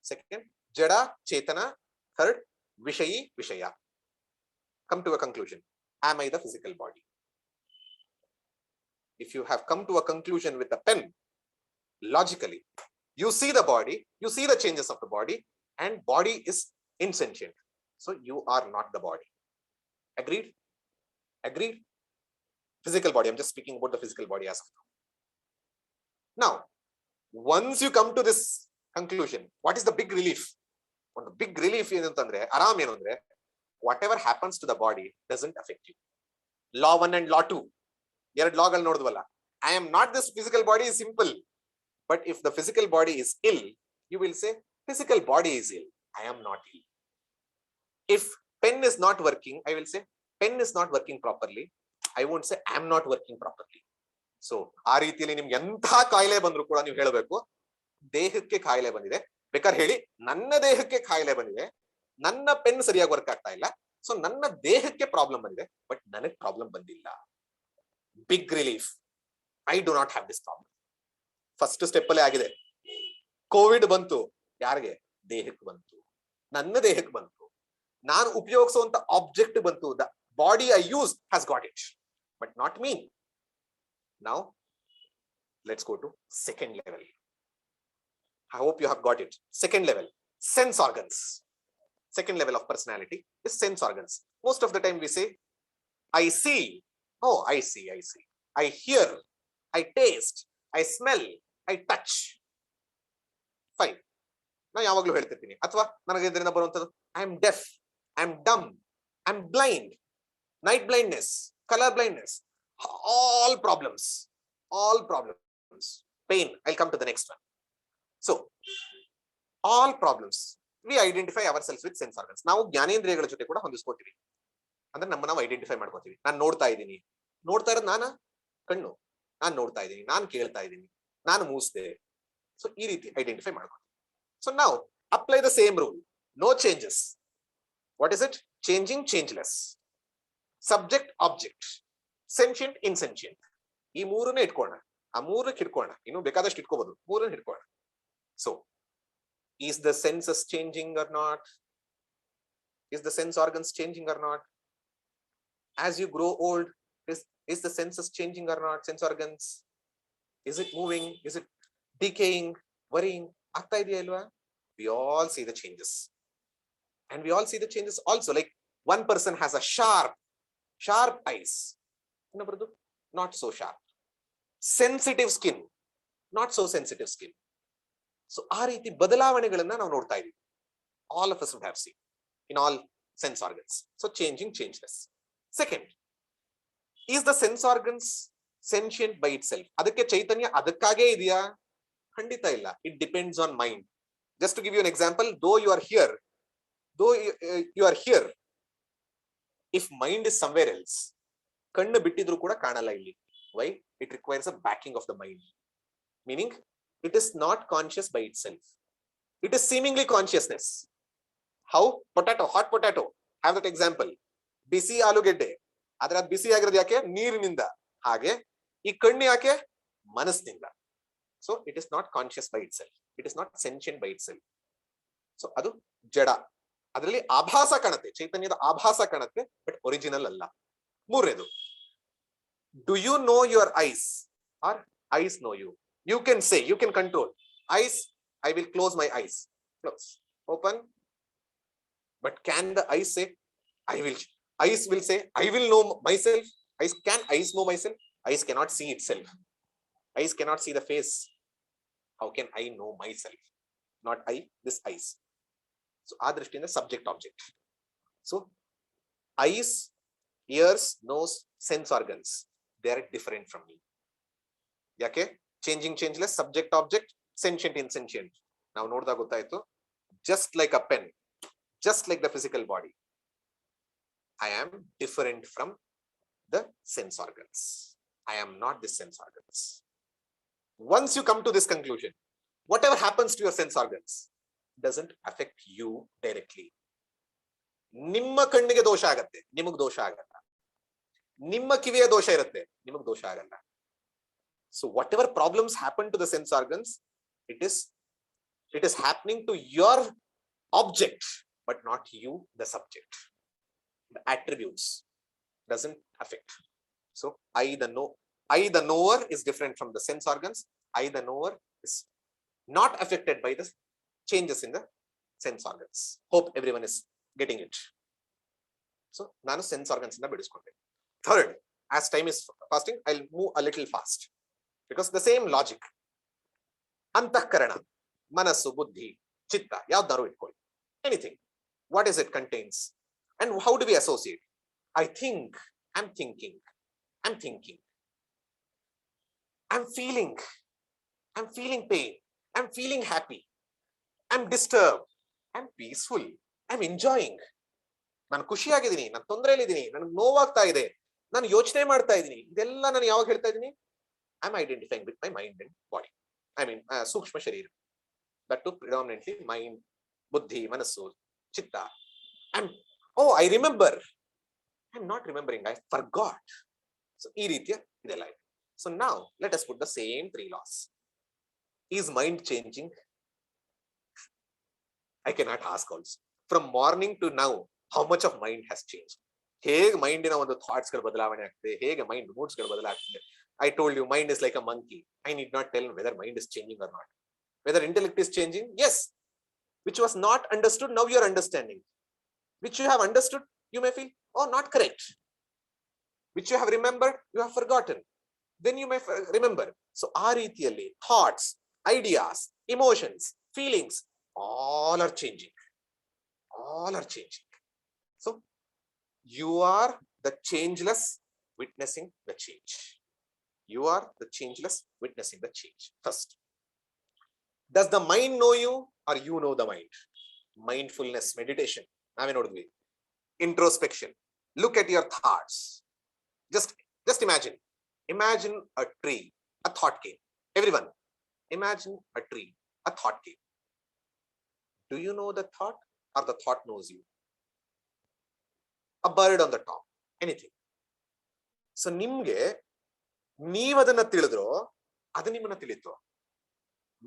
Second, Jada, Chetana. Third, Vishayi, Vishaya. Come to a conclusion. Am I the physical body? If you have come to a conclusion with a pen, logically, you see the body, you see the changes of the body, and body is insentient. So you are not the body. Agreed? Agreed? Physical body. I'm just speaking about the physical body as of now. Now, once you come to this conclusion, what is the big relief? One the big relief ಏನಂತಂದ್ರೆ ಆರಾಮ್ ಏನು ಅಂದ್ರೆ whatever happens to the body doesn't affect you. Law 1 and law 2. ಎರಡು ಲಾಗಳು ನೋಡಿದ್ವಲ್ಲ. I am not this physical body is simple. But if the physical body is ill, you will say physical body is ill. I am not ill. If pen is not working, I will say pen is not working properly. I won't say I am not working properly. So ಆ ರೀತಿಯಲ್ಲಿ ನಿಮ್ಗೆ ಎಂಥ ಕಾಯಿಲೆ ಬಂದ್ರು ಕೂಡ ನೀವು ಹೇಳಬೇಕು ದೇಹಕ್ಕೆ ಕಾಯಿಲೆ ಬಂದಿದೆ. ಬೇಕಾದ್ರೆ ಹೇಳಿ ನನ್ನ ದೇಹಕ್ಕೆ ಕಾಯಿಲೆ ಬಂದಿದೆ, ನನ್ನ ಪೆನ್ ಸರಿಯಾಗಿ ವರ್ಕ್ ಆಗ್ತಾ ಇಲ್ಲ, ಸೊ ನನ್ನ ದೇಹಕ್ಕೆ ಪ್ರಾಬ್ಲಮ್ ಬಂದಿದೆ, ಬಟ್ ನನಗೆ ಪ್ರಾಬ್ಲಮ್ ಬಂದಿಲ್ಲ. Big relief. I do not have this problem. First step ಅಲ್ಲೇ ಆಗಿದೆ. ಕೋವಿಡ್ ಬಂತು, ಯಾರಿಗೆ? ದೇಹಕ್ಕೆ ಬಂತು, ನನ್ನ ದೇಹಕ್ಕೆ ಬಂತು. ನಾನು ಉಪಯೋಗಿಸುವಂತ ಆಬ್ಜೆಕ್ಟ್ ಬಂತು. The body I use has got it, but not me. Now let's go to second level. I hope you have got it. Second level, sense organs. Second level of personality is sense organs. Most of the time we say, I see. Oh, I see, I see. I hear, I taste, I smell, I touch. Fine. ನಾನು ಯಾವಾಗಲೂ ಹೇಳ್ತಿರ್ತೀನಿ. ಅಥವಾ ನನಗೆ ಇದರಿಂದ ಬರುವಂತದ್ದು I am deaf, I am dumb, I am blind, night blindness, colour blindness, all problems, pain. I'll come to the next one. So all problems we identify ourselves with sense organs. ನಾವು ಜ್ಞಾನೇಂದ್ರಿಯಗಳ ಜೊತೆ ಕೂಡ ಹೊಂದಿಸ್ಕೊತೀವಿ. ಅಂದ್ರೆ ನಾವು identify ಮಾಡ್ಕೋತೀವಿ. ನಾನು ನೋಡ್ತಾ ಇದ್ದೀನಿ, ನೋಡ್ತಾ ಇರೋದು ನಾನಾ? ಕಣ್ಣು. ನಾನು ನೋಡ್ತಾ ಇದ್ದೀನಿ, ನಾನು ಕೇಳ್ತಾ ಇದ್ದೀನಿ, ನಾನು ಮೂಸ್ದೆ. ಸೊ ಈ ರೀತಿ ಐಡೆಂಟಿಫೈ ಮಾಡ್ಕೋತೀವಿ. ಸೊ ನಾವು apply the same rule. No changes. What is it? Changing, changeless. Subject, object, sentient, insentient. ಈ ಮೂರನ್ನೇ ಇಟ್ಕೋಣ. ಆ ಮೂರಕ್ಕೆ ಹಿಡ್ಕೋಣ. ಇನ್ನು ಬೇಕಾದಷ್ಟು ಇಟ್ಕೋಬಹುದು. ಮೂರನ್ನ ಹಿಡ್ಕೋಣ. So, is the senses changing or not? Is the sense organs changing or not? As you grow old, is the senses changing or not? Sense organs, is it moving? Is it decaying, worrying? Agta idea ilva? We all see the changes, and we all see the changes also. Like one person has a sharp eyes, not so sharp. Sensitive skin, not so sensitive skin. So ಆ ರೀತಿ ಬದಲಾವಣೆಗಳನ್ನ ನಾವು ನೋಡ್ತಾ ಇದೀವಿ. All of us would have seen in all sense organs. So changing, changeless. Second, is the sense organs sentient by itself? ಅದಕ್ಕೆ ಚೈತನ್ಯ ಅದಕ್ಕಾಗೇ ಇದೆಯಾ? ಖಂಡಿತ ಇಲ್ಲ. It depends on mind. Just to give you an example, though you are here, if mind is somewhere else, ಕಣ್ಣು ಬಿಟ್ಟಿದ್ರು ಕೂಡ ಕಾಣಲ್ಲ ಇಲ್ಲಿ. Why? It requires a backing of the mind. Meaning it is not conscious by itself. It is seemingly consciousness. How? Potato, hot potato. Have that example. ಬಿಸಿ ಆಲೂಗೆಡ್ಡೆ. ಆದ್ರೆ ಅದು ಬಿಸಿ ಆಗಿರೋದು ಯಾಕೆ? ನೀರಿನಿಂದ. ಹಾಗೆ ಈ ಕಣ್ಣು ಯಾಕೆ? ಮನಸ್ಸಿನಿಂದ. So it is not conscious by itself. It is not sentient by itself. So ಅದು ಜಡ. ಅದರಲ್ಲಿ ಆಭಾಸ ಕಾಣುತ್ತೆ, ಚೈತನ್ಯದ ಆಭಾಸ ಕಾಣುತ್ತೆ, ಬಟ್ ಒರಿಜಿನಲ್ ಅಲ್ಲ. ಮೂರನೇದು, do you know your eyes or eyes know you? You can say, you can control. Eyes, I will close my eyes. Close, open. But can the eyes say, eyes will say, I will know myself? Can eyes know myself? Eyes cannot see itself. Eyes cannot see the face. How can I know myself? Not I, this eyes. So, aa drishtiinda subject object. So, eyes, ears, nose, sense organs, they are different from me. Yake? Changing, changeless, subject, object, sentient, insentient. Now ನೋಡ್ದಾಗ ಗೊತ್ತಾಯ್ತು. Just like a pen, just like the physical body, I am different from the sense organs. I am not the sense organs. Once you come to this conclusion, whatever happens to your sense organs doesn't affect you directly. ನಿಮ್ಮ ಕಣ್ಣಿಗೆ ದೋಷ ಆಗತ್ತೆ, ನಿಮಗೆ ದೋಷ ಆಗಲ್ಲ. ನಿಮ್ಮ ಕಿವಿಯ ದೋಷ ಇರುತ್ತೆ, ನಿಮಗೆ ದೋಷ ಆಗಲ್ಲ. So whatever problems happen to the sense organs, it is It is happening to your object, but not you, the subject. The attributes doesn't affect. So I, the knower, is different from the sense organs. I, the knower, is not affected by the changes in the sense organs. Hope everyone is getting it. So nanu sense organs inda bidiskonde. Third, as time is fasting, I'll move a little fast because the same logic. Antakarana, manasu, buddhi, chitta, yavadaru itkolli. Anything. What is it contains? And how do we associate? I think, I'm thinking, I'm thinking. I'm feeling pain. I'm feeling happy. I'm disturbed. I'm peaceful. I'm enjoying. ನಾನು ಖುಷಿಯಾಗಿದ್ದೀನಿ, ನಾನು ತೊಂದರೆಯಲ್ಲಿದ್ದೀನಿ, ನನಗೆ ನೋವಾಗ್ತಾ ಇದೆ, ನಾನು ಯೋಚನೆ ಮಾಡ್ತಾ ಇದ್ದೀನಿ. ಇದೆಲ್ಲ ನಾನು ಯಾವಾಗ ಹೇಳ್ತಾ ಇದ್ದೀನಿ? I am identifying with my mind and body. I mean ಸೂಕ್ಷ್ಮ ಶರೀರ. ದಟ್ ಟು ಪ್ರಿಡಾಮಿನೆಂಟ್ಲಿ ಮೈಂಡ್, ಬುದ್ಧಿ, ಮನಸ್ಸು, ಚಿತ್ತ. And I remember. I am not remembering, I forgot. So ಈ ರೀತಿಯ ಇದೆಲ್ಲ ಇದೆ. So now let us put the same 3 laws. Is mind changing? I cannot ask also. From morning to now, how much of mind has changed? ಹೇಗೆ ಮೈಂಡಿನ ಒಂದು thoughts ಗಳು ಬದಲಾವಣೆ ಆಗ್ತದೆ, ಹೇಗೆ ಮೈಂಡ್ ಮೂಡ್ಸ್ ಗಳು ಬದಲಾಗ್ತದೆ. I told you mind is like a monkey. I need not tell whether mind is changing or not. Whether intellect is changing, yes. Which was not understood, now you are understanding. Which you have understood, you may feel, oh, not correct. Which you have remembered, you have forgotten. Then you may remember. So ಆ ರೀತಿಯಲ್ಲಿ thoughts, ideas, emotions, feelings, all are changing. All are changing. So you are the changeless witnessing the change. You are the changeless witnessing the change. First, does the mind know you or you know the mind? Mindfulness, meditation. ನಾವೇ ನೋಡಿದ್ವಿ. Introspection. Look at your thoughts. Just imagine. Imagine a tree, a thought came. Everyone, imagine a tree, a thought came. Do you know the thought or the thought knows you? A bird on the top, anything. So ನಿಮ್ಗೆ ನೀವದನ್ನ ತಿಳಿದ್ರೋ ಅದು ನಿಮ್ಮನ್ನ ತಿಳಿತೋ?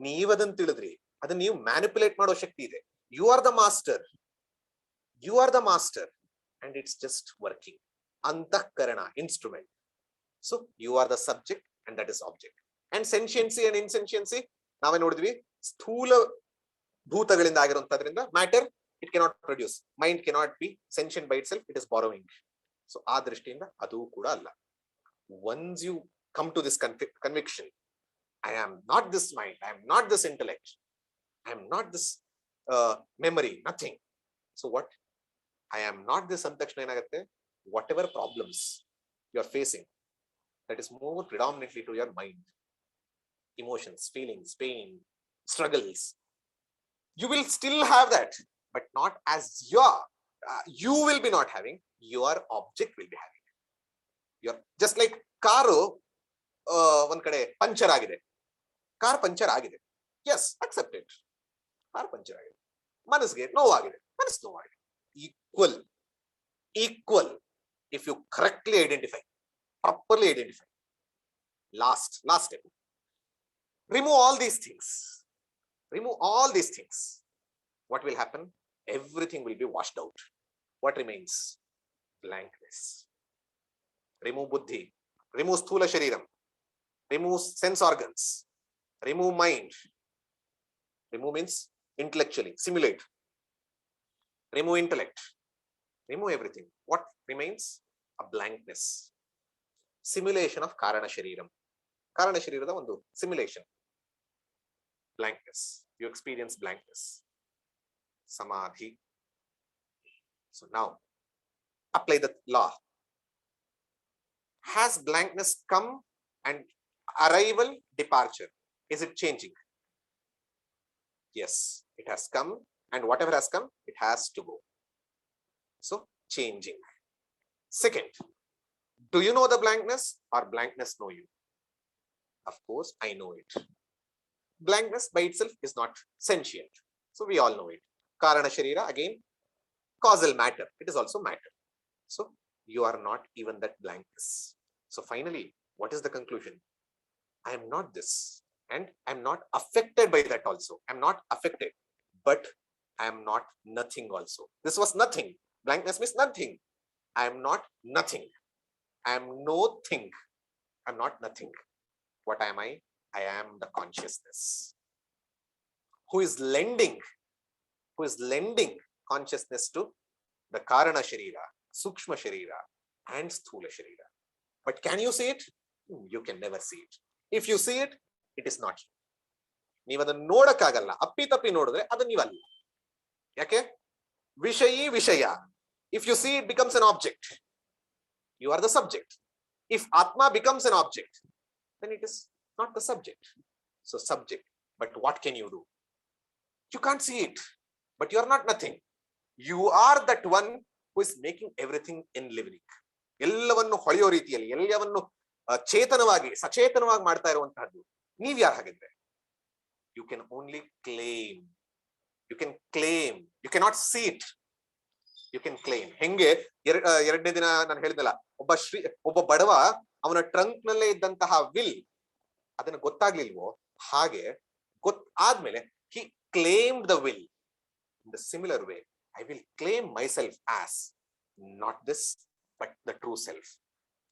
ನೀವದನ್ನ ತಿಳಿದ್ರಿ, ಅದನ್ನ ನೀವು manipulate ಮಾಡೋ ಶಕ್ತಿ ಇದೆ. You are the master. You are the master and it's just working. Antahkarana, instrument. So you are the subject and that is object. And sentiency and insentiency ನಾವೇ ನೋಡಿದ್ವಿ. ಸ್ಥೂಲ ಭೂತಗಳಿಂದ ಆಗಿರುವಂತದ್ರಿಂದ matter it cannot produce. Mind cannot be sentient by itself, it is borrowing. So ಆ ದೃಷ್ಟಿಯಿಂದ ಅದು ಕೂಡ ಅಲ್ಲ. Once you come to this conviction, I am not this mind, I am not this intellect, I am not this memory, nothing. So what? I am not this ಅಂದ ತಕ್ಷಣ ಏನಾಗುತ್ತೆ? Whatever problems you are facing, that is more predominantly to your mind, emotions, feelings, pain, struggles, you will still have that, but not as you will be not having, your object will be having. You're just like car ಒಂದ್ ಕಡೆ puncture ಆಗಿದೆ. Car puncture ಆಗಿದೆ, yes accept it. Car puncture ಆಗಿದೆ. ಮನಸ್ಸಿಗೆ ನೋವಾಗಿದೆ, ಮನಸ್ಸು ನೋವಾಗಿದೆ. Equal if you correctly identify, properly identify. Last step. Remove all these things. Remove all these things. What will happen? Everything will be washed out. What remains? Blankness. Remove buddhi. Remove sthula shariram. Remove sense organs. Remove mind. Remove means intellectually. Simulate. Remove intellect. Remove everything. What remains? A blankness. Simulation of karana shariram. Karana sharirada ಒಂದು simulation. Blankness. You experience blankness. Samadhi. So now apply the law. Has blankness come and arrival, departure? Is it changing? Yes, it has come, and whatever has come, it has to go. So changing. Second, do you know the blankness or blankness know you? Of course, I know it. Blankness by itself is not sentient. So we all know it. Karana Sharira, again, causal matter. It is also matter. So you are not even that blankness. So finally, what is the conclusion? I am not this and I'm not affected by that also. I'm not affected, but I am not nothing also. This was nothing. Blankness means nothing. I am not nothing. I am no thing. I'm not nothing. What am I? I am the consciousness who is lending consciousness to the Karana Sharira, Sukshma Sharira, and Sthula Sharira. But can you see it? You can never see it. If you see it, it is not you. ನೀವು ಅದನ್ನು ನೋಡಕ್ಕಾಗಲ್ಲ. ಅಪ್ಪಿ ತಪ್ಪಿ ನೋಡಿದ್ರೆ ಅದು ನೀವಲ್ಲ. ಯಾಕೆ? ವಿಷಯಿ ವಿಷಯ. If you see it becomes an object, you are the subject. If Atma becomes an object, then it is not the subject. So subject. But what can you do? You can't see it, but you are not nothing. You are that one who is making everything in living. ಎಲ್ಲವನ್ನು ಹೊಳೆಯೋ ರೀತಿಯಲ್ಲಿ, ಎಲ್ಲವನ್ನು ಚೇತನವಾಗಿ ಸಚೇತನವಾಗಿ ಮಾಡ್ತಾ ಇರುವಂತಹದ್ದು ನೀವ್ ಯಾರು ಹಾಗಿದ್ರೆ? You can only claim. You can claim. You cannot see it. You can claim. ಹೆಂಗೆ ಎರಡನೇ ದಿನ ನಾನು ಹೇಳಿದಲ್ಲ, ಒಬ್ಬ ಬಡವ ಅವನ ಟ್ರಂಕ್ ನಲ್ಲೇ ಇದ್ದಂತಹ ವಿಲ್ ಅದನ್ನ ಗೊತ್ತಾಗ್ಲಿಲ್ವೋ, ಹಾಗೆ ಗೊತ್ತಾದ್ಮೇಲೆ he claimed the will. In the similar way, I will claim myself as not this, but the true self.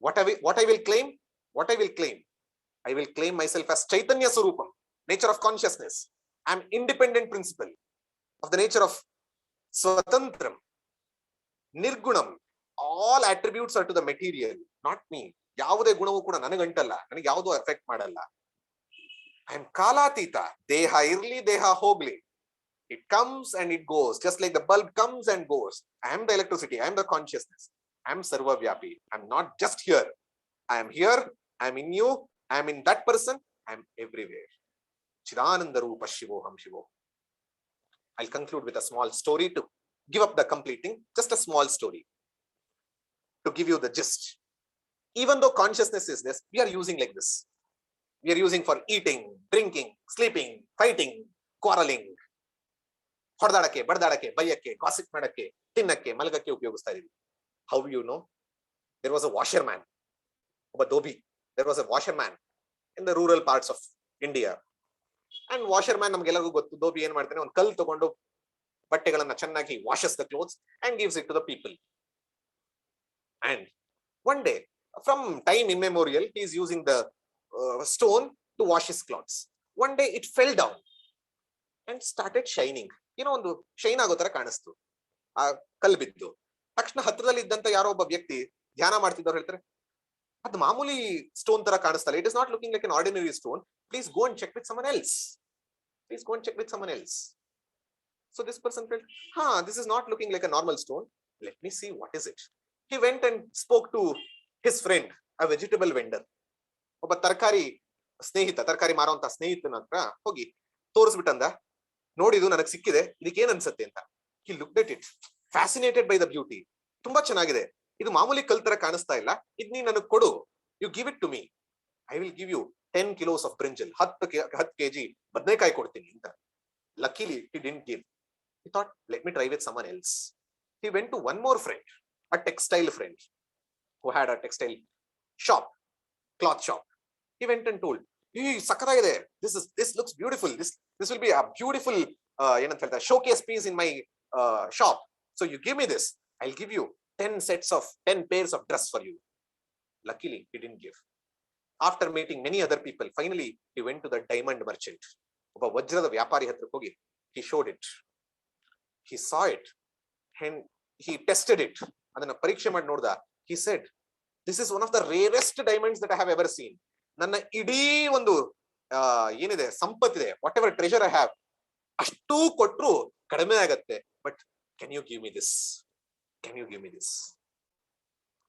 What I will claim? What I will claim? I will claim myself as Chaitanya Swarupam, nature of consciousness. I am independent principle of the nature of Swatantram, Nirgunam. All attributes are to the material, not me. ಯಾವುದೇ ಗುಣವೂ ಕೂಡ ನನಗಂಟಲ್ಲ, ನನಗೆ ಯಾವುದು effect ಮಾಡಲ್ಲ. I am Kalatita. Deha irli, deha hogli. It comes and it goes, just like the bulb comes and goes. I am the electricity. I am the consciousness. I am Sarvavyapi. I am not just here. I am here. I am in you. I am in that person. I am everywhere. Chidananda Rupa Shivoham Shivo. I'll conclude with a small story to give up the completing. Just a small story to give you the gist. Even though consciousness is this, we are using like this. We are using for eating, drinking, sleeping, fighting, quarreling. ಹೊಡೆದಾಡಕ್ಕೆ, ಬಡದಾಡಕ್ಕೆ, ಬೈಯಕ್ಕೆ, gossip ಮಾಡಕ್ಕೆ, ತಿನ್ನಕ್ಕೆ, ಮಲಗಕ್ಕೆ ಉಪಯೋಗಿಸ್ತಾ ಇದೀವಿ. How you know? There was a washerman, ಒಬ್ಬ Dhobi. There was a washerman in the rural parts of India. And washerman ನಮ್ಗೆಲ್ಲರಿಗೂ ಗೊತ್ತು. ಧೋಬಿ ಏನ್ ಮಾಡ್ತಾನೆ, ಒಂದು ಕಲ್ಲು ತಗೊಂಡು ಬಟ್ಟೆಗಳನ್ನ ಚೆನ್ನಾಗಿ washes the clothes and gives it to the people. And one day, from time immemorial, he is using the stone to wash his clothes. One day it fell down and started shining. ಒಂದು shine ಆಗೋ ತರ ಕಾಣಿಸ್ತು ಆ ಕಲ್ಲು ಬಿದ್ದು. ತಕ್ಷಣ ಹತ್ರದಲ್ಲಿ ಇದ್ದಂತ ಯಾರೋ ಒಬ್ಬ ವ್ಯಕ್ತಿ ಧ್ಯಾನ ಮಾಡ್ತಿದ್ದವ್ರು ಹೇಳ್ತಾರೆ, ಅದು ಮಾಮೂಲಿ ಸ್ಟೋನ್ ತರ ಕಾಣಿಸ್ತಲ್ಲ. It is not looking like an ordinary stone. Please go and check with someone else. Please go and check with someone else. So this person felt, this is not looking like a normal stone. Let me see what is it. He went and spoke to his friend, a vegetable vendor. ಒಬ್ಬ ತರಕಾರಿ ಮಾರುವಂತ ಸ್ನೇಹಿತನ ಹತ್ರ ಹೋಗಿ ತೋರಿಸ್ಬಿಟ್ಟಂದ, ನೋಡಿದು ನನಗೆ ಸಿಕ್ಕಿದೆ, ಇದಕ್ಕೆ ಏನ್ ಅನ್ಸುತ್ತೆ ಅಂತ. He looked at it, fascinated by the beauty. ತುಂಬಾ ಚೆನ್ನಾಗಿದೆ, ಇದು ಮಾಮೂಲಿ ಕಲ್ ತರ ಕಾಣಿಸ್ತಾ ಇಲ್ಲ, ಇದ್ ನೀ ನನಗೆ ಕೊಡು. You give it to me. I will give you 10 kilos of brinjal, 10 kg ಬದನೆಕಾಯಿ ಕೊಡ್ತೀನಿ ಅಂತ. Luckily he didn't give. He thought, let me try with someone else. He went to one more friend, a textile friend who had a textile shop, cloth shop. He went and told, hey, sakataide, this looks beautiful. This will be a beautiful showcase piece in my shop. So you give me this, I'll give you 10 pairs of dress for you. Luckily he didn't give. After meeting many other people, finally he went to the diamond merchant. ಒಬ್ಬ ವಜ್ರದ ವ್ಯಾಪಾರಿ ಹತ್ರಕ್ಕೆ ಹೋಗಿ he showed it. He saw it and he tested it. ಅದನ್ನ ಪರೀಕ್ಷೆ ಮಾಡಿ ನೋಡ್ದ. He said, this is one of the rarest diamonds that I have ever seen. ನನ್ನ ಇಡೀ ಒಂದು ಏನಿದೆ ಸಂಪತ್ತಿದೆ, whatever treasure I have, ಅಷ್ಟು ಕೊಟ್ರು ಕಡಿಮೆ ಆಗತ್ತೆ. But can you give me this? Can you give me this?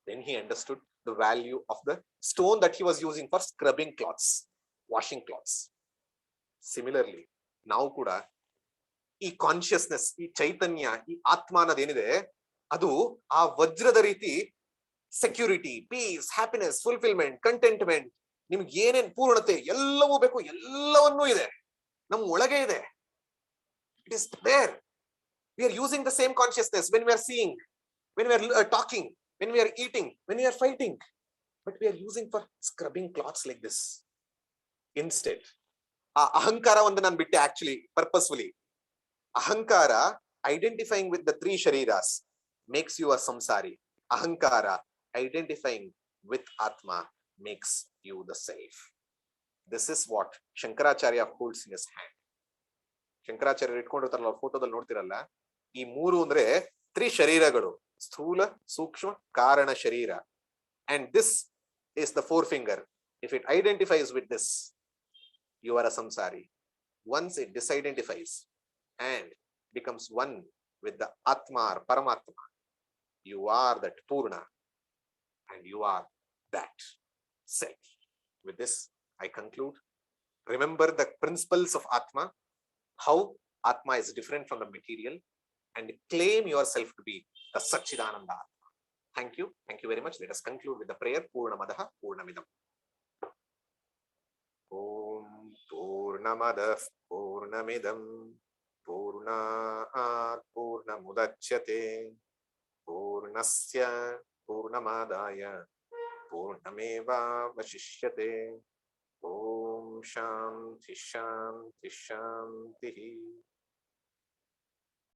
Then he understood the value of the stone that he was using for scrubbing cloths, washing cloths. Similarly, ನಾವು ಕೂಡ ಈ consciousness, ಈ ಚೈತನ್ಯ, ಈ ಆತ್ಮ ಅನ್ನೋದೇನಿದೆ, ಅದು ಆ ವಜ್ರದ ರೀತಿ security, peace, happiness, fulfilment, contentment, ನಿಮ್ಗೆ ಏನೇನ್ ಪೂರ್ಣತೆ ಎಲ್ಲವೂ ಬೇಕು, ಎಲ್ಲವನ್ನೂ ಇದೆ, ನಮ್ಮ ಒಳಗೆ ಇದೆ. It is there. We are using the same consciousness when we are seeing, when we are talking, when we are eating, when we are fighting, but we are using for scrubbing cloths like this. Instead, ಆ ಅಹಂಕಾರ ಒಂದು ನಾನು ಬಿಟ್ಟೆ actually purposefully. ಅಹಂಕಾರ identifying with the 3 ಶರೀರಾಸ್ makes you a ಸಂಸಾರಿ. ಅಹಂಕಾರ identifying with ಆತ್ಮ makes you the self. This is what Shankaracharya holds in his hand. ಶಂಕರಾಚಾರ್ಯರು ಇಟ್ಕೊಂಡಿರ್ತಾರಲ್ಲ ಫೋಟೋದಲ್ಲಿ ನೋಡ್ತಿರಲ್ಲ, ಈ 3 ಅಂದ್ರೆ 3 ಶರೀರಗಳು, ಸ್ಥೂಲ, ಸೂಕ್ಷ್ಮ, ಕಾರಣ ಶರೀರ. And this is the forefinger. If it identifies with this, you are a samsari. Once it disidentifies and becomes one with the Atma or Paramatma, you are that Purna and you are that self. With this, I conclude. Remember the principles of Atma, how Atma is different from the material, and claim yourself to be the Satchidananda Atma. Thank you. Thank you very much. Let us conclude with the prayer. Purnamadaha Purnamidam. Om Purnamadah Purnamidam Purnat Purnamudachyate Purnasya Purnamadaya Purnameva Vashishyate. Om Shanti Shanti Shanti.